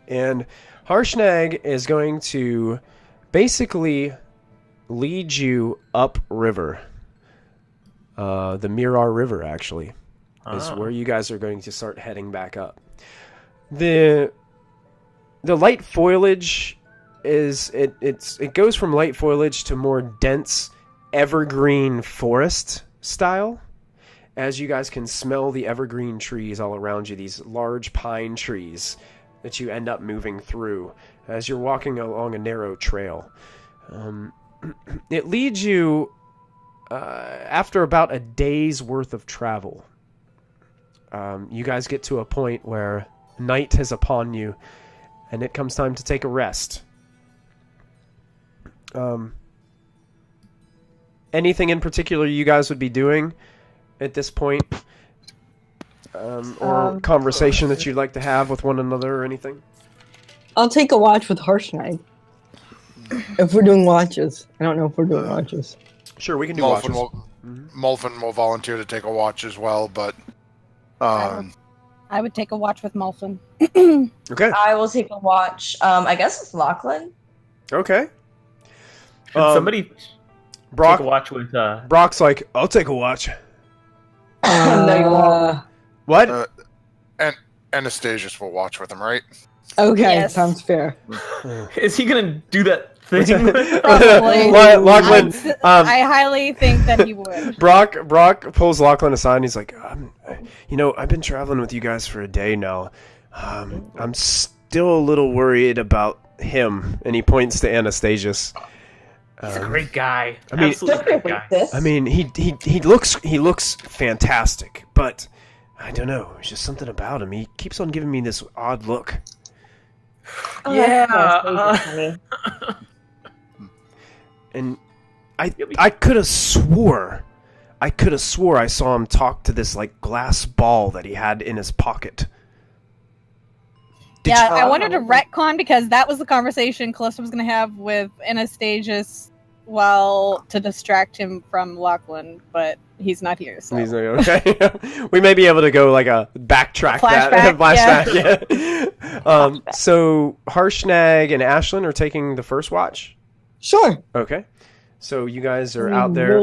And Harshnag is going to basically lead you upriver. The Mirar River, actually, is where you guys are going to start heading back up. The light foliage it goes from light foliage to more dense evergreen forest style, as you guys can smell the evergreen trees all around you, these large pine trees that you end up moving through as you're walking along a narrow trail. It leads you after about a day's worth of travel. You guys get to a point where night is upon you, and it comes time to take a rest. Anything in particular you guys would be doing at this point? Or conversation that you'd like to have with one another or anything? I'll take a watch with Harshnag. If we're doing watches. I don't know if we're doing watches. Sure, we can do Molfen watches. Molfen will volunteer to take a watch as well, but I would take a watch with Molfen. Okay. I will take a watch. I guess with Lachlan. Okay. Should somebody Brock, take a watch with Brock's like, I'll take a watch. No, you won't. What? and Anastasius will watch with him, right? Okay, Yes. sounds fair. Is he gonna do that thing? Probably. Lachlan, I highly think that he would. Brock pulls Lachlan aside and he's like, I've been traveling with you guys for a day now. I'm still a little worried about him. And he points to Anastasius. He's a great guy. I mean- Absolutely great guy. This? I mean, he looks fantastic, but I don't know. There's just something about him. He keeps on giving me this odd look. Oh, Yeah, that's funny. And I could have swore I saw him talk to this like glass ball that he had in his pocket. Did I wanted to retcon because that was the conversation Callista was going to have with Anastasius to distract him from Lachlan, but he's not here. So. He's like, okay. We may be able to go like a backtrack Flashback, flashback. Yeah. So Harshnag and Ashlyn are taking the first watch. Sure. Okay. So you guys are out there.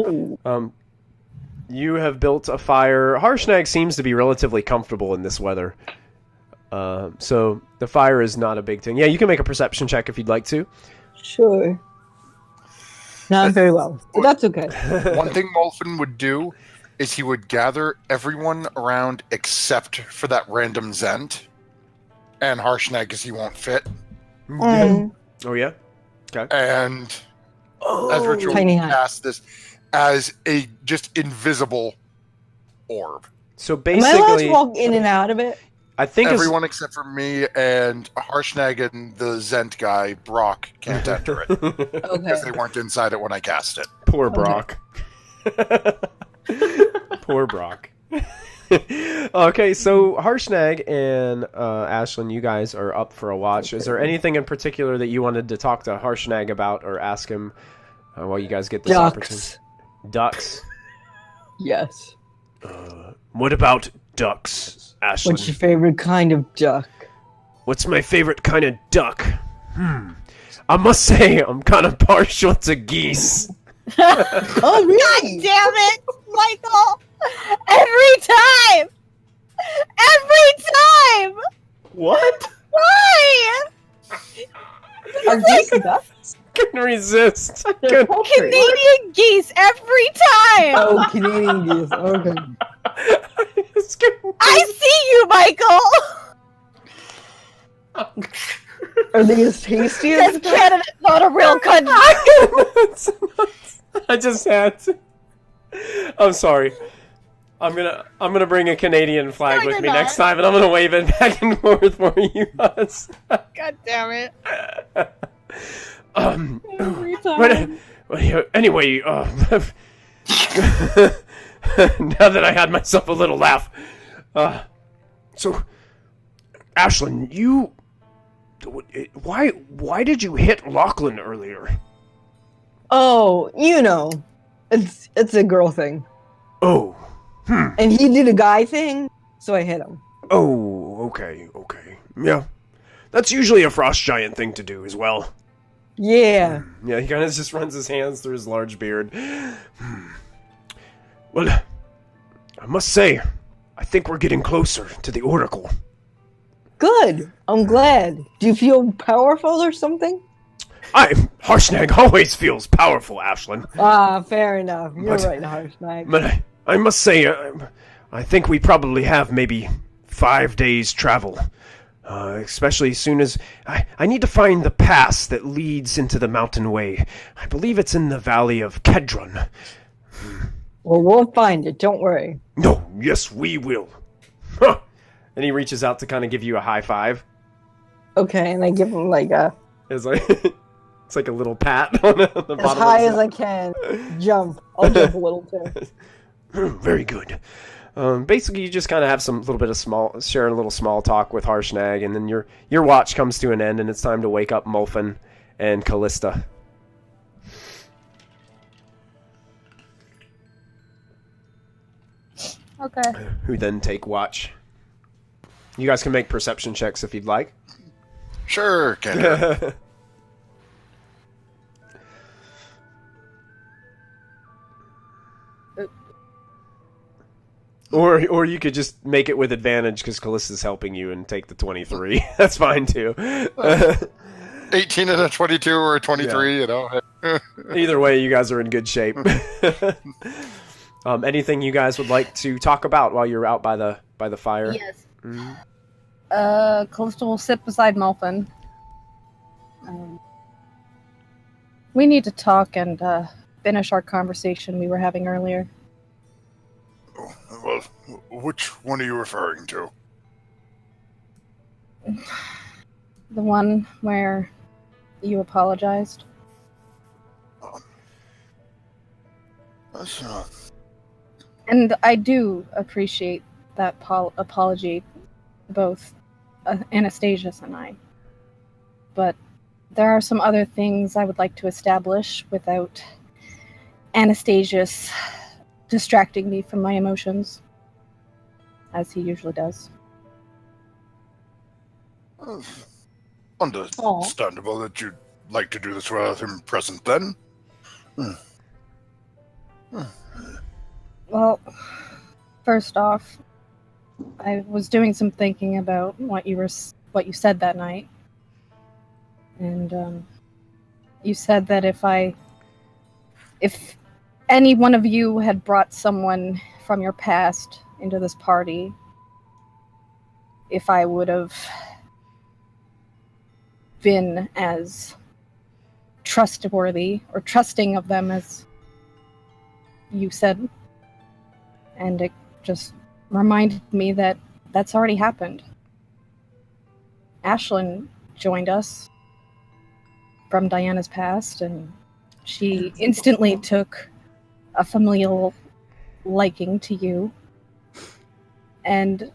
You have built a fire. Harshnag seems to be relatively comfortable in this weather. So the fire is not a big thing. Yeah, you can make a perception check if you'd like to. Sure. Not very well, but that's okay. One thing Molfen would do is he would gather everyone around except for that random Zent and Harshnag because he won't fit. Um, Oh, yeah? Okay. And as ritual, Tiny hat. cast this as a just invisible orb. So am I allowed to basically, walk in and out of it? I think Everyone except for me and Harshnag and the Zent guy, Brock, can't enter it Okay. because they weren't inside it when I cast it. Poor Brock. Poor Brock. Okay, so Harshnag and Ashlyn, you guys are up for a watch. Is there anything in particular that you wanted to talk to Harshnag about or ask him while you guys get this opportunity? Ducks. Ducks. Yes. What about ducks, Ashlyn? What's your favorite kind of duck? What's my favorite kind of duck? I must say, I'm kind of partial to geese. Oh, really? Damn it, Michael! Every time! What? Why? Are geese ducks? Can resist. They're poultry. Canadian geese every time! Oh, Canadian geese. Okay. I see you, Michael! Are they as tasty as Because Canada's not a real country. I just had to. I'm sorry. I'm gonna bring a Canadian flag No, with you're me not. next time, and I'm gonna wave it back and forth for you guys. God damn it. Every time. Anyway, now that I had myself a little laugh, so Ashlyn, why did you hit Lachlan earlier? Oh, you know. It's a girl thing. Oh. And he did a guy thing, so I hit him. Oh, okay. Yeah. That's usually a frost giant thing to do as well. Yeah. Yeah, he kind of just runs his hands through his large beard. Well, I must say, I think we're getting closer to the Oracle. Good. I'm glad. Do you feel powerful or something? Harshnag always feels powerful, Ashlyn. Ah, fair enough. You're But- right, Harshnag. But I must say, I think we probably have maybe 5 days' travel. Especially as soon as... I need to find the pass that leads into the mountain way. I believe it's in the valley of Kedron. Well, we'll find it. Don't worry. No, yes, we will. Huh. And he reaches out to kind of give you a high five. Okay, and I give him like a It's like it's like a little pat on the bottom. as high as I can. Jump. I'll jump a little too. Very good. Basically, you just kind of have share a little small talk with Harshnag, and then your watch comes to an end, and it's time to wake up Mulfin and Callista. Okay. Who then take watch. You guys can make perception checks if you'd like. Sure, can do. Or you could just make it with advantage because Callista's helping you and take the 23. That's fine too. 18 and a 22 or a 23, you know. Either way, you guys are in good shape. Anything you guys would like to talk about while you're out by the fire? Yes. Mhm. Callista will sit beside Mulfin. We need to talk and finish our conversation we were having earlier. Well, which one are you referring to? The one where you apologized. That's, And I do appreciate that apology, both Anastasius and I. But there are some other things I would like to establish without Anastasius distracting me from my emotions, as he usually does. Understandable that you'd like to do this without him present then. Well, first off, I was doing some thinking about what you said that night, and you said that if any one of you had brought someone from your past into this party, if I would have been as trustworthy or trusting of them as you said. And it just reminded me that that's already happened. Ashlyn joined us from Diana's past, and she instantly took a familial liking to you. And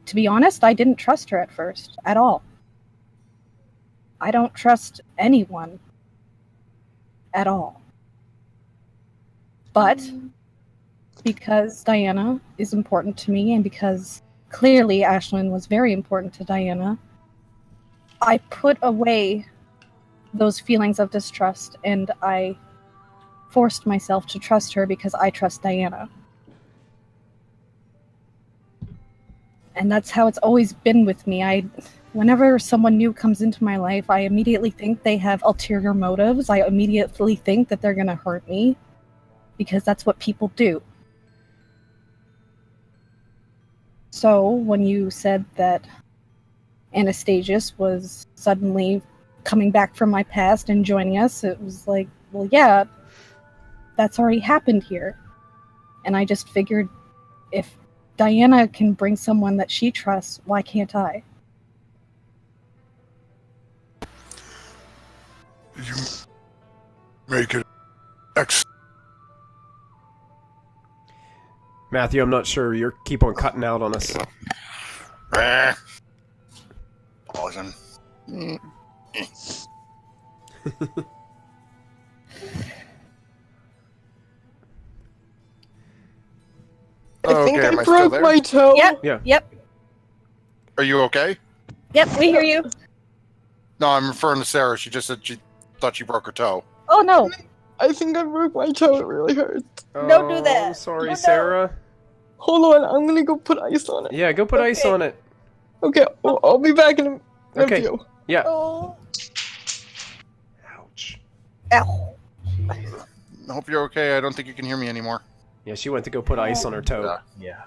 to be honest, I didn't trust her at first, at all. I don't trust anyone at all. But because Diana is important to me, and because clearly Ashlyn was very important to Diana, I put away those feelings of distrust, and I forced myself to trust her because I trust Diana. And that's how it's always been with me. Whenever someone new comes into my life, I immediately think they have ulterior motives. I immediately think that they're going to hurt me, because that's what people do. So when you said that Anastasius was suddenly coming back from my past and joining us, it was like, well, yeah, that's already happened here. And I just figured, if Diana can bring someone that she trusts, why can't I? You make it excellent. Matthew, I'm not sure. You keep on cutting out on us. Pausing. I think Okay, I am I still broke there? my toe. Yep. Yeah. Yep. Are you okay? Yep. We hear you. No, I'm referring to Sarah. She just said she thought she broke her toe. Oh no! I think I broke my toe. It really hurts. Don't do Oh, that. I'm sorry, Oh, no. Sarah. Hold on, I'm gonna go put ice on it. Yeah, go put ice Okay. on it. Okay, well, I'll be back in a Okay. few. Yeah. Oh. Ouch. Ow. I hope you're okay. I don't think you can hear me anymore. Yeah, she went to go put ice on her toe. Yeah.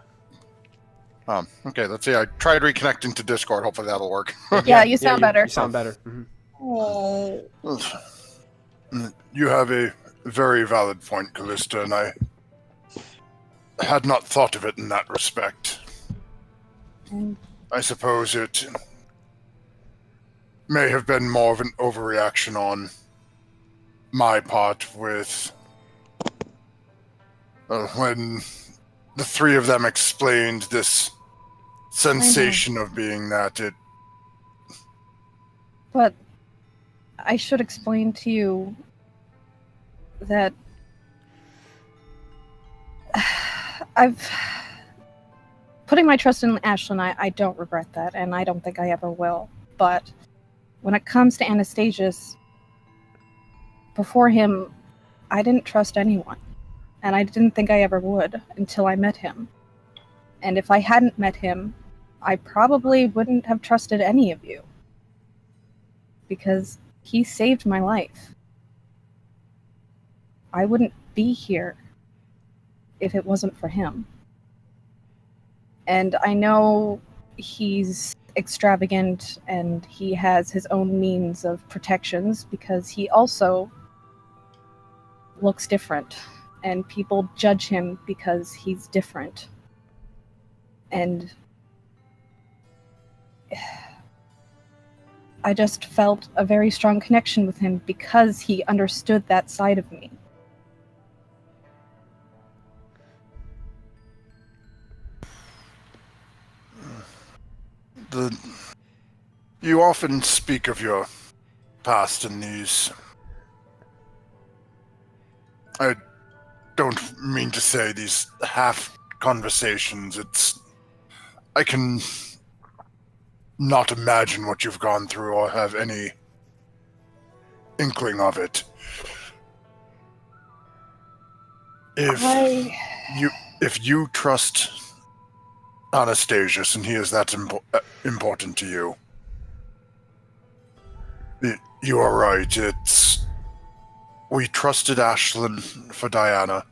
Okay, let's see. I tried reconnecting to Discord. Hopefully that'll work. Yeah, you sound better. You sound better. Mhm. Oh. You have a very valid point, Callista, and I had not thought of it in that respect. Mm. I suppose it may have been more of an overreaction on my part with when the three of them explained this sensation of being that it. But I should explain to you that I've putting my trust in Ashlyn. I don't regret that, and I don't think I ever will. But when it comes to Anastasius, before him, I didn't trust anyone, and I didn't think I ever would until I met him. And if I hadn't met him, I probably wouldn't have trusted any of you, because he saved my life. I wouldn't be here if it wasn't for him. And I know he's extravagant and he has his own means of protections because he also looks different and people judge him because he's different. And I just felt a very strong connection with him because he understood that side of me. You often speak of your past in these. I don't mean to say these half conversations. I can not imagine what you've gone through or have any inkling of it. If you trust Anastasius and he is that important to you, you are right. We trusted Ashlyn for Diana.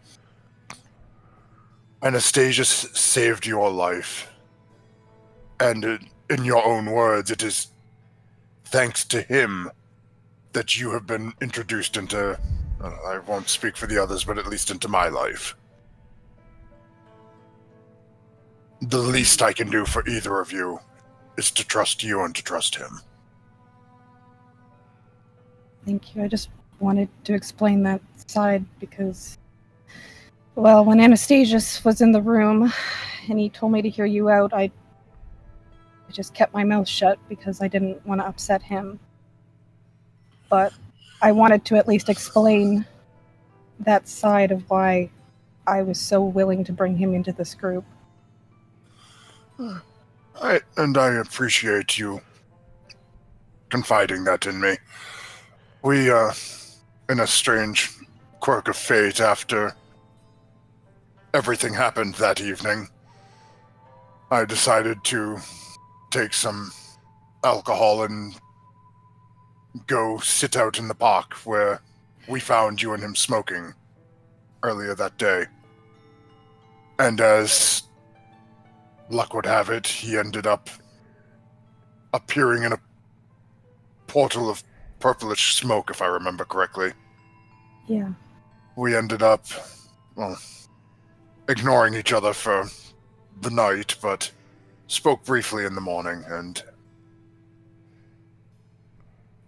Anastasius saved your life. And in your own words, it is thanks to him that you have been introduced into, I won't speak for the others, but at least into my life. The least I can do for either of you is to trust you and to trust him. Thank you. I just wanted to explain that side because, well, when Anastasius was in the room and he told me to hear you out, I just kept my mouth shut because I didn't want to upset him. But I wanted to at least explain that side of why I was so willing to bring him into this group. I appreciate you confiding that in me. We, in a strange quirk of fate after everything happened that evening, I decided to take some alcohol and go sit out in the park where we found you and him smoking earlier that day. And as luck would have it, he ended up appearing in a portal of purplish smoke, if I remember correctly. Yeah. We ended up, well, ignoring each other for the night, but spoke briefly in the morning, and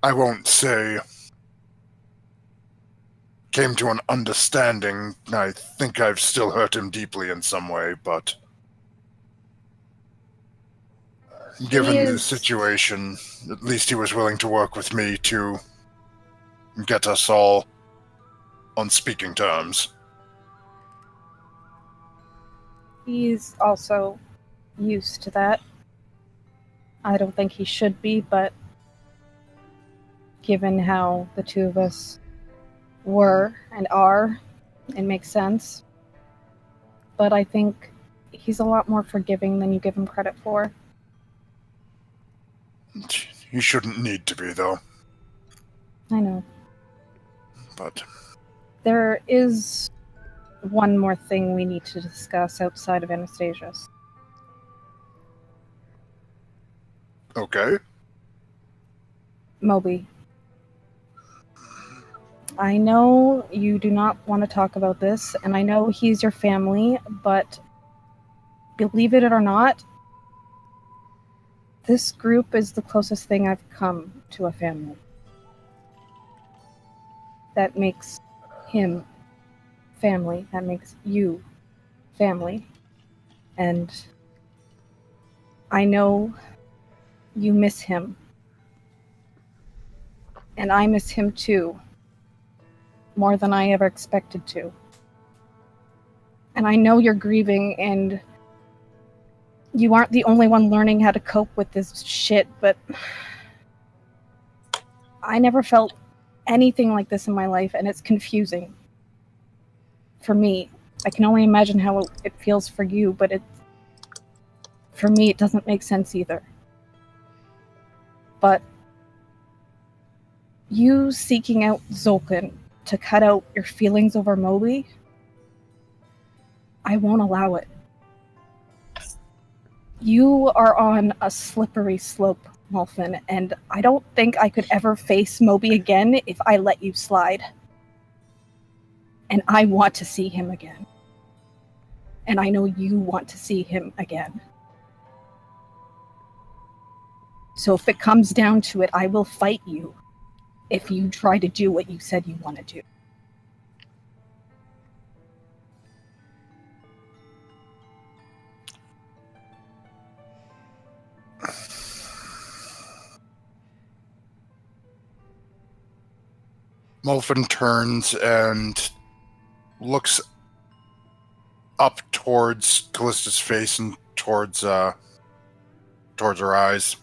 I won't say came to an understanding. I think I've still hurt him deeply in some way, but given the situation, at least he was willing to work with me to get us all on speaking terms. He's also used to that. I don't think he should be, but given how the two of us were and are, it makes sense. But I think he's a lot more forgiving than you give him credit for. He shouldn't need to be, though. I know. But There is one more thing we need to discuss outside of Anastasia's. okay. Moby. I know you do not want to talk about this, and I know he's your family, but believe it or not, this group is the closest thing I've come to a family. That makes him family. That makes you family. And I know you miss him. And I miss him too. More than I ever expected to. And I know you're grieving, and you aren't the only one learning how to cope with this shit, but I never felt anything like this in my life, and it's confusing. For me. I can only imagine how it feels for you, but for me, it doesn't make sense either. But you seeking out Zolkin to cut out your feelings over Moby, I won't allow it. You are on a slippery slope, Molfin, and I don't think I could ever face Moby again if I let you slide. And I want to see him again. And I know you want to see him again. So if it comes down to it, I will fight you if you try to do what you said you want to do. Molfin turns and looks up towards Callista's face and towards her eyes.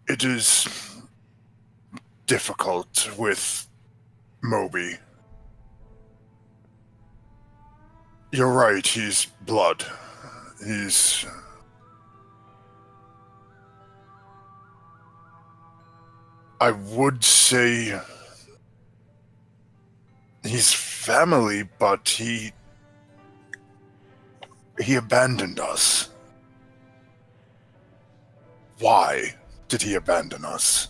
It is difficult with Moby. You're right, he's blood. I would say he's family, but he abandoned us. Why did he abandon us?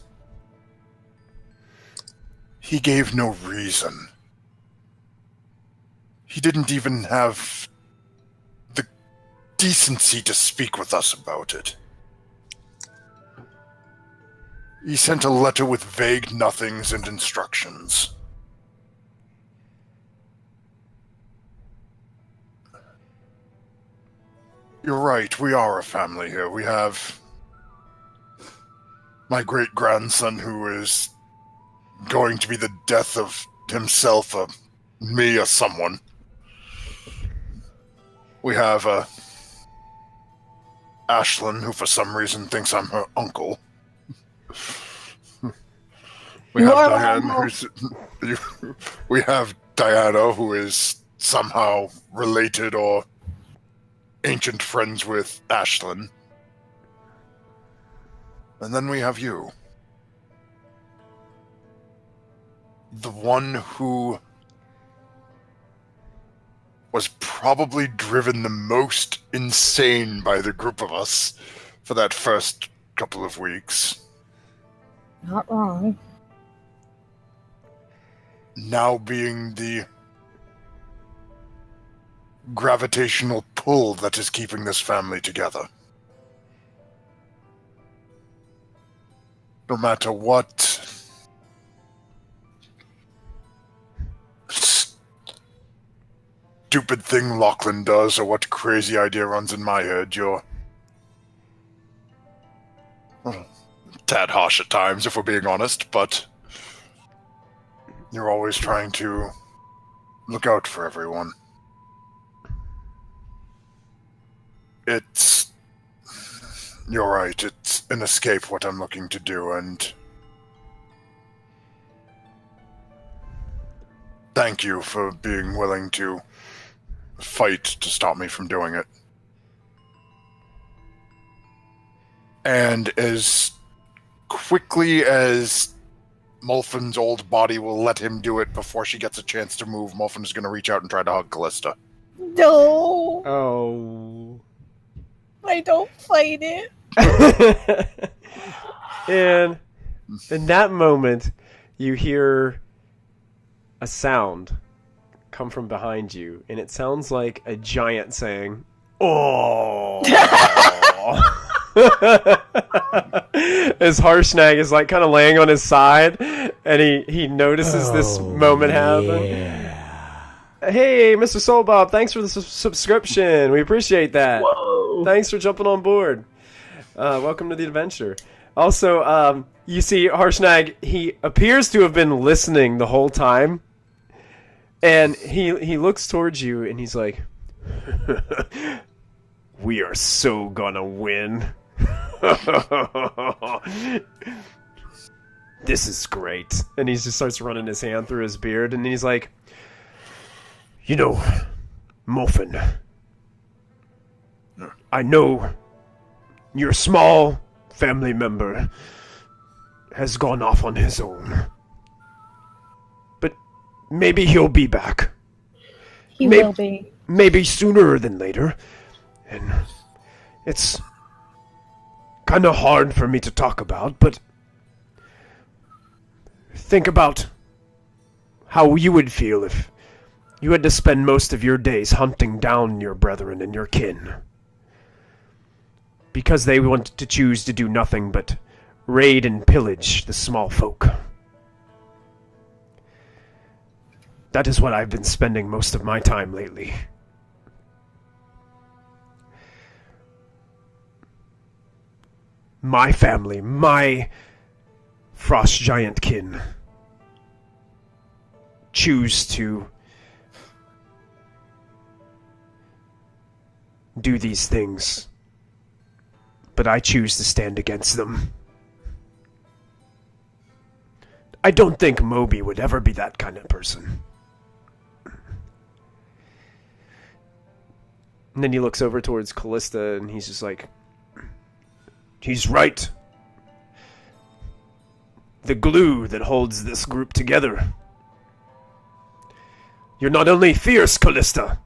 He gave no reason. He didn't even have the decency to speak with us about it. He sent a letter with vague nothings and instructions. You're right, we are a family here. We have my great-grandson who is going to be the death of himself, me, or someone. We have Ashlyn, who for some reason thinks I'm her uncle. We have Diana, who is somehow related or ancient friends with Ashlyn. And then we have you. The one who was probably driven the most insane by the group of us for that first couple of weeks. Not wrong. Now being the gravitational pull that is keeping this family together. No matter what stupid thing Lachlan does or what crazy idea runs in my head, tad harsh at times, if we're being honest, but you're always trying to look out for everyone. You're right, it's an escape what I'm looking to do, and thank you for being willing to fight to stop me from doing it. And as quickly as Mulfin's old body will let him do it before she gets a chance to move, Mulfin is going to reach out and try to hug Callista. No, Oh. I don't fight it. And in that moment, you hear a sound come from behind you, and it sounds like a giant saying, "Oh." As Harshnag is like kind of laying on his side, and he notices this moment happen. Hey, Mr. Soulbob, thanks for the subscription. We appreciate that. Whoa. Thanks for jumping on board. Welcome to the adventure. Also, you see Harshnag, he appears to have been listening the whole time. And he looks towards you and he's like, we are so gonna win. This is great. And he just starts running his hand through his beard and he's like, you know, Mulfin, I know your small family member has gone off on his own. But maybe he'll be back. He will be. Maybe sooner than later. And it's kind of hard for me to talk about, but think about how you would feel if you had to spend most of your days hunting down your brethren and your kin. Because they want to choose to do nothing but raid and pillage the small folk. That is what I've been spending most of my time lately. My family, my frost giant kin, choose to do these things, but I choose to stand against them. I don't think Moby would ever be that kind of person. And then he looks over towards Callista and he's just like, he's right. The glue that holds this group together. You're not only fierce, Callista,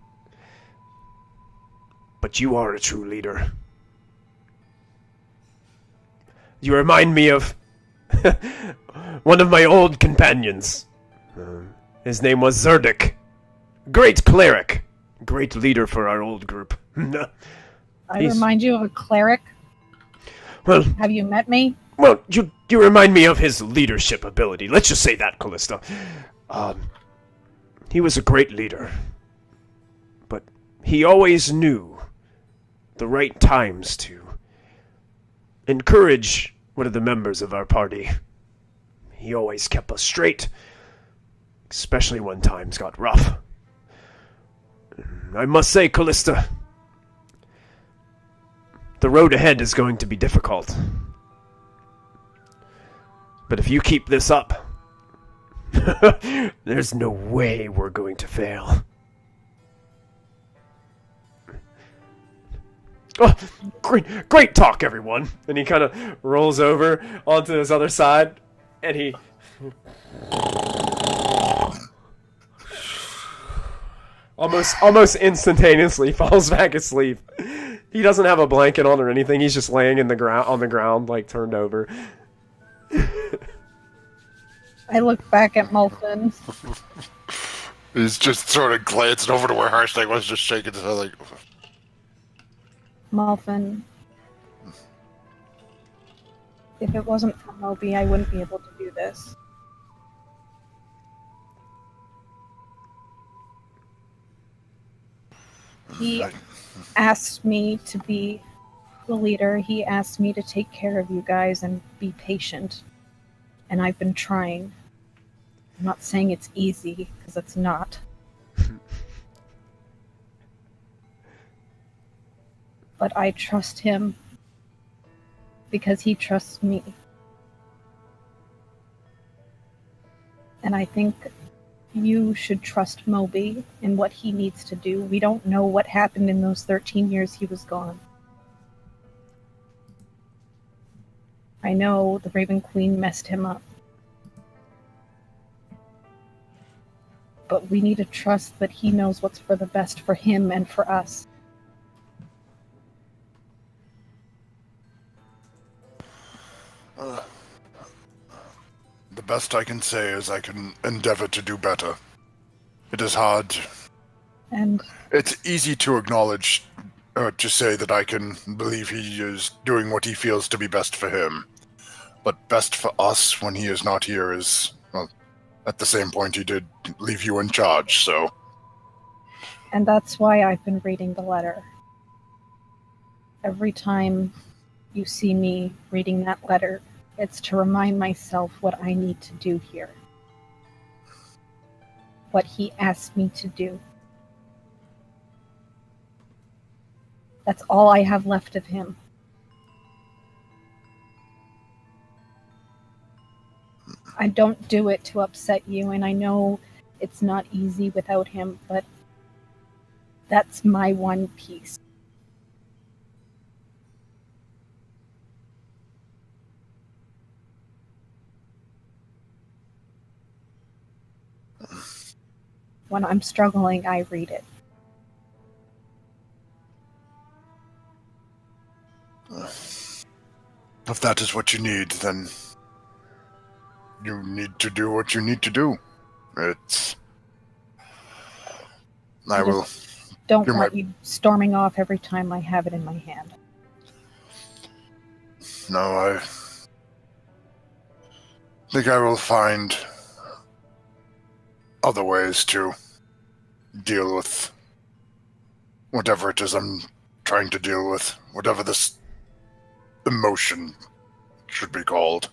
but you are a true leader. You remind me of one of my old companions. His name was Zerdik. Great cleric. Great leader for our old group. I remind you of a cleric? Well, Have you met me? well, you remind me of his leadership ability. Let's just say that, Callista. He was a great leader. But he always knew the right times to encourage one of the members of our party. He always kept us straight, especially when times got rough. I must say, Callista, the road ahead is going to be difficult. But if you keep this up, there's no way we're going to fail. Oh, great talk, everyone. And he kind of rolls over onto his other side, and he almost instantaneously falls back asleep. He doesn't have a blanket on or anything. He's just laying on the ground, like turned over. I look back at Mulfin. He's just sort of glancing over to where Harshnag was, just shaking his head like... Mulfin. If it wasn't for Moby, I wouldn't be able to do this. He asked me to be the leader. He asked me to take care of you guys and be patient. And I've been trying. I'm not saying it's easy, because it's not. But I trust him because he trusts me. And I think you should trust Moby in what he needs to do. We don't know what happened in those 13 years he was gone. I know the Raven Queen messed him up. But we need to trust that he knows what's for the best for him and for us. The best I can say is I can endeavor to do better. It is hard. And It's easy to acknowledge, or to say that I can believe he is doing what he feels to be best for him. But best for us when he is not here is, well, at the same point he did leave you in charge, so... And that's why I've been reading the letter. Every time you see me reading that letter, it's to remind myself what I need to do here. What he asked me to do. That's all I have left of him. I don't do it to upset you, and I know it's not easy without him, but that's my one piece. When I'm struggling, I read it. If that is what you need, then you need to do what you need to do. It's... I will... Don't You're want my- you storming off every time I have it in my hand. No, I think I will find other ways to deal with whatever it is I'm trying to deal with, whatever this emotion should be called.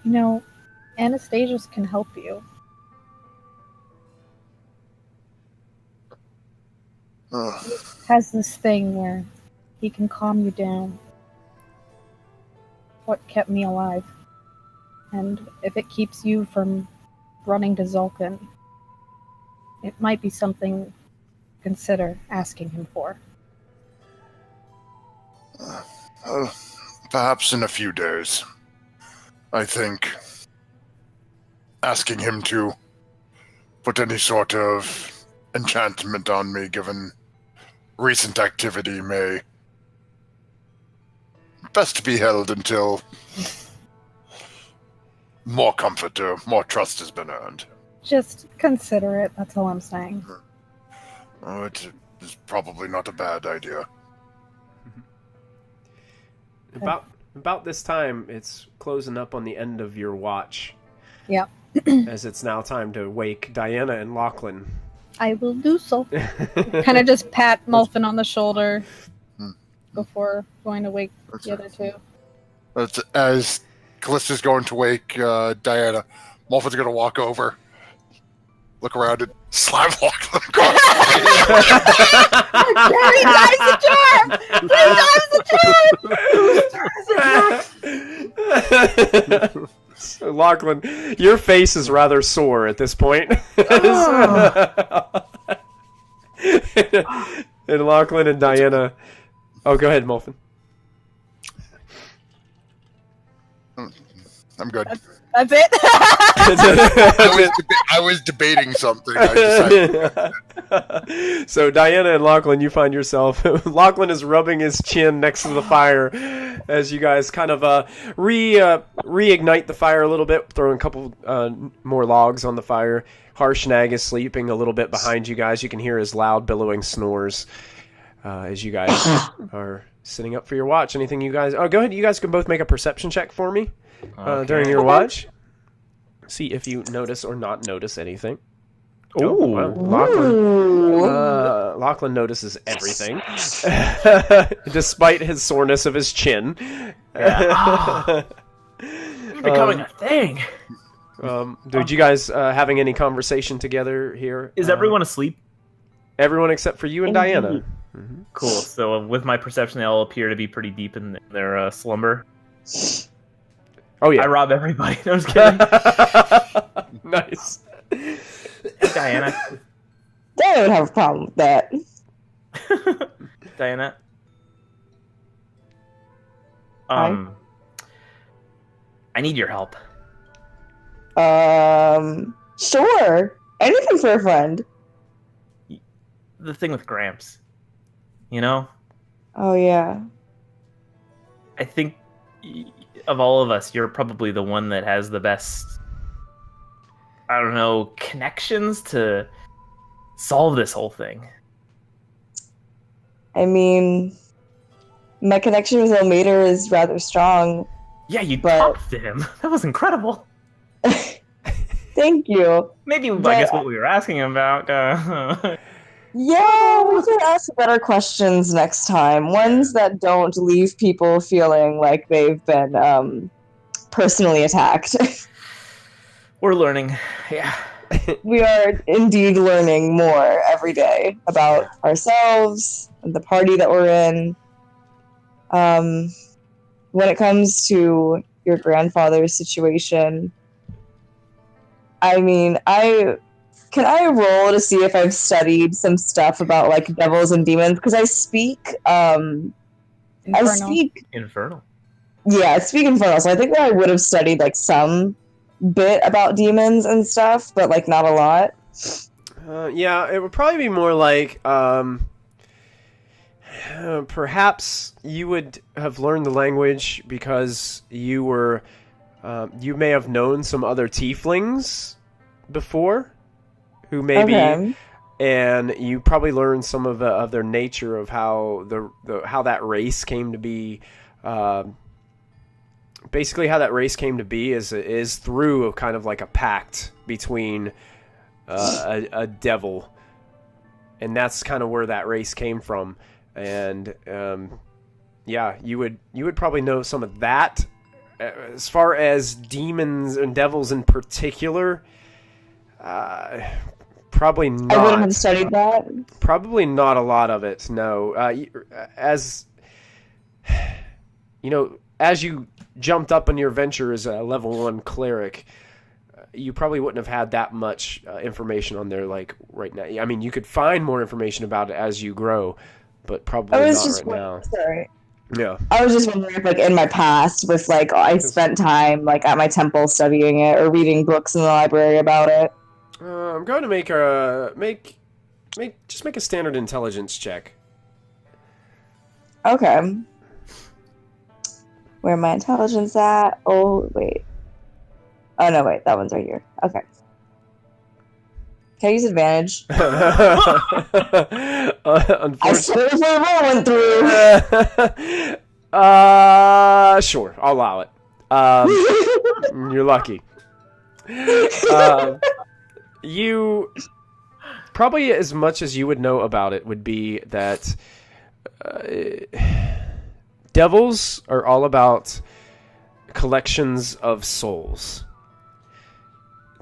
You know, Anastasius can help you. Has this thing where he can calm you down. What kept me alive. And if it keeps you from running to Zulkan, it might be something to consider asking him for. Perhaps in a few days. I think asking him to put any sort of enchantment on me, given recent activity, may best be held until more comfort or more trust has been earned. Just consider it, that's all I'm saying. Oh, it is probably not a bad idea. About this time, it's closing up on the end of your watch. Yeah. As it's now time to wake Diana and Lachlan. I will do so. Kind of just pat Mulfin on the shoulder before going to wake the other two. That's, as Callista's going to wake Diana, Mulfin's going to walk over, look around, and slam Lachlan across Three times the charm! So, Lachlan, your face is rather sore at this point. And Lachlan and Diana... Oh, go ahead, Mulfin. I'm good. That's it? I was debating something. I decided. So Diana and Lachlan, you find yourself... Lachlan is rubbing his chin next to the fire as you guys kind of reignite the fire a little bit, throwing a couple more logs on the fire. Harshnag is sleeping a little bit behind you guys. You can hear his loud billowing snores as you guys are sitting up for your watch. Anything you guys... Oh, go ahead. You guys can both make a perception check for me during your watch. See if you notice or not notice anything. Oh, wow. Ooh. Lachlan notices everything, despite his soreness of his chin. Yeah. You're becoming a thing. Dude, you guys having any conversation together here? Is everyone asleep? Everyone except for you and Diana. Cool. So with my perception, they all appear to be pretty deep in their slumber. Oh yeah. I rob everybody. No, I'm just kidding. Nice. Diana. They don't have a problem with that. Diana. Hi. I need your help. Sure. Anything for a friend. The thing with Gramps. You know? Oh, yeah. I think of all of us, you're probably the one that has the best, I don't know, connections to solve this whole thing. I mean, my connection with Elmater is rather strong. Yeah, you But- talked to him. That was incredible. Thank you. Maybe, But- I guess what we were asking about. Yeah, we can ask better questions next time. Ones that don't leave people feeling like they've been personally attacked. We're learning. Yeah. We are indeed learning more every day about ourselves and the party that we're in. When it comes to your grandfather's situation, I mean, can I roll to see if I've studied some stuff about like devils and demons? Because I speak Infernal. Infernal. I speak Infernal, so I think that I would have studied like some bit about demons and stuff, but like not a lot. Yeah, it would probably be more like perhaps you would have learned the language because you were you may have known some other tieflings before who maybe Okay. and you probably learned some of their nature of how how that race came to be. Basically, how that race came to be is through a kind of like a pact between a devil, and that's kind of where that race came from. And yeah, you would probably know some of that. As far as demons and devils in particular, probably not. I wouldn't have studied that. Probably not a lot of it. No, as you know, as you jumped up in your venture as a level 1 cleric, you probably wouldn't have had that much information on there like right now. I mean, you could find more information about it as you grow, but probably I was not just right now. sorry. Yeah. I was just wondering if, like, in my past, with like I spent time like at my temple studying it or reading books in the library about it. I'm going to make a make a standard intelligence check. Okay. Where my intelligence at? Oh wait. Oh no, wait, that one's right here. Okay. Can I use advantage? I Unfortunately. swear the roll went through. Sure, I'll allow it. You're lucky. You probably as much as you would know about it would be that devils are all about collections of souls.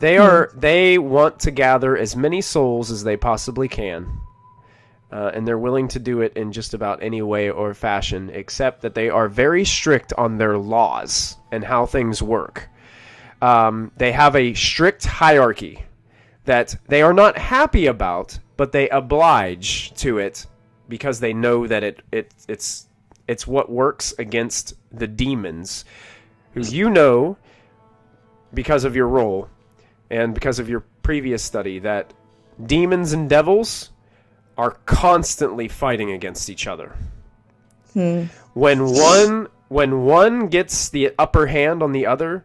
They want to gather as many souls as they possibly can. And they're willing to do it in just about any way or fashion, except that they are very strict on their laws and how things work. They have a strict hierarchy that they are not happy about, but they oblige to it because they know that it's what works against the demons, who you know, because of your role and because of your previous study, that demons and devils are constantly fighting against each other. When one gets the upper hand on the other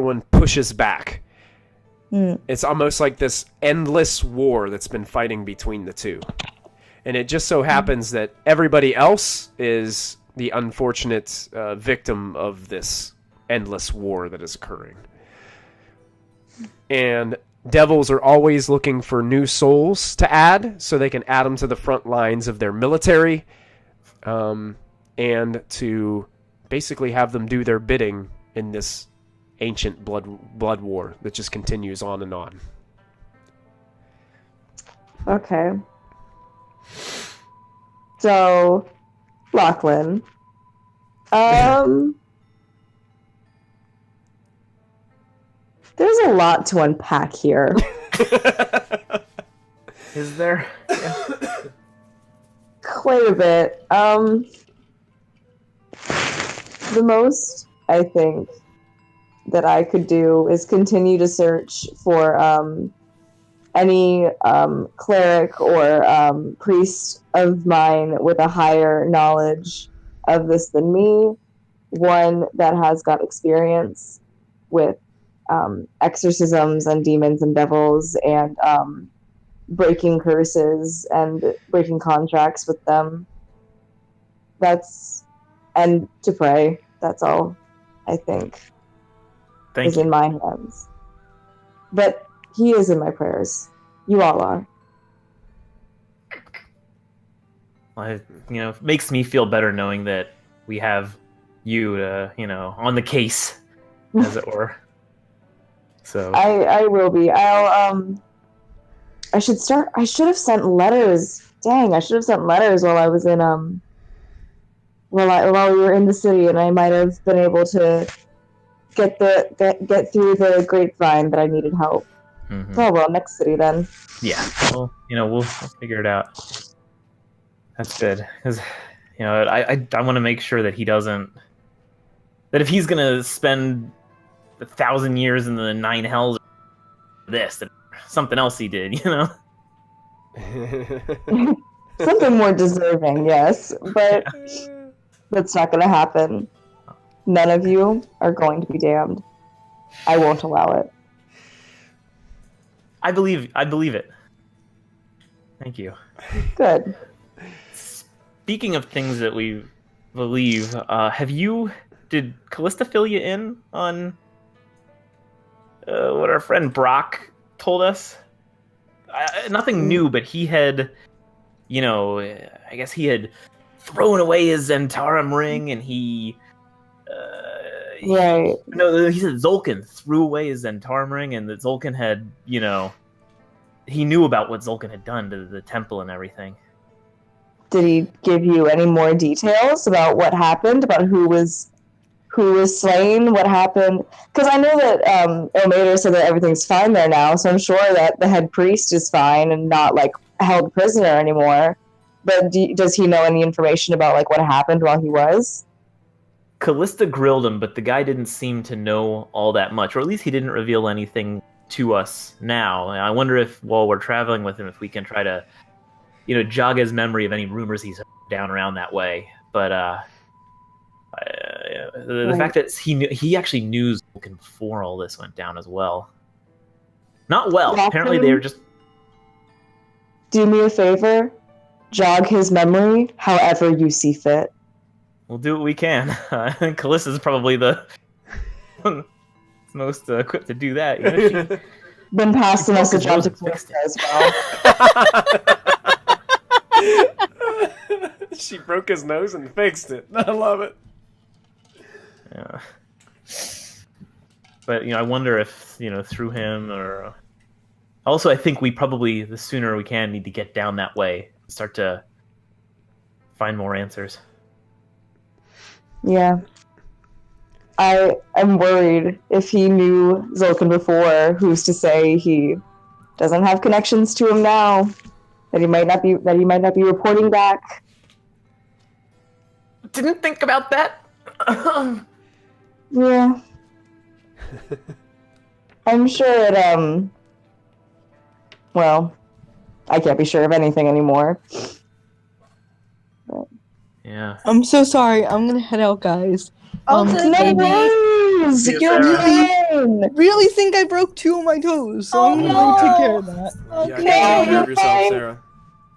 one pushes back. It's almost like this endless war that's been fighting between the two. And it just so happens that everybody else is the unfortunate victim of this endless war that is occurring. And Devils are always looking for new souls to add, so they can add them to the front lines of their military, and to basically have them do their bidding in this ancient blood war that just continues on and on. Okay. So, Lachlan. There's a lot to unpack here. Is there? Yeah. Quite a bit. The most, I think, that I could do is continue to search for any cleric or priest of mine with a higher knowledge of this than me, one that has got experience with exorcisms and demons and devils and breaking curses and breaking contracts with them. And to pray. That's all I think is in my hands. But he is in my prayers. You all are. Well, it makes me feel better knowing that we have you, on the case, as it were. So I will be. I should have sent letters. Dang, I should have sent letters while I was in while we were in the city, and I might have been able to get through the grapevine that I needed help. Mm-hmm. Oh well, next city then. Yeah, well, we'll figure it out. That's good, because I want to make sure that he doesn't. That if he's gonna spend 1,000 years in the 9 hells, this and something else he did, Something more deserving, yes, but that's not going to happen. None of you are going to be damned. I won't allow it. I believe it. Thank you. Good. Speaking of things that we believe, did Callista fill you in on what our friend Brock told us? Nothing new, but he had, I guess he had thrown away his Zentarum ring, and he... Right. No, he said Zolkin threw away his Zentarum ring, and that Zolkin had, he knew about what Zolkin had done to the temple and everything. Did he give you any more details about what happened, about who was slain, what happened? Because I know that Ilmater said that everything's fine there now, so I'm sure that the head priest is fine and not, held prisoner anymore. But does he know any information about, what happened while he was? Callista grilled him, but the guy didn't seem to know all that much, or at least he didn't reveal anything to us now. I wonder if, while we're traveling with him, if we can try to, jog his memory of any rumors he's down around that way. But the fact that he actually knew Zolkin before all this went down as well. Not well. Apparently they were just... Do me a favor. Jog his memory however you see fit. We'll do what we can. I think Callista's probably the most equipped to do that. Been passed the message on to Calista as well. She broke his nose and fixed it. I love it. Yeah. But, I wonder if, through him or... Also, I think we probably, the sooner we can, need to get down that way and start to find more answers. Yeah. I'm worried if he knew Zolkin before, who's to say he doesn't have connections to him now, that he might not be reporting back. Didn't think about that. Yeah. I'm sure it, well, I can't be sure of anything anymore. But... Yeah. I'm so sorry. I'm gonna head out, guys. No worries! You're fine! Really think I broke 2 of my toes, so I'm gonna go take care of that. Yeah, take care of yourself, Sarah.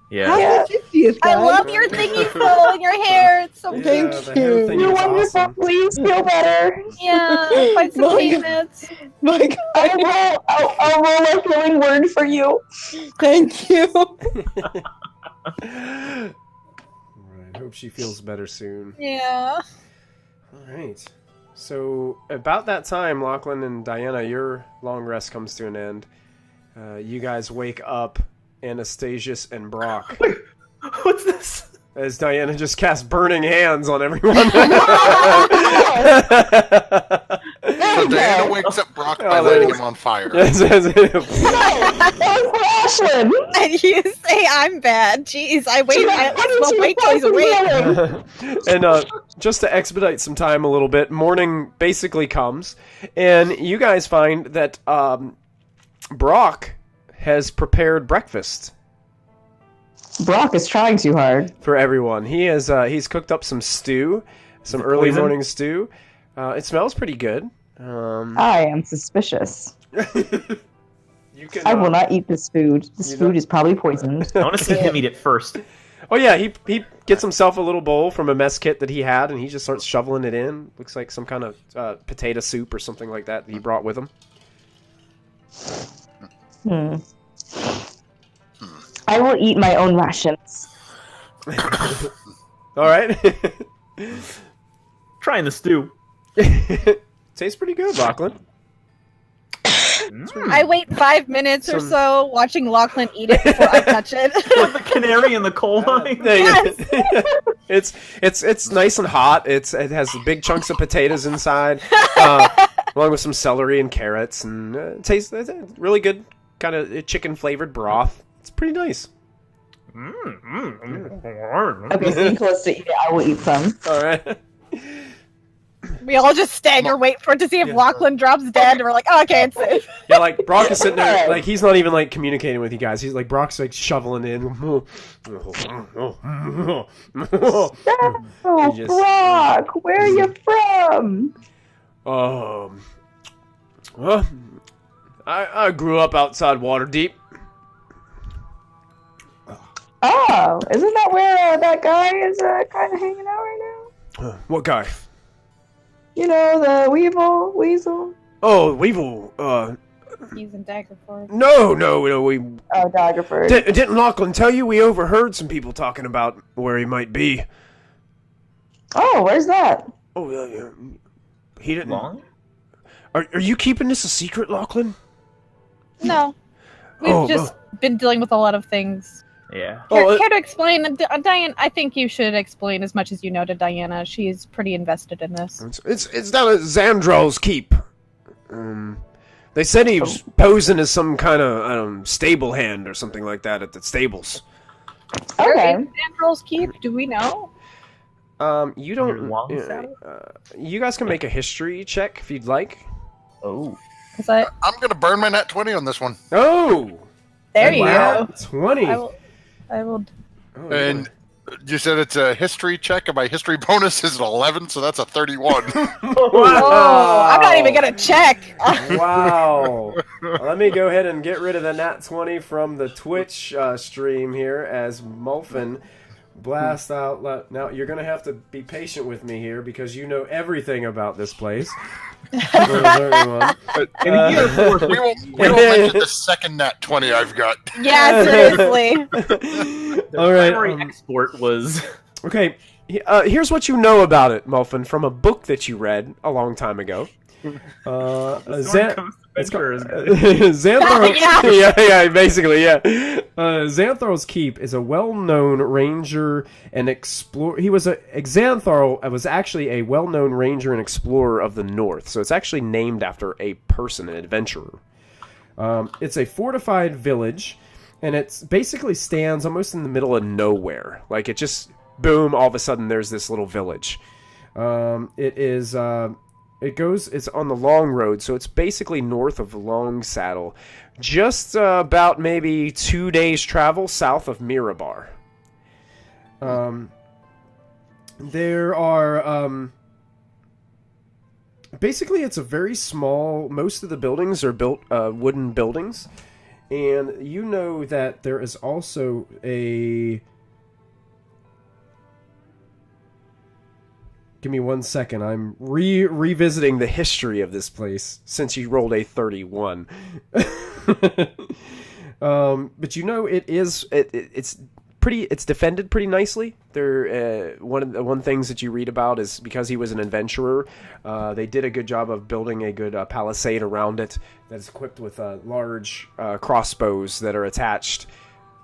Yeah. How Yeah. Fictious, I guys. love your thingy flow in your hair. It's so Yeah, Thank the hair you. thing You're is wonderful. awesome. Please feel better. yeah. Find some My God. payments. My God. I'll roll a healing word for you. Thank you. Alright, hope she feels better soon. Yeah. Alright. So, about that time, Lachlan and Diana, your long rest comes to an end. You guys wake up, Anastasius and Brock, What's this? as Diana just casts Burning Hands on everyone. So Diana wakes up Brock by Oh, lighting there's- him on fire. Ashlyn! And you say I'm bad. Jeez, I wait. I wait till he's awake. And just to expedite some time a little bit, morning basically comes, and you guys find that Brock has prepared breakfast Brock is trying too hard. for everyone. He's cooked up some stew, some early poison? morning stew. It smells pretty good. I am suspicious. You can. I will not eat this food. This You food don't- is probably poisoned. I want to see him eat it first. Oh yeah, he gets himself a little bowl from a mess kit that he had, and he just starts shoveling it in. Looks like some kind of potato soup or something like that he brought with him. I will eat my own rations. All right. Trying the stew. Tastes pretty good, Lachlan. I wait 5 minutes or Some- so watching Lachlan eat it before I touch it. With the canary in the coal mine. It's nice and hot. It has big chunks of potatoes inside, along with some celery and carrots, and it tastes really good. Kind of chicken flavored broth. It's pretty nice. Okay, so you close to eat it. I will eat some. All right. We all just stagger, wait for it to see if Lachlan drops dead, and we're like, oh, okay, it's safe. Yeah, like Brock is sitting there, like he's not even like communicating with you guys. He's like Brock's like shoveling in. Oh, just- Brock, where are you from? Well, I grew up outside Waterdeep. Oh, isn't that where that guy is kind of hanging out right now? What guy? You know, the weasel. Oh, Weevil. Using Daggerford. No, we Oh, Daggerford. didn't Lachlan tell you we overheard some people talking about where he might be. Oh, where's that? Oh, he didn't. Long? Are you keeping this a secret, Lachlan? No. We've Oh, just been dealing with a lot of things. Yeah. Care to explain? Diane, I think you should explain as much as you know to Diana. She's pretty invested in this. It's down at Xandrol's keep. They said he was posing as some kind of stable hand or something like that at the stables. Okay. Where is Sandrol's keep? Do we know? You don't. Long saddle? You guys can make a history check if you'd like. Oh. 'Cause I, I'm gonna burn my nat 20 on this one. Oh, there you wow, go. 20. I will. Oh, And you said it's a history check, and my history bonus is an 11, so that's a 31. Oh, I'm not even gonna check. Wow. Let me go ahead and get rid of the nat 20 from the Twitch stream here as Mulfin blast out. Now, you're going to have to be patient with me here because you know everything about this place. In a year for we won't mention the second nat 20 I've got. Yeah, seriously. All right. primary export was Okay, here's what you know about it, Mulfin, from a book that you read a long time ago. Xanthro, yeah, basically, yeah. Xanthro's Keep is a well-known ranger and explorer. Xanthro was actually a well-known ranger and explorer of the North, so it's actually named after a person, an adventurer. It's a fortified village, and it basically stands almost in the middle of nowhere. Like, it just, boom, all of a sudden there's this little village. It's on the Long Road, so it's basically north of Long Saddle. Just about maybe 2 days travel south of Mirabar. There are... basically, it's a very small... Most of the buildings are built wooden buildings. And you know that there is also a... Give me 1 second. I'm revisiting the history of this place since you rolled a 31. But you know it's defended pretty nicely. One of the things that you read about is because he was an adventurer, they did a good job of building a good palisade around it that's equipped with large crossbows that are attached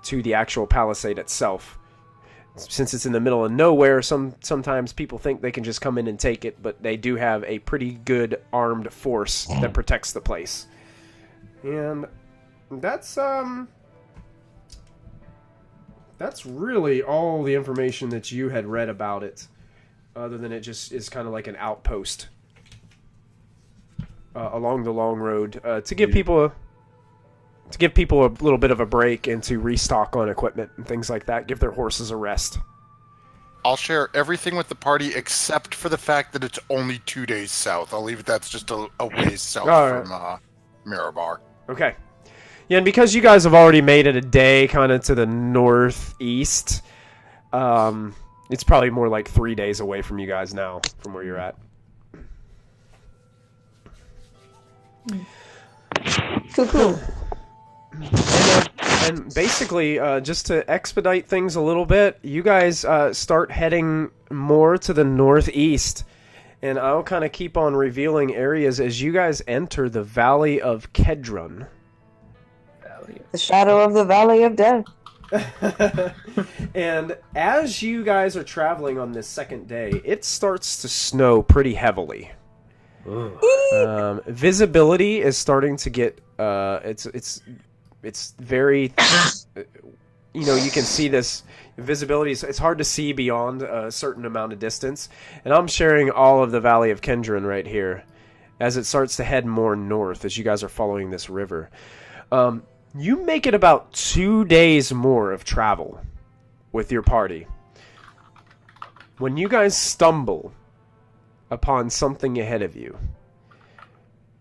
to the actual palisade itself. Since it's in the middle of nowhere, sometimes people think they can just come in and take it, but they do have a pretty good armed force that protects the place. And that's really all the information that you had read about it, other than it just is kind of like an outpost along the long road to give people a little bit of a break and to restock on equipment and things like that, give their horses a rest. I'll share everything with the party except for the fact that it's only 2 days south. I'll leave it that's just a ways south from Mirabar. Okay. Yeah, and because you guys have already made it a day kind of to the northeast, it's probably more like 3 days away from you guys now, from where you're at. Cool. And basically, just to expedite things a little bit, you guys start heading more to the northeast. And I'll kind of keep on revealing areas as you guys enter the Valley of Kedron. The shadow of the Valley of Death. And as you guys are traveling on this second day, it starts to snow pretty heavily. Visibility is starting to get it's very you can see this visibility it's hard to see beyond a certain amount of distance, and I'm sharing all of the Valley of Kedron right here as it starts to head more north as you guys are following this river. You make it about 2 days more of travel with your party when you guys stumble upon something ahead of you.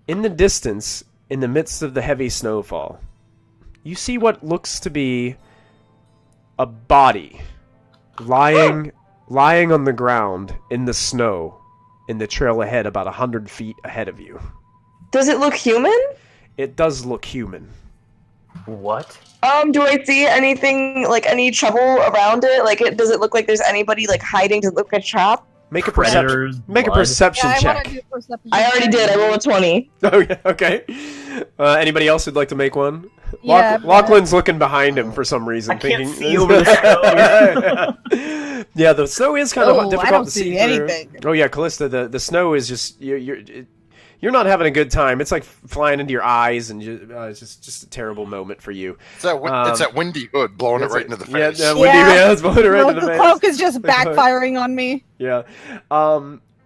In the distance, in the midst of the heavy snowfall, you see what looks to be a body lying on the ground in the snow in the trail ahead about 100 feet ahead of you. Does it look human? It does look human. What? Do I see anything, like any trouble around it? Does it look like there's anybody hiding to look at a trap? Make a perception Yeah, I check. want to do perception. I already did. I rolled a 20. Oh, yeah, okay. Anybody else who'd like to make one? Yeah, Lachlan's looking behind him for some reason. I can't thinking, see over the snow. Yeah, the snow is kind of difficult I don't to see see anything. through. Oh yeah, Callista, the snow is just you're not having a good time. It's like flying into your eyes, and it's just a terrible moment for you. It's that windy hood blowing it right into the face. Yeah, windy it's blowing it right into the The face. cloak is just backfiring on me. Yeah.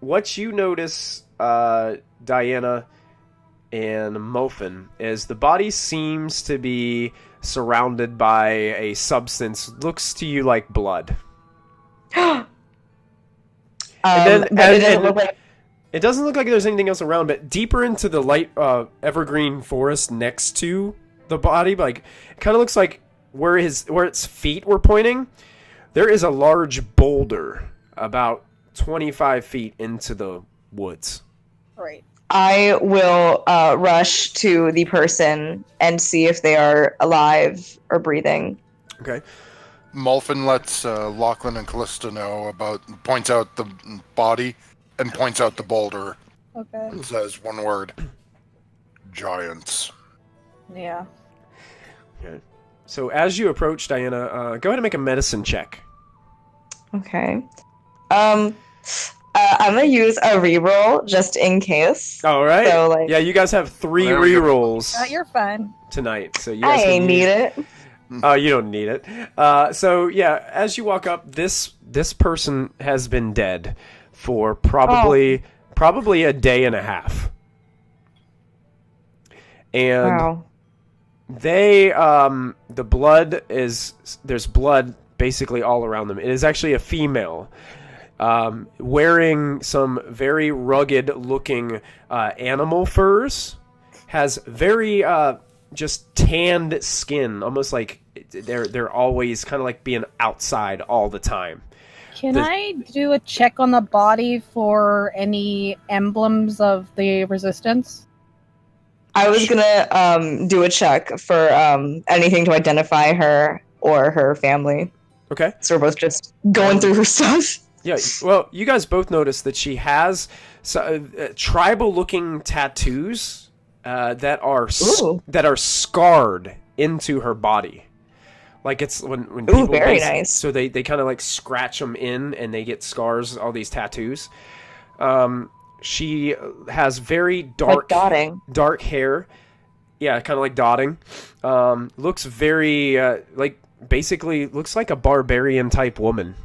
What you notice, Diana and Mofin, is the body seems to be surrounded by a substance. Looks to you like blood. It doesn't look like there's anything else around, but deeper into the light evergreen forest next to the body, it kind of looks like where its feet were pointing, there is a large boulder about 25 feet into the woods. Right. I will rush to the person and see if they are alive or breathing. Okay. Mulfin lets Lachlan and Callista know points out the body and points out the boulder. Okay. And says one word: giants. Yeah. Okay. So as you approach, Diana, go ahead and make a medicine check. Okay. I'm gonna use a reroll just in case. All right. So, yeah, you guys have 3 There we go. rerolls You're fine. tonight, so you I guys can ain't need it. Oh, you don't need it. So yeah, as you walk up, this person has been dead for probably a day and a half, and Wow. they the blood there's blood basically all around them. It is actually a female. Wearing some very rugged looking animal furs, has very just tanned skin, almost like they're always kind of like being outside all the time. Can I do a check on the body for any emblems of the resistance? I was gonna do a check for anything to identify her or her family. Okay. So we're both just going through her stuff. Yeah, well, you guys both noticed that she has tribal-looking tattoos that are scarred into her body. Like it's when people very nice. So they kind of like scratch them in and they get scars, all these tattoos. She has very dark dark hair. Yeah, kind of like dotting. Looks very basically looks like a barbarian type woman.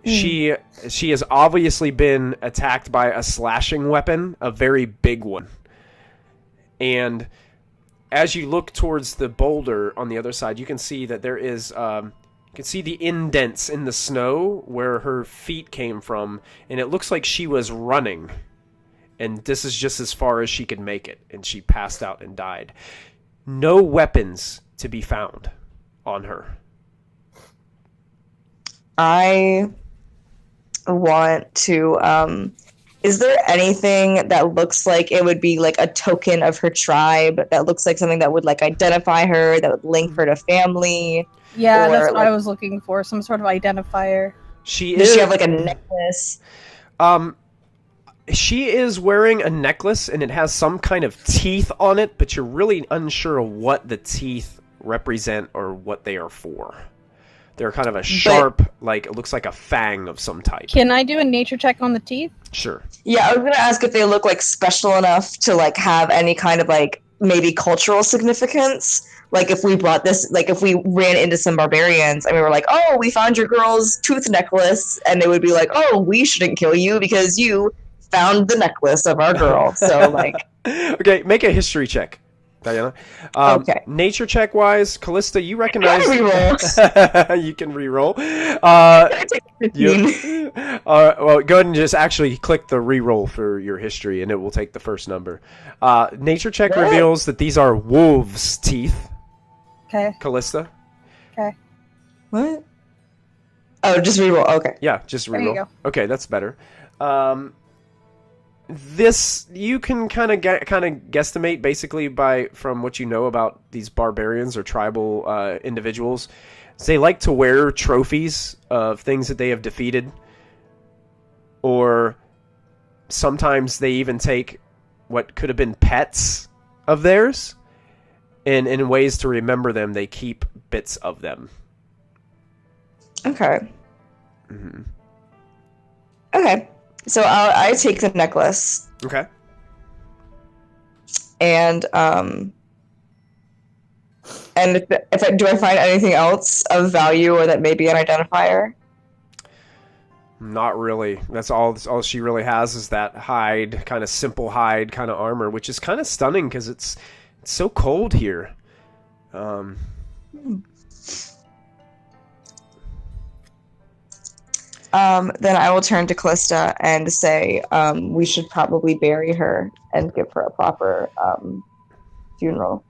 She has obviously been attacked by a slashing weapon, a very big one. And as you look towards the boulder on the other side, you can see that there is you can see the indents in the snow where her feet came from, and it looks like she was running. And this is just as far as she could make it, and she passed out and died. No weapons to be found on her. I want to is there anything that looks like it would be like a token of her tribe, that looks like something that would like identify her, that would link her to family? Yeah, or, that's what I was looking for. Some sort of identifier. Does she have like a necklace? She is wearing a necklace, and it has some kind of teeth on it, but you're really unsure what the teeth represent or what they are for. They're kind of a sharp, it looks like a fang of some type. Can I do a nature check on the teeth? Sure. Yeah, I was gonna ask if they look like special enough to like have any kind of like maybe cultural significance. Like if we brought this, like if we ran into some barbarians and we were like, oh, we found your girl's tooth necklace, and they would be like, oh, we shouldn't kill you because you found the necklace of our girl. So like, okay, make a history check, Diana. Okay. Nature check wise, Callista, you recognize. You can reroll. Well, go ahead and just actually click the reroll for your history, and it will take the first number. Nature check reveals that these are wolves' teeth. Okay. Callista. Okay. What? Oh, just reroll. Okay. Yeah, just reroll. There you go. Okay, that's better. This you can kind of guesstimate basically from what you know about these barbarians or tribal individuals. They like to wear trophies of things that they have defeated, or sometimes they even take what could have been pets of theirs, and in ways to remember them, they keep bits of them. Okay. Mm-hmm. Okay. So I take the necklace. Okay. And do I find anything else of value or that may be an identifier? Not really. That's all she really has is that hide, kind of simple hide kind of armor, which is kind of stunning because it's so cold here. Then I will turn to Callista and say we should probably bury her and give her a proper funeral.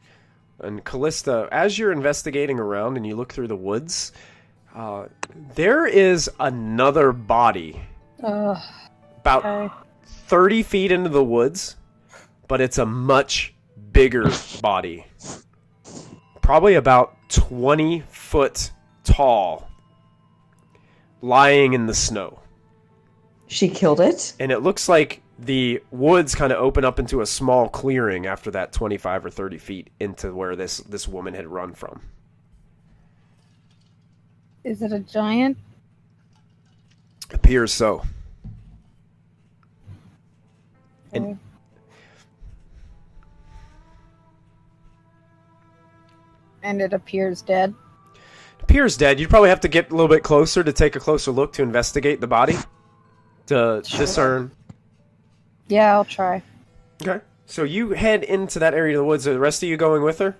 And Callista, as you're investigating around and you look through the woods, there is another body about 30 feet into the woods, but it's a much bigger body. Probably about 20 foot tall. Lying in the snow. She killed it? And it looks like the woods kind of open up into a small clearing after that 25 or 30 feet into where this woman had run from. Is it a giant? Appears so. And it appears dead. Appears dead. You'd probably have to get a little bit closer to take a closer look to investigate the body to discern. Yeah, I'll try. Okay. So you head into that area of the woods. Are the rest of you going with her?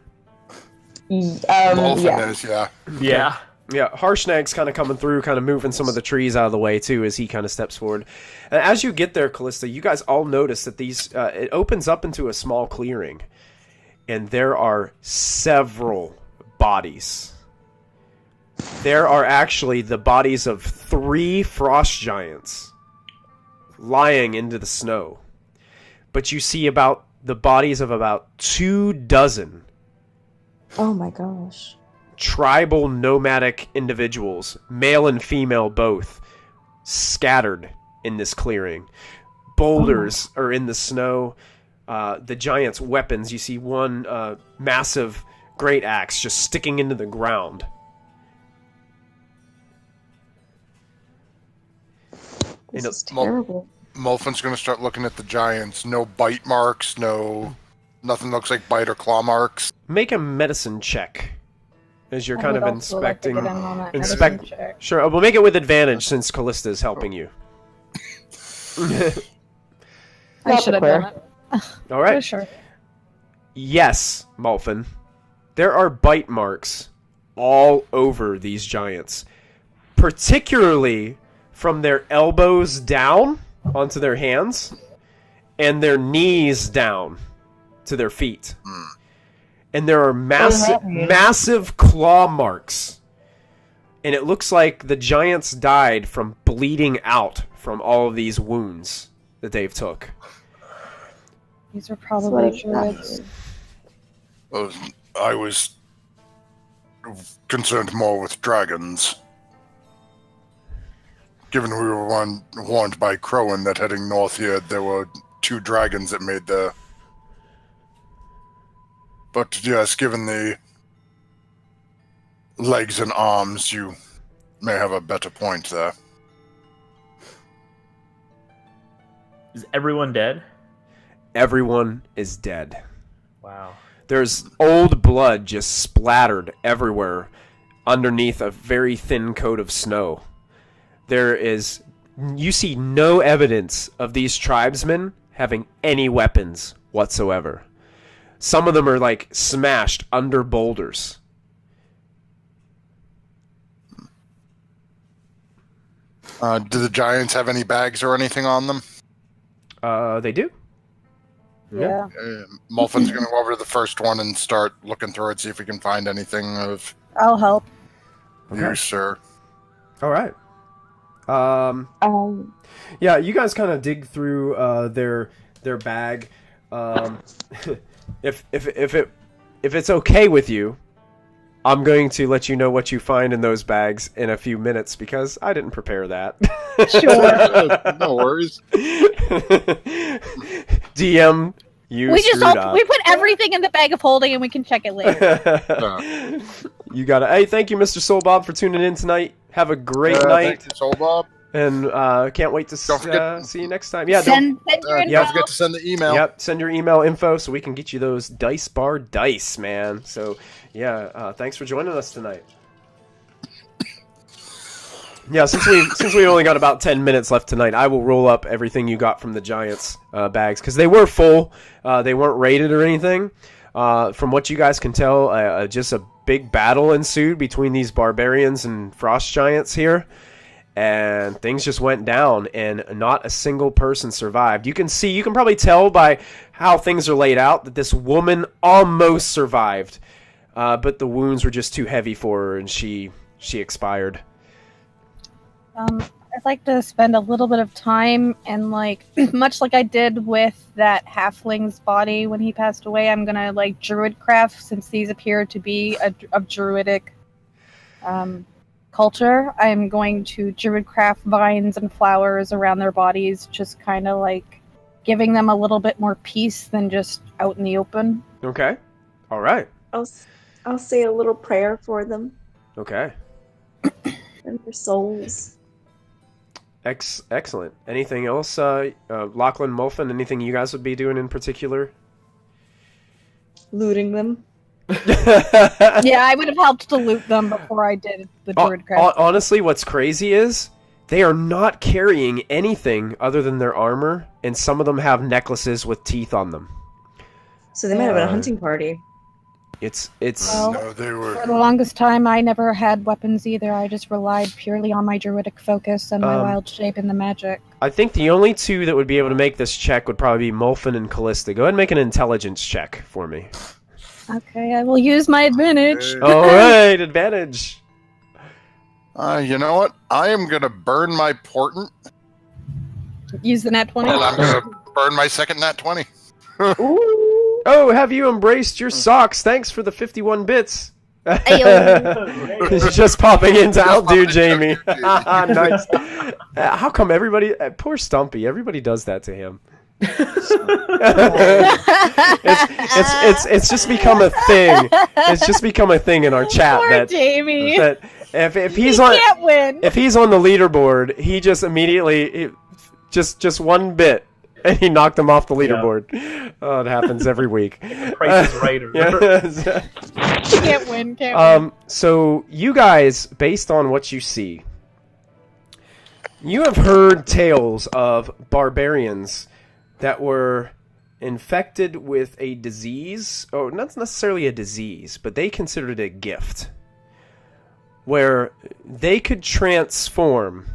Dolphin is, yeah. Yeah. Yeah, Harshnag's kind of coming through, kind of moving some of the trees out of the way, too, as he kind of steps forward. And as you get there, Callista, you guys all notice that it opens up into a small clearing. and there are several bodies. There are actually the bodies of 3 frost giants lying into the snow. But you see about the bodies of about 24 Oh my gosh. tribal nomadic individuals, male and female both, scattered in this clearing. Boulders are in the snow. The giants' weapons, you see one massive great axe just sticking into the ground. This And is terrible. Mulfin's going to start looking at the giants. No bite marks, nothing looks like bite or claw marks. Make a medicine check as you're I kind would of also like to inspecting. get in on that inspect- medicine check. Sure, we'll make it with advantage since Callista's helping you. I should have done it. All right. Oh, sure. Yes, Mulfin. There are bite marks all over these giants, particularly from their elbows down onto their hands and their knees down to their feet. And there are massive claw marks. And it looks like the giants died from bleeding out from all of these wounds that they've took. These are probably Like, druids. I was concerned more with dragons. Given we were warned by Crowan that heading north here, there were 2 dragons that made the... But yes, given the legs and arms, you may have a better point there. Is everyone dead? Everyone is dead. Wow. There's old blood just splattered everywhere underneath a very thin coat of snow. You see no evidence of these tribesmen having any weapons whatsoever. Some of them are like smashed under boulders. Do the giants have any bags or anything on them? They do. Yeah. Mulfin's going to go over to the first one and start looking through it, see if we can find anything of I'll help. use, sir. All right. Yeah, you guys kind of dig through their bag. If it's okay with you, I'm going to let you know what you find in those bags in a few minutes because I didn't prepare that. Sure. No worries. DM, you We just screwed hope up. we put everything in the bag of holding and we can check it later. You got it. Hey, thank you, Mr. Soul Bob, for tuning in tonight. Have a great night, Thank you, Soul Bob. and can't wait to Don't forget- see you next time. Yeah, Send your info. Don't forget to send the email. Yep, send your email info so we can get you those dice bar dice, man. So, yeah, thanks for joining us tonight. Yeah, since we only got about 10 minutes left tonight, I will roll up everything you got from the Giants bags because they were full. They weren't rated or anything. From what you guys can tell, just a big battle ensued between these barbarians and frost giants here. And things just went down, and not a single person survived. You can probably tell by how things are laid out that this woman almost survived, but the wounds were just too heavy for her, and she expired. I'd like to spend a little bit of time and much like I did with that halfling's body when he passed away, I'm gonna druid craft since these appear to be of druidic culture. I'm going to druid craft vines and flowers around their bodies, just kind of giving them a little bit more peace than just out in the open. Okay. All right. I'll say a little prayer for them Okay. and their souls. Excellent. Anything else, Lachlan, Mulfin, anything you guys would be doing in particular? Looting them. Yeah, I would have helped to loot them before I did the druid craft. Honestly, what's crazy is they are not carrying anything other than their armor, and some of them have necklaces with teeth on them. So they might have been a hunting party. It's Well, No, they For were. the longest time, I never had weapons either. I just relied purely on my druidic focus and my wild shape and the magic. I think the only two that would be able to make this check would probably be Mulfin and Callista. Go ahead and make an intelligence check for me. Okay, I will use my advantage. All right, advantage. You know what? I am gonna burn my portent, Use the nat 20. and I'm gonna burn my second nat 20. Ooh. Oh, have you embraced your socks? Thanks for the 51 bits. It's just popping in to outdo Jamie. Nice. How come everybody? Poor Stumpy. Everybody does that to him. It's just become a thing. It's just become a thing in our chat Poor Jamie. that if he's He on can't win. if he's on the leaderboard, he just immediately just one bit. And he knocked him off the leaderboard. Oh, it happens every week. Price is right. Or Can't win. Can't win. So you guys, based on what you see, you have heard tales of barbarians that were infected with a disease, or not necessarily a disease, but they considered it a gift, where they could transform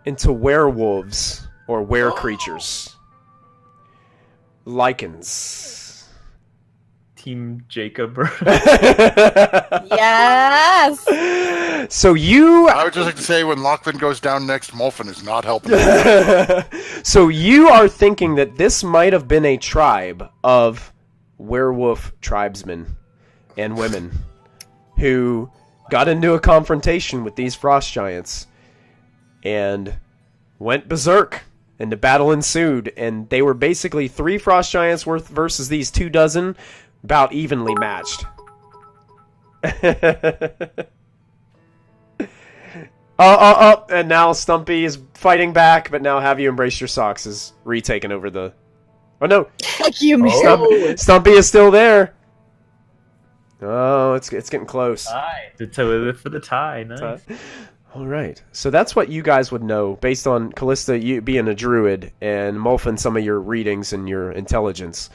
into werewolves or were-creatures. Lycans. Team Jacob. Yes. So you... I would just like to say, when Lachlan goes down next, Molfin is not helping. So you are thinking that this might have been a tribe of werewolf tribesmen and women who got into a confrontation with these frost giants and went berserk, and the battle ensued, and they were basically 3 frost giants worth versus these 24, about evenly matched. And now Stumpy is fighting back, but now Have You Embraced Your Socks is retaken over the... Oh no! Fuck you, man. Stumpy is still there! Oh, it's getting close. Tie. For the tie. Nice. All right, so that's what you guys would know based on Callista you being a druid and Molfin some of your readings and your intelligence.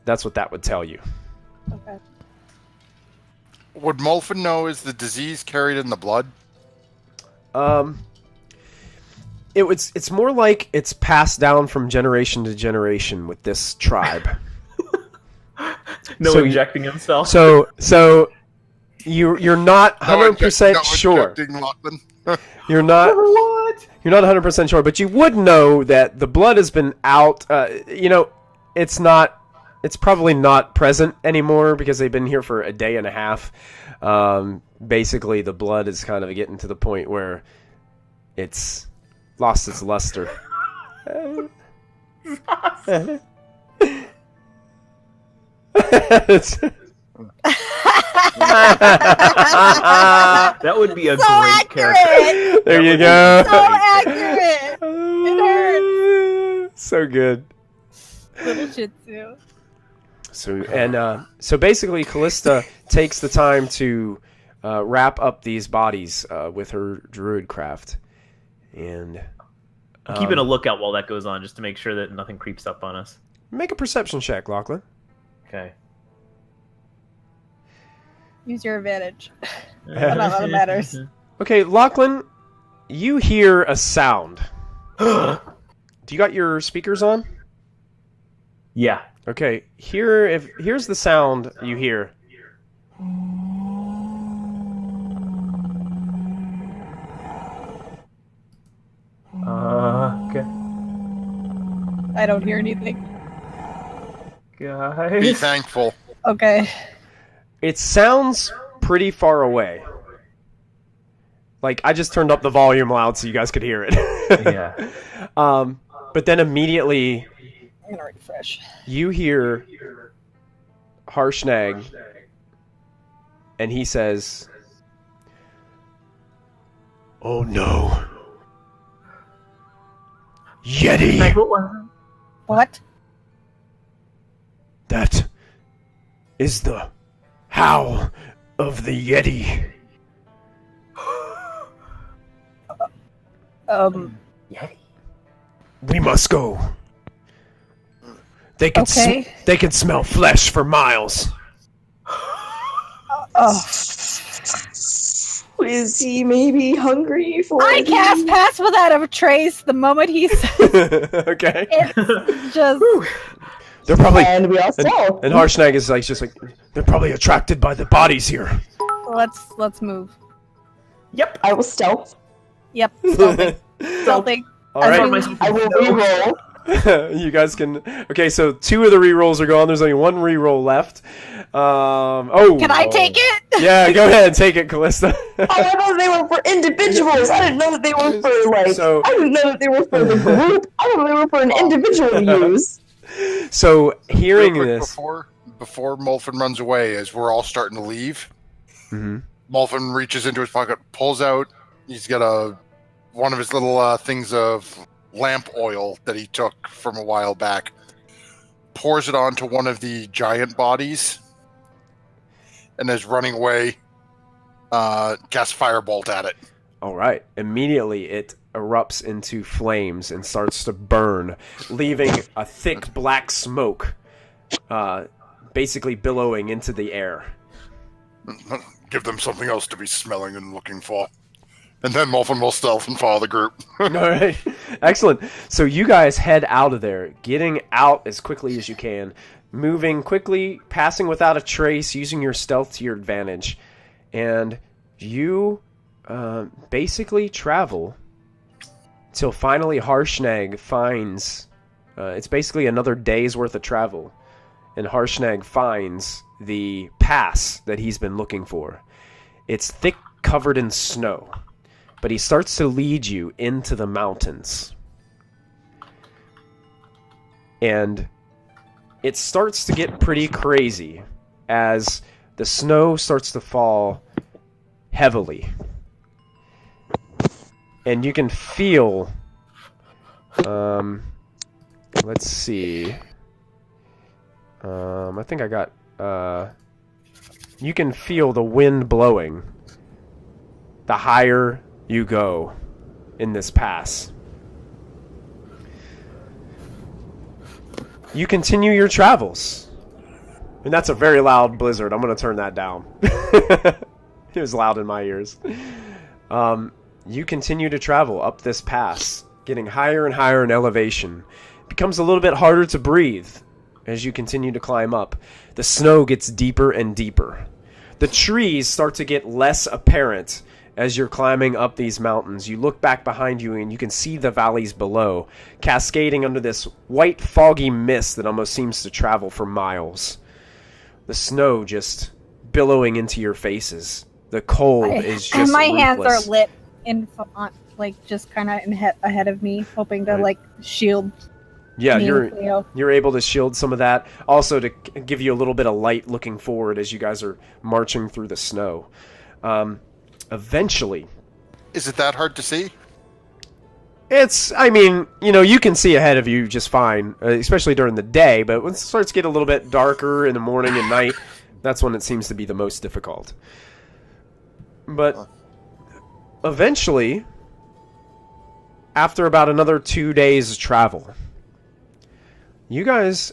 That's what that would tell you. Okay. Would Molfin know is the disease carried in the blood? It's more like it's passed down from generation to generation with this tribe. No injecting himself. So you're not 100% sure. You're not What? You're not 100% sure, but you would know that the blood has been out. It's probably not present anymore because they've been here for a day and a half. Basically, the blood is kind of getting to the point where it's lost its luster. That would be a So great accurate. character. There you go. So accurate. It hurts. So good. Little Shih Tzu. So basically, Callista takes the time to wrap up these bodies with her druid craft, and Keeping a lookout while that goes on, just to make sure that nothing creeps up on us. make a perception check, Lachlan. Okay. Use your advantage. Not that it matters. Okay, Lachlan, you hear a sound. Do you got your speakers on? Yeah. Okay, here's the sound you hear. Okay. I don't hear anything. Be Guys. thankful. Okay. It sounds pretty far away. Like, I just turned up the volume loud so you guys could hear it. Yeah. But then immediately I'm gonna refresh. you hear Harshnag, and he says, "Oh no. Yeti! What was it? What? That is the howl of the Yeti." Yeti. We must go. They can Okay. they can smell flesh for miles. Oh. Is he maybe hungry for I cast Pass Without a Trace the moment he says Okay. it's just They're probably And we also. and Harshnag is like just like they're probably attracted by the bodies here. Let's move. Yep. I will stealth. Yep. Stealthing. Stealthing. All As right. we- I will reroll. You guys can. Okay, so 2 of the rerolls are gone. There's only 1 reroll left. Can I take it? Yeah, go ahead and take it, Callista. Oh, I thought they were for individuals. I didn't know that they were for like. So- I didn't know that they were for the group. I didn't know they were for an individual to use. So hearing Real quick, this, before Molfin runs away, as we're all starting to leave, Mhm. Molfin reaches into his pocket, pulls out. He's got one of his little things of lamp oil that he took from a while back. Pours it onto one of the giant bodies, and as running away, casts firebolt at it. all right, immediately it erupts into flames and starts to burn, leaving a thick black smoke, basically billowing into the air. Give them something else to be smelling and looking for. And then Molfin will stealth and follow the group. All right, excellent. So you guys head out of there, getting out as quickly as you can, moving quickly, passing without a trace, using your stealth to your advantage, and you basically travel till finally Harshnag finds. It's basically another day's worth of travel, and Harshnag finds the pass that he's been looking for. It's thick, covered in snow. But he starts to lead you into the mountains. And it starts to get pretty crazy as the snow starts to fall heavily. And you can feel... let's see. I think I got... you can feel the wind blowing the higher you go in this pass. You continue your travels. And that's a very loud blizzard. I'm going to turn that down. It was loud in my ears. You continue to travel up this pass, getting higher and higher in elevation. It becomes a little bit harder to breathe as you continue to climb up. The snow gets deeper and deeper. The trees start to get less apparent as you're climbing up these mountains. You look back behind you and you can see the valleys below, cascading under this white foggy mist that almost seems to travel for miles. The snow just billowing into your faces. The cold is just my hands ruthless. are lit in front, like just kind of ahead of me, hoping to Right. like shield. Yeah, me, you're able to shield some of that. Also to give you a little bit of light looking forward as you guys are marching through the snow. Eventually, Is it that hard to see? I mean, you can see ahead of you just fine, especially during the day, but when it starts to get a little bit darker in the morning and night, that's when it seems to be the most difficult. But eventually, after about another 2 days' travel, you guys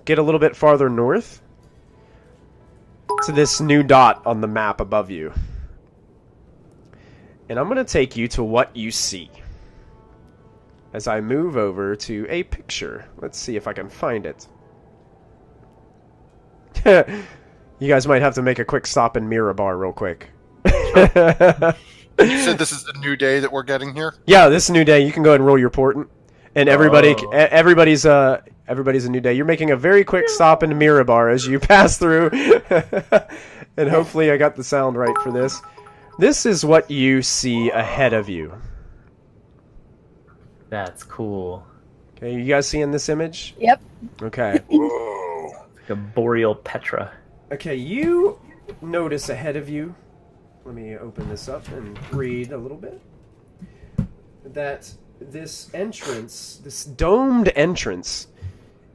get a little bit farther north to this new dot on the map above you. And I'm going to take you to what you see as I move over to a picture. Let's see if I can find it. You guys might have to make a quick stop in Mirabar real quick. You said this is the new day that we're getting here? Yeah, this is a new day. You can go ahead and roll your portent. And everybody's a new day. You're making a very quick stop in Mirabar as you pass through. And hopefully I got the sound right for this. This is what you see ahead of you. That's cool. Okay, you guys seeing this image? Yep. Okay. Whoa. Like a boreal Petra. Okay, you notice ahead of you, let me open this up and read a little bit, that this entrance, this domed entrance,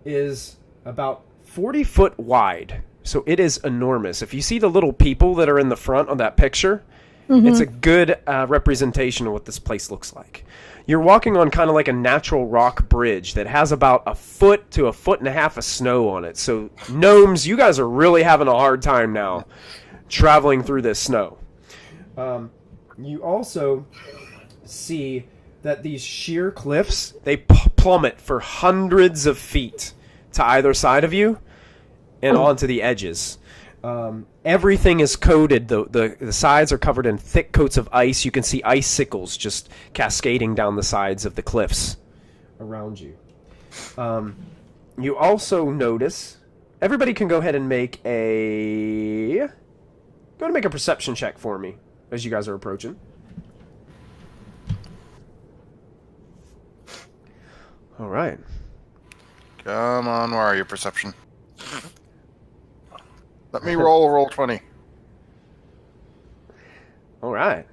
is about 40 foot wide. So it is enormous. If you see the little people that are in the front on that picture, it's a good representation of what this place looks like. You're walking on kind of like a natural rock bridge that has about a foot to a foot and a half of snow on it. So gnomes, you guys are really having a hard time now traveling through this snow. You also see that these sheer cliffs, they plummet for hundreds of feet to either side of you and onto the edges. Everything is coated. The sides are covered in thick coats of ice. You can see icicles just cascading down the sides of the cliffs around you. You also notice... Everybody can go ahead and make a perception check for me as you guys are approaching. All right. Come on, where are you, perception? Let me roll 20. All right.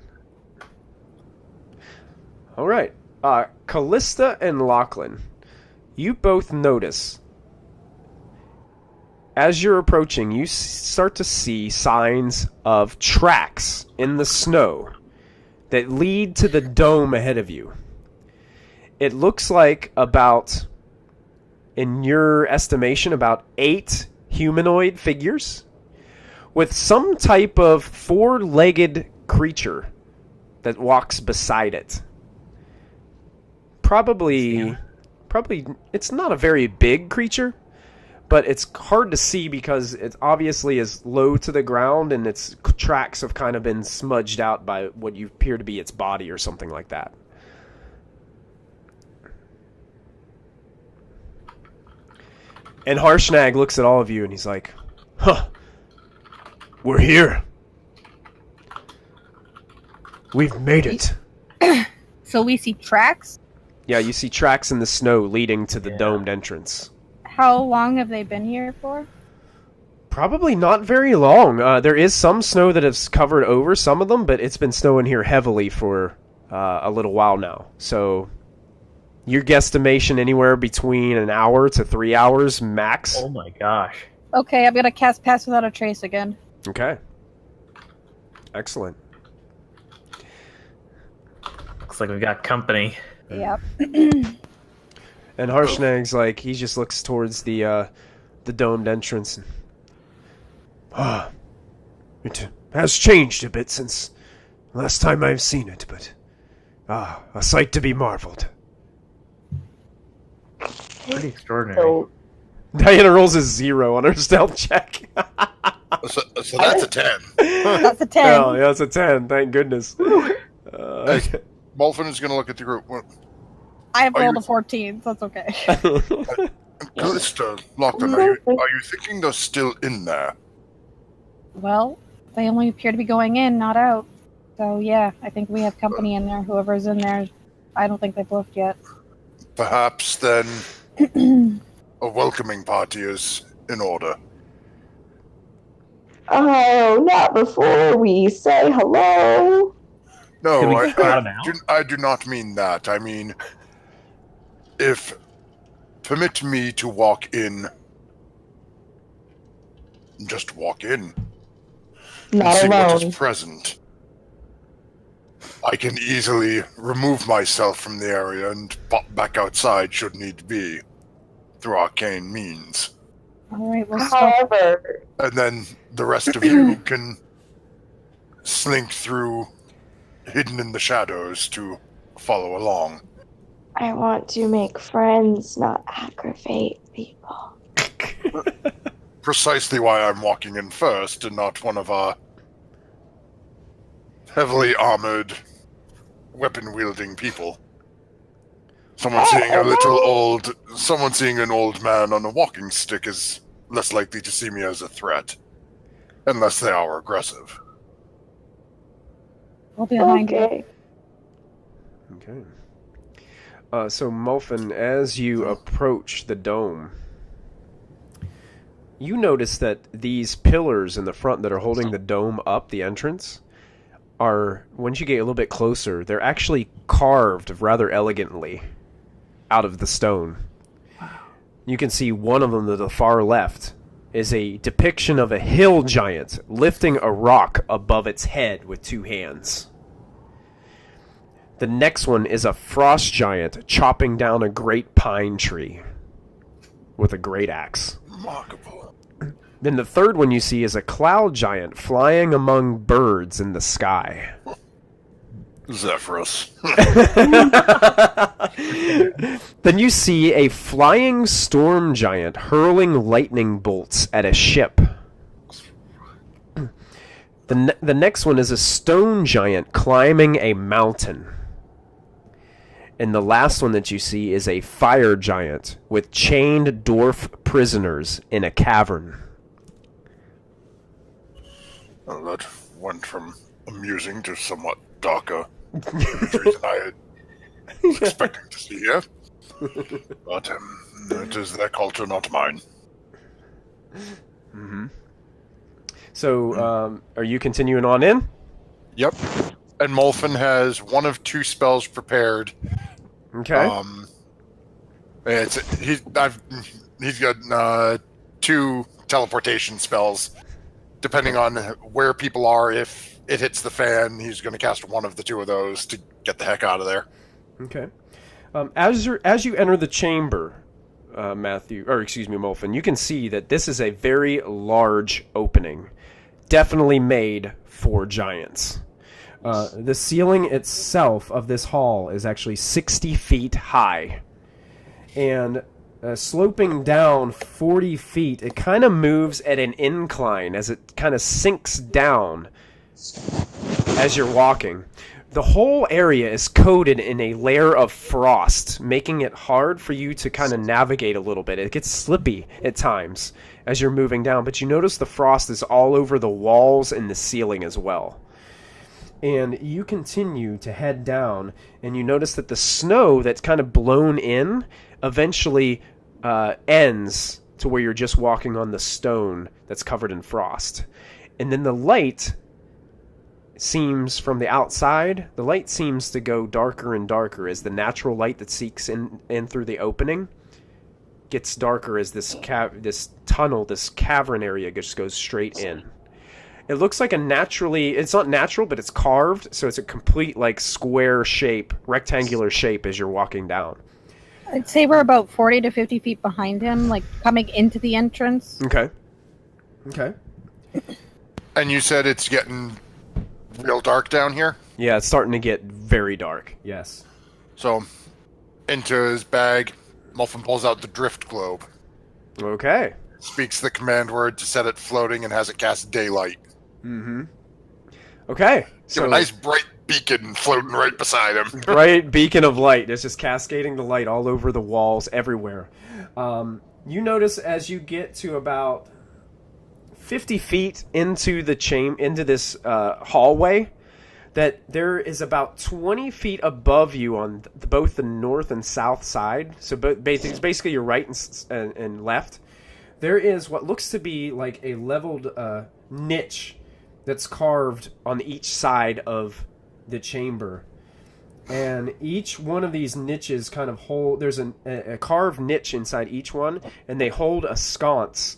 Callista and Lachlan, you both notice as you're approaching, you start to see signs of tracks in the snow that lead to the dome ahead of you. It looks like about, in your estimation, about 8 humanoid figures with some type of 4-legged creature that walks beside it. Probably, it's not a very big creature, but it's hard to see because it obviously is low to the ground and its tracks have kind of been smudged out by what you appear to be its body or something like that. And Harshnag looks at all of you and he's like, "Huh, we're here. We've made it." So we see tracks? Yeah, you see tracks in the snow leading to the domed entrance. How long have they been here for? Probably not very long. There is some snow that has covered over some of them, but it's been snowing here heavily for a little while now. So your guesstimation anywhere between an hour to 3 hours max. Oh my gosh. Okay, I'm gonna cast Pass Without a Trace again. Okay. Excellent. Looks like we've got company. Yep. And Harshnag's like, he just looks towards the domed entrance. It has changed a bit since last time I've seen it, but a sight to be marveled. Pretty extraordinary. So, Diana rolls a 0 on her stealth check. So that's a 10. That's a 10. Oh, yeah, that's a 10. Thank goodness. Molfen is going to look at the group. I have Are rolled you- a 14, so that's okay. Callista, Lachlan, are you thinking they're still in there? Well, they only appear to be going in, not out. So yeah, I think we have company in there. Whoever's in there, I don't think they've left yet. Perhaps then a welcoming party is in order. oh, not before we say hello. No, Can we crowd 'em out? I do not mean that. I mean, if permit me to walk in, just walk in and Not see what alone. is present. I can easily remove myself from the area and pop back outside should need be, through arcane means. All right, we'll stop. However, And then the rest of you can slink through, hidden in the shadows, to follow along. I want to make friends, not aggravate people. Precisely why I'm walking in first and not one of our heavily armored, weapon-wielding people. Someone seeing an old man on a walking stick is less likely to see me as a threat, unless they are aggressive. We'll be behind you. Okay. Okay. So, Molfen, as you approach the dome, you notice that these pillars in the front that are holding the dome up, the entrance, are, once you get a little bit closer, they're actually carved rather elegantly out of the stone. You can see one of them to the far left is a depiction of a hill giant lifting a rock above its head with 2 hands. The next one is a frost giant chopping down a great pine tree with a great axe. Remarkable. Then the third one you see is a cloud giant flying among birds in the sky. Zephyrus. Then you see a flying storm giant hurling lightning bolts at a ship. The next one is a stone giant climbing a mountain. And the last one that you see is a fire giant with chained dwarf prisoners in a cavern. Well, that went from amusing to somewhat darker imagery than I was expecting to see here. But it is their culture, not mine. Mm-hmm. So, are you continuing on in? Yep. And Molfin has one of two spells prepared. Okay. He's got 2 teleportation spells. Depending on where people are, if it hits the fan, he's going to cast one of the 2 of those to get the heck out of there. Okay. As you enter the chamber, Molfin, you can see that this is a very large opening, definitely made for giants. The ceiling itself of this hall is actually 60 feet high, and sloping down 40 feet, it kind of moves at an incline as it kind of sinks down as you're walking. The whole area is coated in a layer of frost, making it hard for you to kind of navigate a little bit. It gets slippy at times as you're moving down, but you notice the frost is all over the walls and the ceiling as well. And you continue to head down, and you notice that the snow that's kind of blown in eventually ends to where you're just walking on the stone that's covered in frost. And then the light seems, from the outside, the light seems to go darker and darker as the natural light that seeks in through the opening gets darker as this tunnel, this cavern area just goes straight in. It looks like it's not natural, but it's carved, so it's a complete like square shape, rectangular shape as you're walking down. I'd say we're about 40 to 50 feet behind him, like coming into the entrance. Okay. And you said it's getting real dark down here? Yeah, it's starting to get very dark, yes. So, into his bag, Molfin pulls out the drift globe. Okay. Speaks the command word to set it floating and has it cast daylight. Mm-hmm. Okay. So a nice bright beacon floating right beside him. Bright beacon of light. It's just cascading the light all over the walls, everywhere. You notice as you get to about 50 feet into this hallway, that there is about 20 feet above you on both the north and south side. So basically your right and left. There is what looks to be like a leveled niche that's carved on each side of the chamber. And each one of these niches kind of there's a carved niche inside each one, and they hold a sconce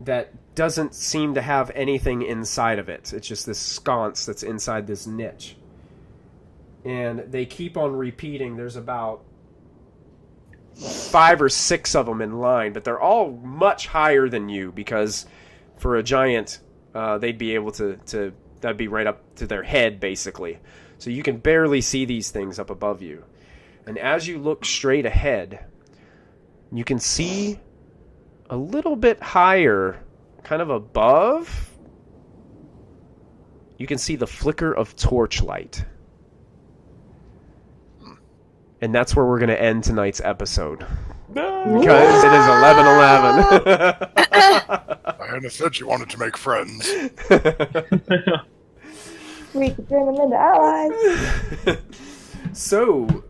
that doesn't seem to have anything inside of it. It's just this sconce that's inside this niche. And they keep on repeating. There's about 5 or 6 of them in line, but they're all much higher than you, because for a giant, they'd be able to that'd be right up to their head, basically. So you can barely see these things up above you. And as you look straight ahead, you can see a little bit higher, kind of above, you can see the flicker of torchlight. And that's where we're going to end tonight's episode. Because it is 11:11. Diana said she wanted to make friends. We could turn them into allies. So,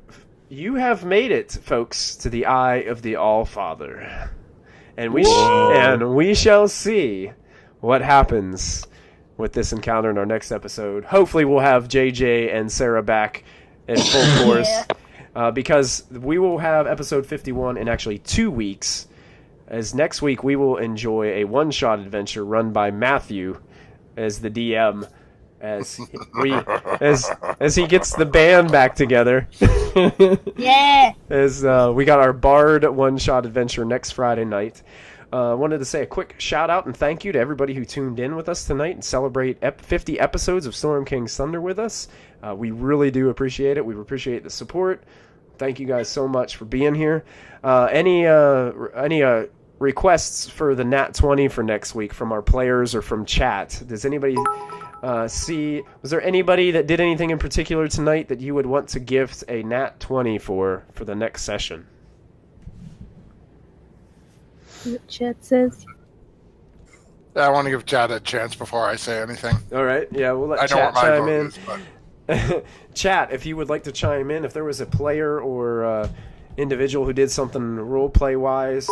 you have made it, folks, to the Eye of the All-Father. And we shall see what happens with this encounter in our next episode. Hopefully we'll have JJ and Sarah back in full force. Because we will have episode 51 in actually 2 weeks. As next week we will enjoy a one-shot adventure run by Matthew as the DM, as he gets the band back together. Yeah. As we got our Bard one-shot adventure next Friday night. Wanted to say a quick shout out and thank you to everybody who tuned in with us tonight and celebrate 50 episodes of Storm King's Thunder with us. We really do appreciate it. We appreciate the support. Thank you guys so much for being here. Any requests for the Nat 20 for next week from our players or from chat? Does anybody see? Was there anybody that did anything in particular tonight that you would want to gift a Nat 20 for the next session? What chat says? I want to give Chad a chance before I say anything. All right, yeah, we'll let I know chat what my chime vote in. is, but Chat, if you would like to chime in, if there was a player or individual who did something role play wise.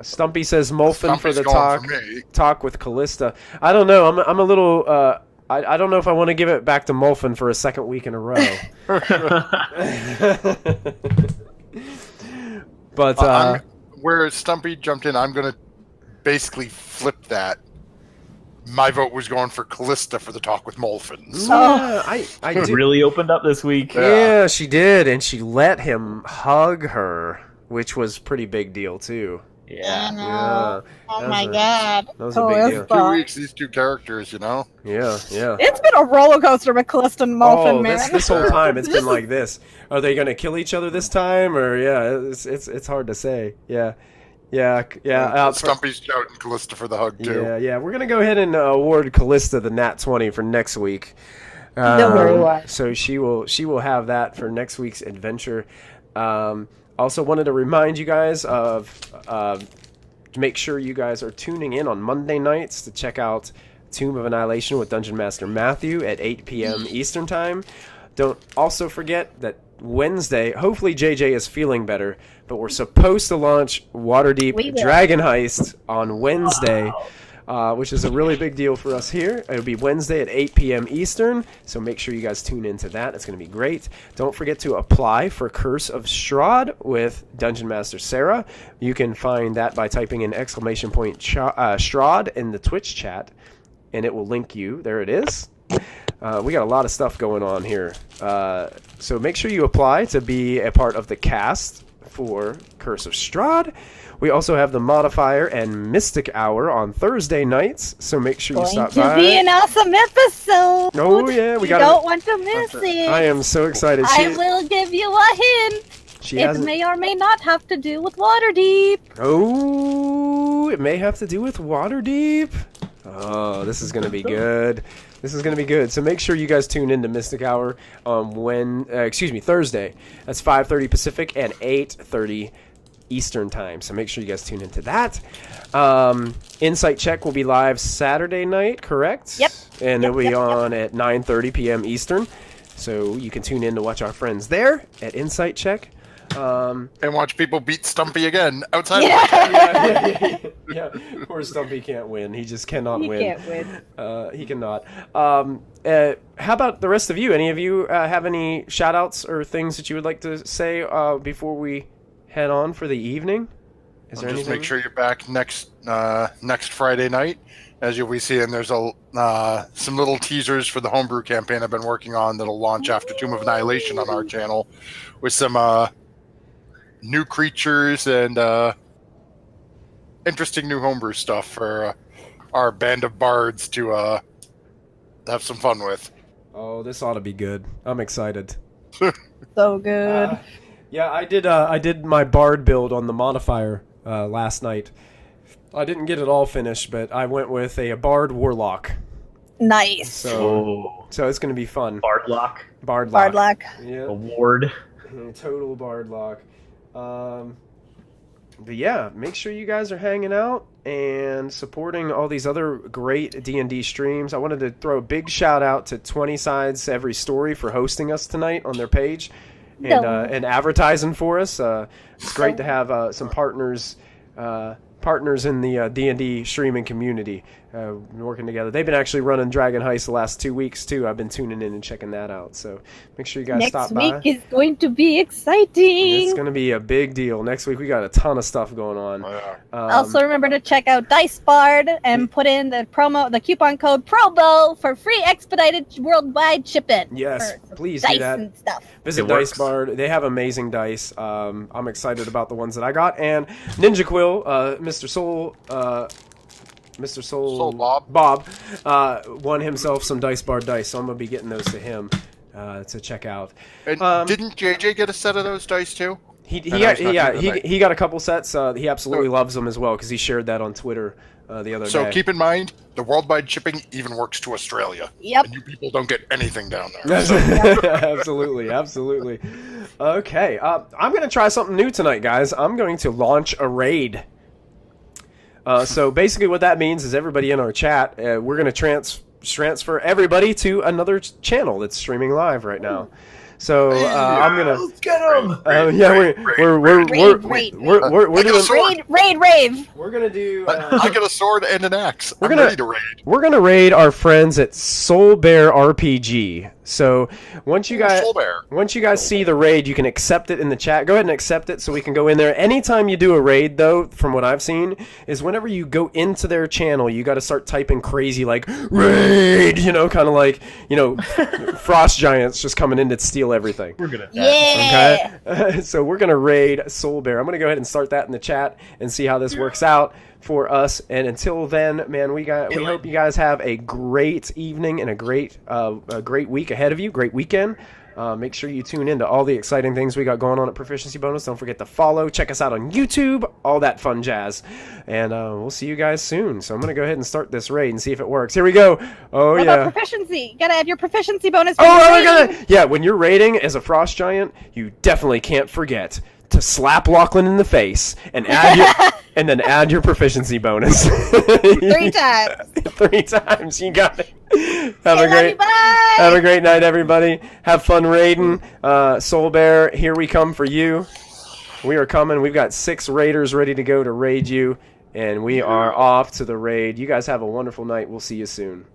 Stumpy says Molfin for the talk with Callista. I don't know. I'm a little. I don't know if I want to give it back to Molfin for a second week in a row. But where Stumpy jumped in, I'm going to basically flip that. My vote was going for Callista for the talk with Molfins. Yeah, I did. Really opened up this week. Yeah, she did, and she let him hug her, which was pretty big deal too. Yeah. Yeah. Oh my god. That was a big deal. 2 weeks, these two characters, Yeah. It's been a roller coaster with Callista and Molfin, man. This whole time it's been like this. Are they gonna kill each other this time, or it's hard to say. Yeah. Stumpy's shouting Callista for the hug too. Yeah. We're gonna go ahead and award Callista the Nat 20 for next week. Don't worry, why. So she will have that for next week's adventure. Also wanted to remind you guys of to make sure you guys are tuning in on Monday nights to check out Tomb of Annihilation with Dungeon Master Matthew at 8 p.m. Eastern Time. Don't also forget that Wednesday, hopefully JJ is feeling better, but we're supposed to launch Waterdeep Dragon Heist on Wednesday, which is a really big deal for us here. It'll be Wednesday at 8 p.m. Eastern, so make sure you guys tune into that. It's going to be great. Don't forget to apply for Curse of Strahd with Dungeon Master Sarah. You can find that by typing in ! Strahd in the Twitch chat, and it will link you. There it is. We got a lot of stuff going on here. So make sure you apply to be a part of the cast for Curse of Strahd. We also have the Modifier and Mystic Hour on Thursday nights, so make sure you stop by. Going to be an awesome episode. Oh yeah, we got. You don't want to miss it. I am so excited. I will give you a hint. It may or may not have to do with Waterdeep. Oh, it may have to do with Waterdeep. Oh, this is going to be good. This is going to be good. So make sure you guys tune into Mystic Hour on Thursday. That's 5:30 Pacific and 8:30 Eastern Time. So make sure you guys tune into that. Insight Check will be live Saturday night, correct? Yep. And it'll be on at 9:30 p.m. Eastern. So you can tune in to watch our friends there at Insight Check. And watch people beat Stumpy again outside. Yeah. Poor Stumpy can't win. He just cannot win. He can't win. He cannot. How about the rest of you? Any of you have any shout-outs or things that you would like to say before we head on for the evening? Is there anything? Make sure you're back next Friday night. As you'll be seeing, there's some little teasers for the homebrew campaign I've been working on that'll launch after Tomb of Annihilation on our channel, with some new creatures and interesting new homebrew stuff for our band of bards to have some fun with. Oh, this ought to be good. I'm excited. So good. Yeah, I did my bard build on the modifier last night. I didn't get it all finished, but I went with a bard warlock. Nice. So it's going to be fun. Bardlock. Bardlock. Yeah. Award. Total bardlock. But yeah, make sure you guys are hanging out and supporting all these other great D&D streams. I wanted to throw a big shout out to 20 Sides Every Story for hosting us tonight on their page and advertising for us. It's great to have some partners in the D&D streaming community. working together. They've been actually running Dragon Heist the last 2 weeks too. I've been tuning in and checking that out. So make sure you guys stop by. Next week is going to be exciting. It's going to be a big deal. Next week we got a ton of stuff going on. Also, remember to check out Dice Bard and put in the coupon code PROBO for free expedited worldwide shipping. Yes, please dice do that. And stuff. Visit It Dice works. Bard. They have amazing dice. I'm excited about the ones that I got. And Ninja Quill, Mr. Soul Bob won himself some Dice Bard dice, so I'm gonna be getting those to him to check out. And didn't JJ get a set of those dice too? He got a couple sets. He absolutely loves them as well because he shared that on Twitter the other day. So keep in mind, the worldwide shipping even works to Australia. Yep. And you people don't get anything down there. So. Absolutely. Okay, I'm going to try something new tonight, guys. I'm going to launch a raid. So basically what that means is everybody in our chat, we're going to transfer everybody to another channel that's streaming live right now. So I'm gonna. Let's get him. We're doing Rave. We're gonna do. I got a sword and an axe. I'm ready to raid. We're gonna raid our friends at Soul Bear RPG. So once you guys see the raid, you can accept it in the chat. Go ahead and accept it so we can go in there. Anytime you do a raid, though, from what I've seen, is whenever you go into their channel, you got to start typing crazy like raid, kind of like frost giants just coming in to steal everything. We're gonna. Yeah. Okay, so we're gonna raid Soul Bear. I'm gonna go ahead and start that in the chat and see how this works out for us. And until then, man, we hope you guys have a great evening and a great week ahead of you, great weekend. Make sure you tune in to all the exciting things we got going on at Proficiency Bonus. Don't forget to follow, check us out on YouTube, all that fun jazz. And we'll see you guys soon. So I'm going to go ahead and start this raid and see if it works. Here we go. Oh, What yeah. about proficiency? You gotta have your proficiency bonus. Yeah, when you're raiding as a frost giant, you definitely can't forget to slap Lachlan in the face and then add your proficiency bonus. 3 times. 3 times. You got it. Love you, bye. Have a great night, everybody. Have fun raiding. Soul Bear, here we come for you. We are coming. We've got 6 raiders ready to go to raid you, and we are off to the raid. You guys have a wonderful night. We'll see you soon.